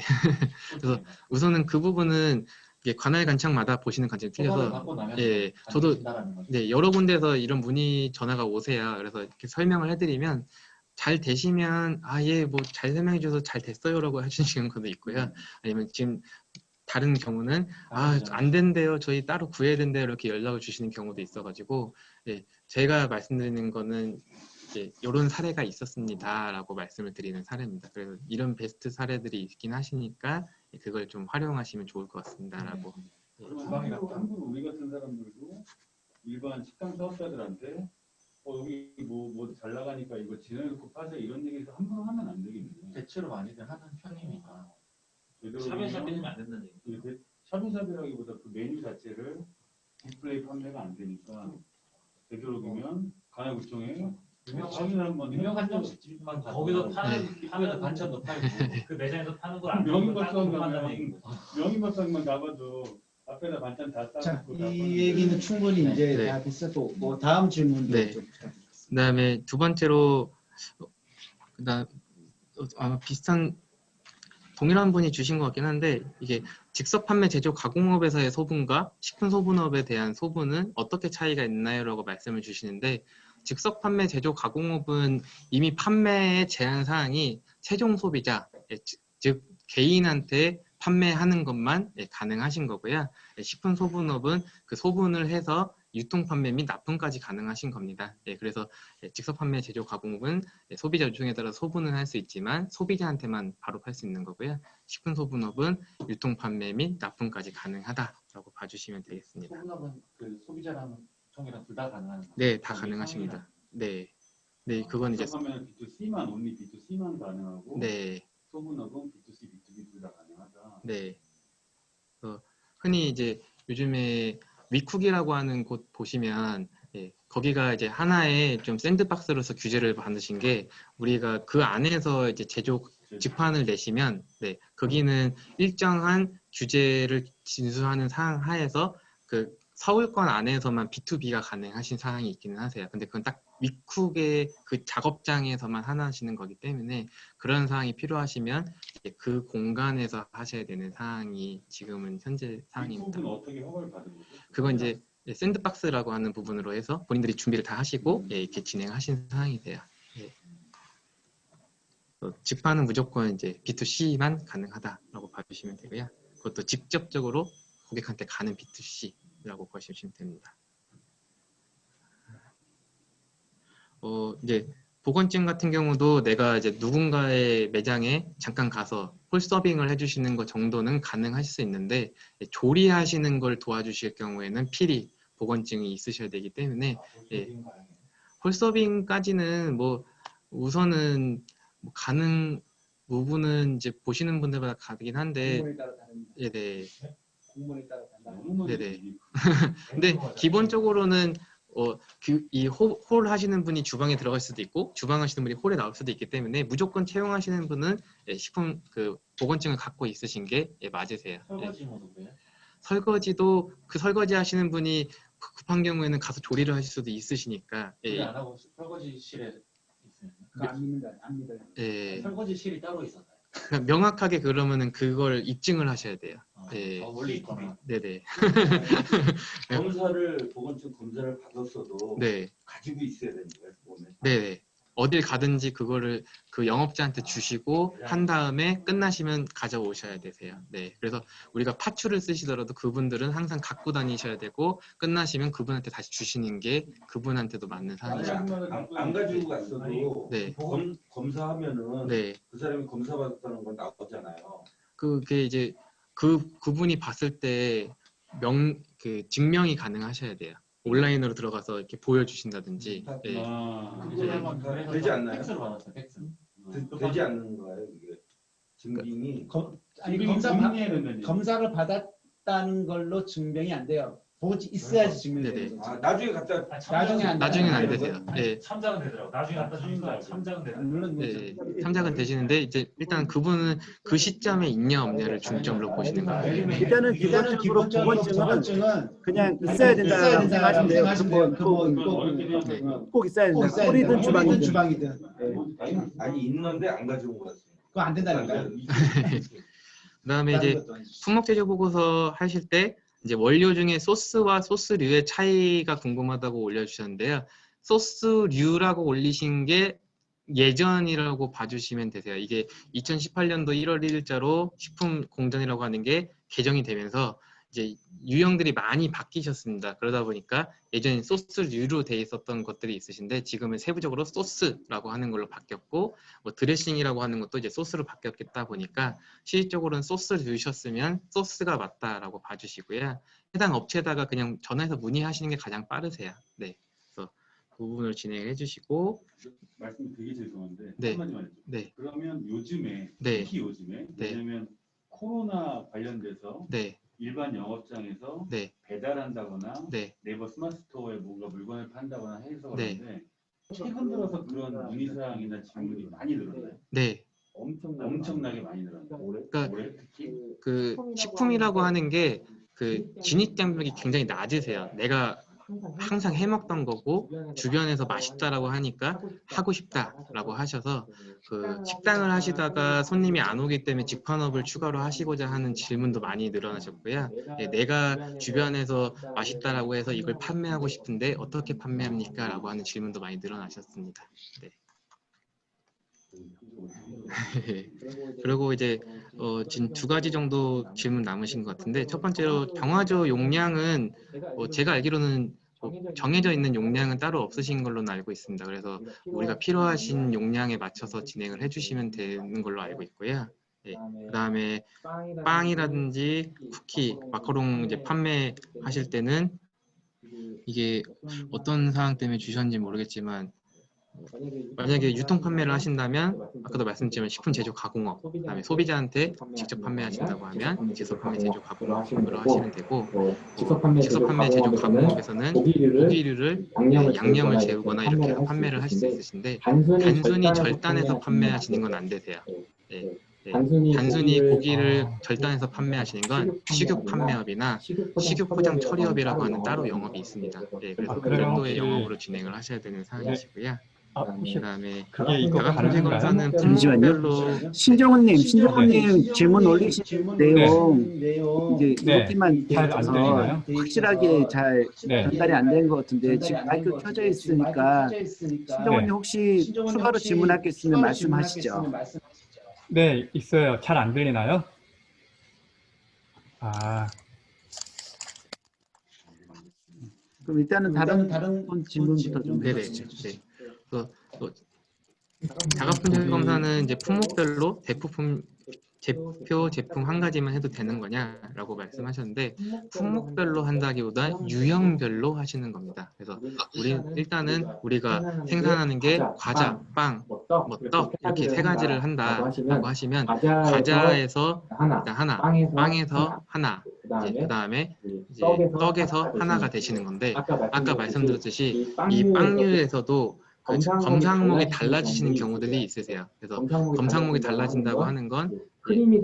그래서 우선은 그 부분은 이게 관할 관청마다 보시는 관점이 허가를 틀려서 받고 나면 예, 저도 가능해진다라는 거죠. 네, 여러 군데서 이런 문의 전화가 오세요. 그래서 이렇게 설명을 해드리면 잘 되시면 예, 뭐 잘 설명해 줘서 잘 됐어요라고 하시는 경우도 있고요. 아니면 지금 다른 경우는 안 된대요. 저희 따로 구해야 된대요. 이렇게 연락을 주시는 경우도 있어가지고 예, 제가 말씀드리는 거는 이런 사례가 있었습니다라고 말씀을 드리는 사례입니다. 그래서 이런 베스트 사례들이 있긴 하시니까 그걸 좀 활용하시면 좋을 것 같습니다라고. 그러면 함부로 우리 같은 사람들도 일반 식당 사업자들한테 여기 뭐 잘 나가니까 이거 진행해놓고 파세요 이런 얘기해서 함부로 하면 안 되겠네요. 대체로 많이들 하는 편이니까. 샵에서 빼면 안 된다는 얘기. 샵인샵이라기보다 그 메뉴 자체를 디스플레이 판매가 안 되니까 되도록이면 관할구청에 확인을 한번 유명한 점식집만 가도 거기서 파는 입구에서 반찬도 팔고 그 매장에서 파는 걸안 명인박사만 판다는 가면 얘기고. 명인박사만 가봐도 앞에다 반찬 다 자, 싸놓고 다 이 얘기는 충분히 이제 네. 다 됐었고 뭐 다음 질문도 네. 좀 부탁드리겠습니다. 그다음에 두 번째로 비슷한 동일한 분이 주신 것 같긴 한데 이게 즉석 판매 제조 가공업에서의 소분과 식품 소분업에 대한 소분은 어떻게 차이가 있나요?라고 말씀을 주시는데 즉석 판매 제조 가공업은 이미 판매의 제한 사항이 최종 소비자 즉 개인한테 판매하는 것만 가능하신 거고요. 식품 소분업은 그 소분을 해서 유통 판매 및 납품까지 가능하신 겁니다. 그래서 즉석 판매 제조 가공업은 소비자 요청에 따라 소분을 할 수 있지만 소비자한테만 바로 팔 수 있는 거고요. 식품 소분업은 유통 판매 및 납품까지 가능하다라고 봐주시면 되겠습니다. 소분업은 그 소비자랑 통이랑 둘 다 가능한 거예요. 네, 다 가능하십니다. 네, 네, 그건 이제 하면 B2C만 only B2C만 가능하고 네. 소분업은 B2C, B2B 둘 다 가능하다. 네. 흔히 이제 요즘에 위쿡이라고 하는 곳 보시면 거기가 이제 하나의 좀 샌드박스로서 규제를 받으신 게 우리가 그 안에서 이제 제조 직판을 내시면 거기는 일정한 규제를 진수하는 사항 하에서 그 서울권 안에서만 B2B가 가능하신 사항이 있기는 하세요. 근데 그건 딱 위쿡의 그 작업장에서만 하시는 거기 때문에 그런 사항이 필요하시면 그 공간에서 하셔야 되는 사항이 지금은 현재 사항입니다. 위쿡은 어떻게 허가를 받은 거죠? 그건 이제 샌드박스라고 하는 부분으로 해서 본인들이 준비를 다 하시고 이렇게 진행하신 사항이세요. 직판은 무조건 이제 B2C만 가능하다라고 봐주시면 되고요. 그것도 직접적으로 고객한테 가는 B2C라고 보시면 됩니다. 이제 보건증 같은 경우도 내가 이제 누군가의 매장에 잠깐 가서 홀서빙을 해주시는 것 정도는 가능하실 수 있는데 조리하시는 걸 도와주실 경우에는 필히 보건증이 있으셔야 되기 때문에 홀서빙까지는 뭐 우선은 뭐 가능 부분은 이제 보시는 분들마다 다르긴 한데 공문에 따라 다릅니다. 네. 공문에 따라 다릅니다. 너무 네네. 근데 기본적으로는 이 홀 하시는 분이 주방에 들어갈 수도 있고 주방 하시는 분이 홀에 나올 수도 있기 때문에 무조건 채용하시는 분은 식품 그 보건증을 갖고 있으신 게 맞으세요. 설거지 모드고요. 설거지도 그 설거지 하시는 분이 급한 경우에는 가서 조리를 하실 수도 있으시니까. 조리 안 하고 설거지실에 있으면 그거 안 믿는다. 안 믿어요. 설거지실이 따로 있었나요? 그러니까 명확하게 그러면은 그걸 입증을 하셔야 돼요. 더 멀리 있거나. 네네. 검사를 보건증 검사를 받았어도 네. 가지고 있어야 되는 거예요. 보면. 네네. 어딜 가든지 그거를 그 영업자한테 주시고 한 다음에 끝나시면 가져오셔야 되세요. 네. 그래서 우리가 파출을 쓰시더라도 그분들은 항상 갖고 다니셔야 되고 끝나시면 그분한테 다시 주시는 게 그분한테도 맞는 사항이죠. 안 가지고 갔어도 네. 검사하면은 네. 그 사람이 검사 받았다는 건 나오잖아요. 그게 이제 그분이 봤을 때 그 증명이 가능하셔야 돼요. 온라인으로 들어가서 이렇게 보여주신다든지. 네. 되지 않나요? 팩스로 받았어요. 팩스. 되지 않는 거예요. 이게 증빙이 아니 검사를 받았다는 걸로 증명이 안 돼요. 보지 있어야지 증명이 네네. 되는 거지. 나중에 갖다 나중에 안 나중에는 안 돼요. 되세요. 네. 참작은 되더라고. 나중에 갖다 주니까 참작은 되더라고. 물론 뭐 네, 참작은 되시는데 이제 일단 그분은 그 시점에 있냐 없냐를 중점으로 보시는 거예요. 일단은 기본적으로 보건증은 그냥 있어야 된다고 생각하시면 돼요. 꼭 있어야 된다. 홀이든 주방이든. 아니 있는데 안 가지고 갔어요. 그거 안 된다니까요. 그다음에 이제 품목 제조 보고서 하실 때 이제 원료 중에 소스와 소스류의 차이가 궁금하다고 올려주셨는데요. 소스류라고 올리신 게 예전이라고 봐주시면 되세요. 이게 2018년도 1월 1일자로 식품공전이라고 하는 게 개정이 되면서 이제 유형들이 많이 바뀌셨습니다. 그러다 보니까 예전에 소스류로 돼 있었던 것들이 있으신데 지금은 세부적으로 소스라고 하는 걸로 바뀌었고 뭐 드레싱이라고 하는 것도 이제 소스로 바뀌었다 보니까 실질적으로는 소스류셨으면 소스가 맞다라고 봐주시고요. 해당 업체에다가 그냥 전화해서 문의하시는 게 가장 빠르세요. 네, 그래서 그 부분을 진행해 주시고 말씀 되게 죄송한데 네. 한마디만 해줘. 네, 그러면 요즘에 네. 특히 요즘에 네. 왜냐면 코로나 관련돼서 네, 일반 영업장에서 네, 배달한다거나 네, 네이버 스마트 스토어에 뭔가 물건을 판다거나 해서 네. 그런데 최근 들어서 그런 문의사항이나 질문이 많이 늘었나요? 네. 엄청나게 많이 늘었나요? 그러니까 올해 특히? 그 식품이라고 하는 게 그 진입 장벽이 굉장히 낮으세요. 내가 항상 해먹던 거고 주변에서 맛있다라고 하니까 하고 싶다라고 하셔서 그 식당을 하시다가 손님이 안 오기 때문에 직판업을 추가로 하시고자 하는 질문도 많이 늘어나셨고요. 예, 내가 주변에서 맛있다라고 해서 이걸 판매하고 싶은데 어떻게 판매합니까? 라고 하는 질문도 많이 늘어나셨습니다. 네. 그리고 이제 지금 2가지 정도 질문 남으신 것 같은데 첫 번째로 경화조 용량은 제가 알기로는 정해져 있는 용량은 따로 없으신 걸로 알고 있습니다. 그래서 우리가 필요하신 용량에 맞춰서 진행을 해주시면 되는 걸로 알고 있고요. 네. 그다음에 빵이라든지 쿠키, 마카롱 이제 판매하실 때는 이게 어떤 사항 때문에 주셨는지 모르겠지만 만약에 유통 판매를 하신다면 아까도 말씀드렸지만 식품 제조 가공업, 그다음에 소비자한테 직접 판매하신다고 하면 직접 판매 제조 가공업으로 하시면 되고 직접 판매 제조 가공업에서는 고기류를 양념을 재우거나 이렇게 해서 판매를 하실 수 있으신데 단순히 절단해서 판매하시는 건 안 되세요. 네. 네. 단순히 고기를 절단해서 판매하시는 건 식육 판매업이나 식육 포장 처리업이라고 하는 따로 영업이 있습니다. 네, 그래서 별도의 영업으로 진행을 하셔야 되는 사항이시고요. 그다음에 자가품질 검사는 품목별로 신정훈님 질문 올리신 내용 이제 이렇게만 들어서 확실하게 잘 전달이 안 된 것 같은데 지금 마이크 켜져 있으니까 신정훈님 혹시 추가로 질문할 게 있으면 말씀하시죠. 네, 있어요. 잘 안 들리나요? 아, 그럼 일단은 다른 질문부터 좀 네네. 해주시죠. 네. 자가품질 검사는 이제 품목별로 제표 제품 한 가지만 해도 되는 거냐라고 말씀하셨는데 품목별로 한다기보다 유형별로 하시는 겁니다. 그래서 일단은 우리가 생산하는 게 과자, 빵, 뭐 떡 이렇게 3가지를 한다라고 하시면 과자에서 일단 하나, 빵에서 하나, 그 다음에 이제 떡에서 하나가 되시는 건데 아까 말씀드렸듯이 이 빵류에서도 그 검사항목이 달라지시는 경우들이 있으세요. 그래서 검사항목이 달라진다고 하는 건 크림이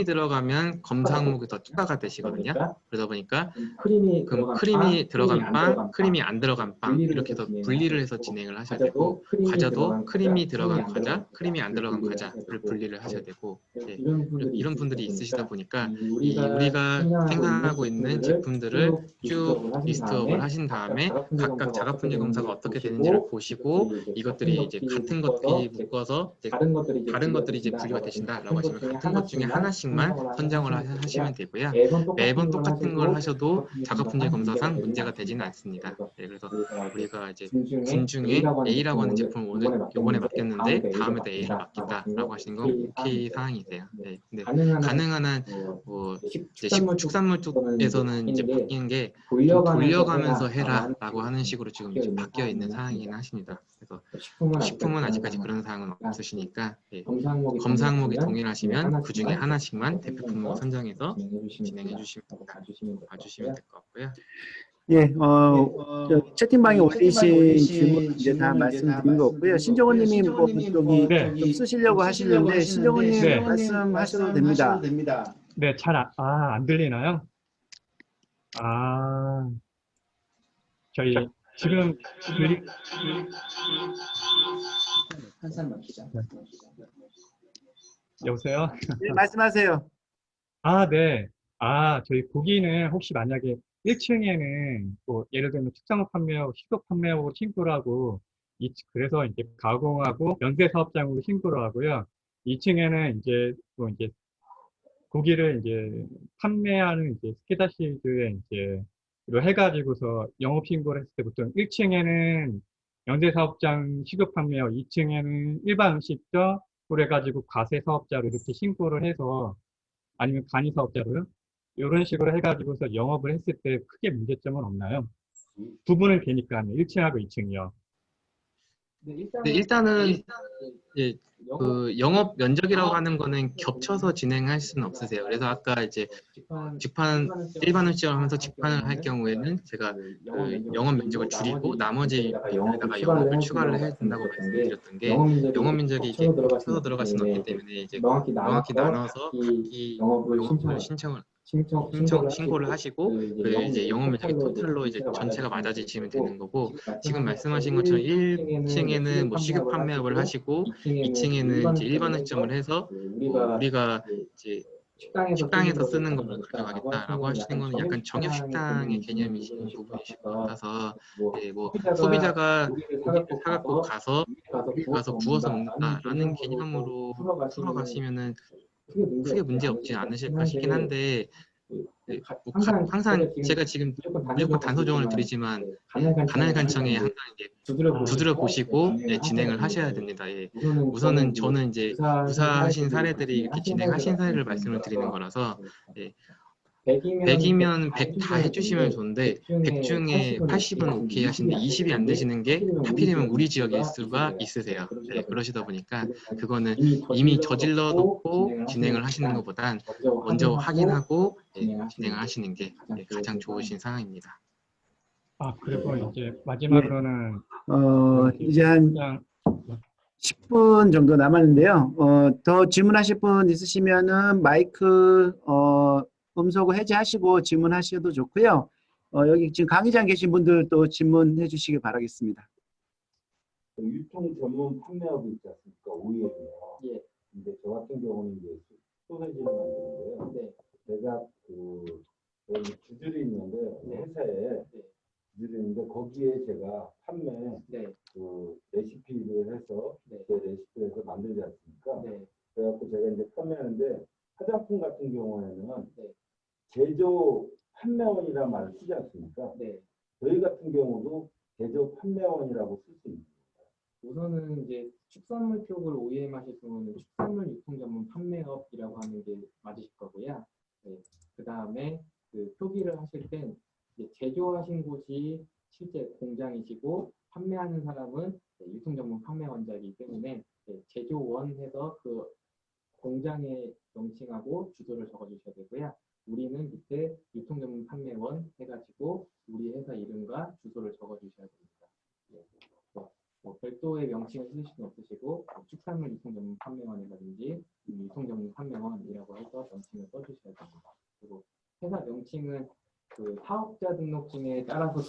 들어가면 검사항목이 더 추가가 되시거든요. 그러다 보니까 그럼 크림이 들어간 빵, 크림이 안 들어간 빵 이렇게 해서 분리를 해서 진행을 하셔야 되고 과자도 크림이 들어간 과자, 크림이 안 들어간 과자를 분리를 하셔야 되고 이런 분들이 있으시다 보니까 우리가 생산하고 있는 제품들을 쭉 리스트업을 하신 다음에 각각 자가품질 검사가 어떻게 되는지를 보시고 이것들이 이제 같은 것들이 묶어서 이제 다른 것들이 이제 분류가 되신다라고 하시면 같은 것 중에 하나씩만 선정을 하시면 되고요. 매번 똑같은 걸 하셔도 자가품질 검사상 문제가 되지는 않습니다. 네, 그래서 우리가 이제 군 중에 A라고 하는 제품을 오늘 요번에 맡겼는데 다음에도 A를 맡긴다라고 하시는 건 오케이 사항이세요. 네, 근데 가능한 한 뭐 이제 축산물 쪽에서는 이제 바뀐 게 좀 돌려가면서 해라라고 하는 식으로 지금 이제 바뀌어 있는 상황이긴 하십니다. 그래서 식품은 아직까지 그런 사항은 없으시니까 예, 검사 항목이 동일하시면 그 중에 하나씩만 대표품으로 선정해서 진행해 주시면 될 것 같고요. 예, 채팅방에 올리신 질문 이제 다 말씀드린 거 없고요. 신정호님이 뭐 저기 좀 쓰시려고 하시는데 신정호님 말씀하셔도 됩니다. 네, 안 들리나요? 저희 지금 한산 막히자. 여보세요? 네, 말씀하세요. 네. 저희 고기는 혹시 만약에 1층에는 뭐 예를 들면 축산업 판매하고 식품 판매하고 신고를 하고 그래서 이제 가공하고 연쇄 사업장으로 신고를 하고요. 2층에는 이제 뭐 이제 고기를 이제 판매하는 이제 스케다시드에 이제 로 해가지고서 영업 신고를 했을 때 보통 1층에는 연쇄 사업장 식업 판매하고 2층에는 일반 음식점 그래가지고 과세 사업자로 이렇게 신고를 해서 아니면 간이 사업자로요. 이런 식으로 해가지고서 영업을 했을 때 크게 문제점은 없나요? 구분은 되니까요. 1층하고 2층이요. 네, 일단은 예, 그 영업 면적이라고 하는 거는 겹쳐서 진행할 수는 없으세요. 그래서 아까 이제 일반 음식을 하면서 직판을 할 경우에는 제가 그 영업 면적을 줄이고 나머지 부분에다가 영업을 추가를 해야 된다고 말씀드렸던 게 영업 면적이 이제 겹쳐서 들어갈 수는 없기 때문에 이제 명확히 나눠서 각기 영업을 신고를 하시고 그 이제 영업 면적이 토탈로 이제 전체가 맞아지시면 되는 거고 지금 말씀하신 것처럼 1층에는 뭐 식육 판매업을 하시고 2층에는 이제 일반 음식점을 해서 우리가 이제 식당에서 쓰는 것만 가져가겠다라고 하시는 거는 약간 정육 식당의 개념이신 부분이실 것 같아서 예, 뭐 소비자가 고기를 사갖고 가서 구워서 먹는다라는 개념으로 풀어가시면은 크게 문제 없지 않으실까 싶긴 한데 네, 뭐 항상 제가 지금 무조건 단서 조언을 드리지만 간헐간청에 항상 이제 두드려 보시고 진행을 하셔야 됩니다. 예. 우선은 저는 이제 무사하신 사례들이 이렇게 진행하신 사례를 말씀을 드리는 거라서 예. 100이면 100 다 해주시면 좋은데 100 중에 80은 오케이 하시는데 20이 안 되시는 게 하필이면 우리 지역일 수가 있으세요. 네, 그러시다 보니까 그거는 이미 저질러 놓고 진행을 하시는 것보단 먼저 확인하고 진행을 하시는 게 가장 좋으신 상황입니다. 그리고 이제 마지막으로는 이제 한 10분 정도 남았는데요. 더 질문하실 분 있으시면은 마이크 음소거 해제하시고 질문하셔도 좋고요. 여기 지금 강의장 계신 분들도 질문해 주시기 바라겠습니다. 유통 전문 판매업이 있지 않습니까? OEM이요. 예. 근데 저 같은 경우는 이제 소세지를 만드는데요. 네. 제가 여기 주줄이 있는데 회사에 주줄이 있는데 거기에 제가 판매 레시피를 해서 제 레시피를 해서 만들지 않습니까? 네. 그래갖고 제가 이제 판매하는데 화장품 같은 경우에는 제조 판매원이라는 말을 쓰지 않습니까? 네. 저희 같은 경우도 제조 판매원이라고 쓸 수 있습니다. 우선은 이제 축산물 쪽을 OEM 하실 경우는 축산물 유통 전문 판매업이라고 하는 게 맞으실 거고요. 네. 그 다음에 그 표기를 하실 땐 이제 제조하신 곳이 실제 공장이시고 판매하는 사람은 유통 전문 판매원자이기 때문에 제조원 해서 그 공장에 명칭하고 주소를 적어주셔야 되고요. 우리는 밑에 유통전문 판매원 해가지고 우리 회사 이름과 주소를 적어주셔야 됩니다. 예. 뭐 별도의 명칭을 쓰실 수는 없으시고 축산물 유통전문 판매원이라든지 유통전문 판매원이라고 해서 명칭을 써주셔야 됩니다. 그리고 회사 명칭은 그 사업자 등록증에 따라서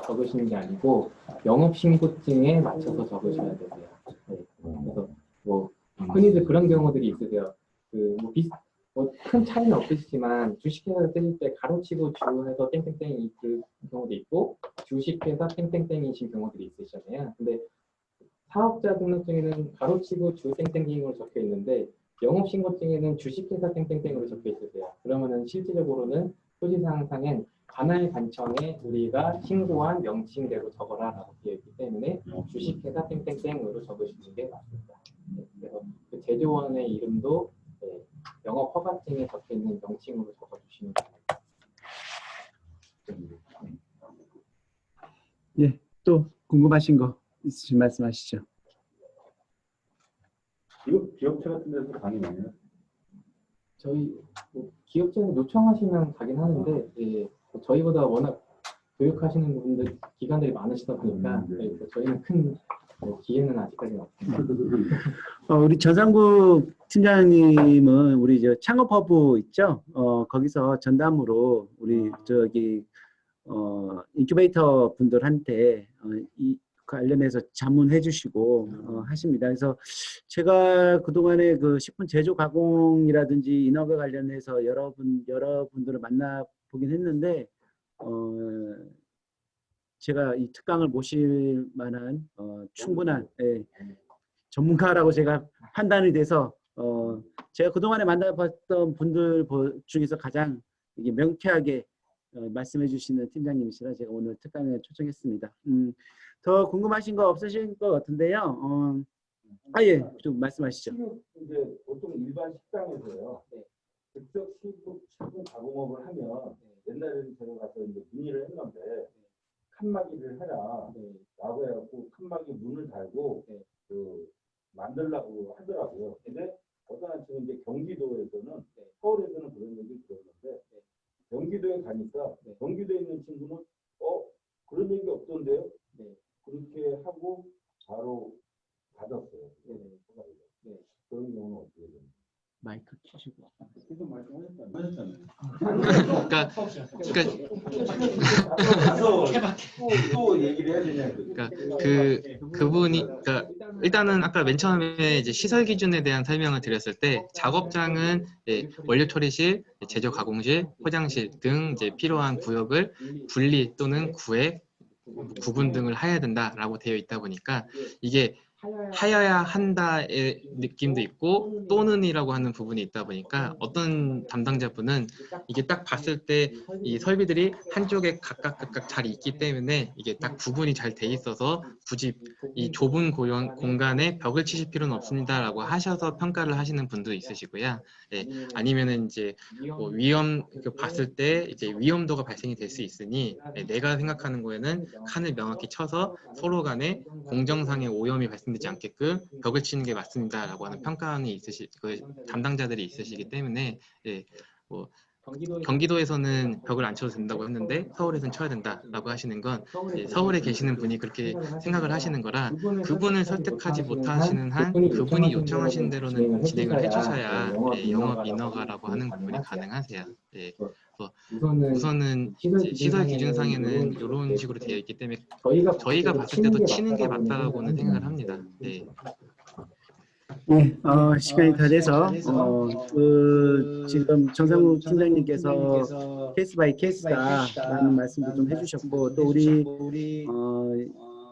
적으시는 게 아니고 영업신고증에 맞춰서 적으셔야 되세요. 네. 그래서 뭐 흔히들 그런 경우들이 있으세요. 뭐 큰 차이는 없으시지만 주식회사 쓰실 때 가로치고 주해서 땡땡땡이 그 경우도 있고 주식회사 땡땡땡이신 경우들이 있으시잖아요. 근데 사업자 등록증에는 가로치고 주 땡땡땡으로 적혀 있는데 영업신고증에는 주식회사 땡땡땡으로 적혀 있으세요. 그러면은 실질적으로는 토지사항상엔 관할 관청에 우리가 신고한 명칭대로 적어라라고 되어 있기 때문에 주식회사 땡땡땡으로 적으시는 게 맞습니다. 네, 그래서 그 제조원의 이름도 영업 허가증에 적혀 있는 명칭으로 적어주시면 됩니다. 예, 또 궁금하신 거 있으시면 말씀하시죠. 기업체 같은 데서 강의 많이 해요? 저희 뭐 기업체는 요청하시면 가긴 하는데 예, 저희보다 워낙 교육하시는 분들 기관들이 많으시다 보니까 예, 저희는 큰 기회는 아직까지는 없습니다. 우리 전상국 팀장님은 우리 저 창업허브 있죠? 거기서 전담으로 우리 저기 인큐베이터 분들한테 이 관련해서 자문해 주시고 하십니다. 그래서 제가 그동안에 그 식품 제조 가공이라든지 인허가 관련해서 여러분들을 만나보긴 했는데 제가 이 특강을 모실 만한 충분한 전문가라고 제가 판단이 돼서 제가 그동안에 만나봤던 분들 중에서 가장 이게 명쾌하게 말씀해 주시는 팀장님이시라 제가 오늘 특강에 초청했습니다. 더 궁금하신 거 없으신 것 같은데요. 예, 좀 말씀하시죠. 이제 보통 일반 식당에서요. 즉석 식품 가공업을 하면 옛날에는 제가 가서 이제 문의를 했는데 칸막이를 해라 라고 해갖고 칸막이 문을 달고 그 만들라고 하더라고요. 근데 어떤 지금 이제 경기도에서는 서울에서는 그런 얘기 들었는데 경기도에 가니까 경기도에 있는 친구는 그런 얘기 없던데요. 그렇게 하고 바로 닫았어요. 그런 경우는 어떻게 됩니까? 마이크 켜시고. 계속 말씀하셨잖아요. 그러니까 또 얘기를 해야 되냐. 그러니까 그분이 그러니까 일단은 아까 맨 처음에 이제 시설 기준에 대한 설명을 드렸을 때 작업장은 원료 처리실, 제조 가공실, 포장실 등 이제 필요한 구역을 분리 또는 구분 등을 해야 된다라고 되어 있다 보니까 이게 하여야 한다의 느낌도 있고 또는이라고 하는 부분이 있다 보니까 어떤 담당자분은 이게 딱 봤을 때 이 설비들이 한쪽에 각각 잘 있기 때문에 이게 딱 구분이 잘 돼 있어서 굳이 이 좁은 공간에 벽을 치실 필요는 없습니다라고 하셔서 평가를 하시는 분도 있으시고요. 아니면은 이제 뭐 봤을 때 이제 위험도가 발생이 될 수 있으니 내가 생각하는 거에는 칸을 명확히 쳐서 서로 간에 공정상의 오염이 발생되지 않게끔 벽을 치는 게 맞습니다라고 하는 평가원이 담당자들이 있으시기 때문에 뭐 경기도에서는 벽을 안 쳐도 된다고 했는데 서울에서는 쳐야 된다라고 하시는 건 서울에 계시는 분이 그렇게 생각을 하시는 거라 그분을 설득하지 못하시는 한 그분이 요청하시는 대로는 진행을 해주셔야 영업 인허가라고 하는 부분이 가능하세요. 우선은 시설 기준상에는 이런 식으로 되어 있기 때문에 저희가 봤을 때도 치는 게 맞다고는 생각을 합니다. 시간이 다 돼서 지금 정상국 팀장님께서 케이스 바이 케이스다라는 말씀도 좀 해주셨고 또 우리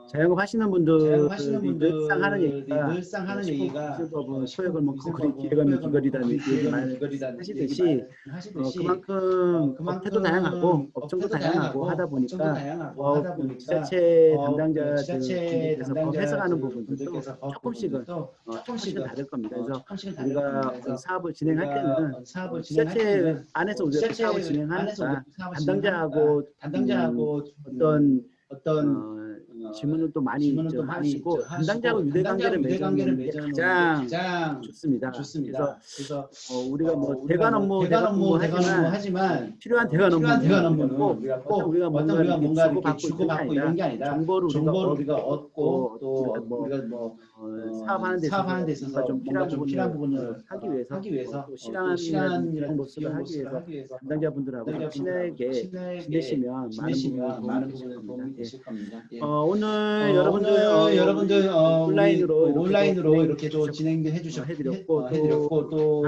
자영업 하시는 분들이 늘상 하는 얘기가 소액을 먹고 그리 기회가면 귀걸이라는 얘기 많이 하시듯이 그만큼 업태도 다양하고 업종도 다양하고 하다 보니까 지자체 담당자들께서 법 해석하는 부분들도 조금씩은 다를 겁니다. 그래서 우리가 사업을 진행할 때는 지자체 안에서 우리가 사업을 진행하니까 담당자하고 어떤 질문을 또 많이 질문을 또 많이 하시고 하시고 담당자하고 유대관계를 맺는 게 가장 좋습니다. 그래서 우리가 뭐 대관 업무 하지만 필요한 대관 업무는 우리가 뭔가 이렇게 주고받고 이런 게 아니라 정보를 우리가 얻고 또 우리가 뭐 사업하는 데 있어서 좀 필요한 부분을 하기 위해서 또 실행이라는 기록로스를 하기 위해서 담당자분들하고 친하게 지내시면 많은 부분을 도움이 되실 겁니다. 오늘 여러분들 온라인으로 이렇게 또 진행해 해드렸고 또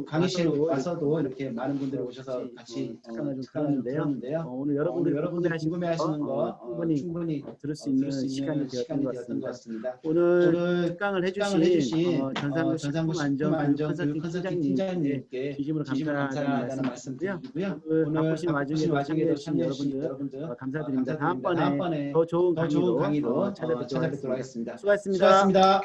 강의실 와서도 이렇게 많은 분들이 오셔서 같이 특강을 좀 들었는데요. 오늘 여러분들 궁금해하시는 거 충분히 들을 수 있는 시간이 되었던 것 같습니다. 오늘 특강을 해주신 전상구 식품안전교육 컨설팅 팀장님께 진심으로 감사하다는 말씀드리고요. 오늘 바쁘신 와중에도 참여해주신 여러분들 감사드립니다. 다음번에 더 좋은 강의로 찾아뵙도록 하겠습니다. 수고하셨습니다.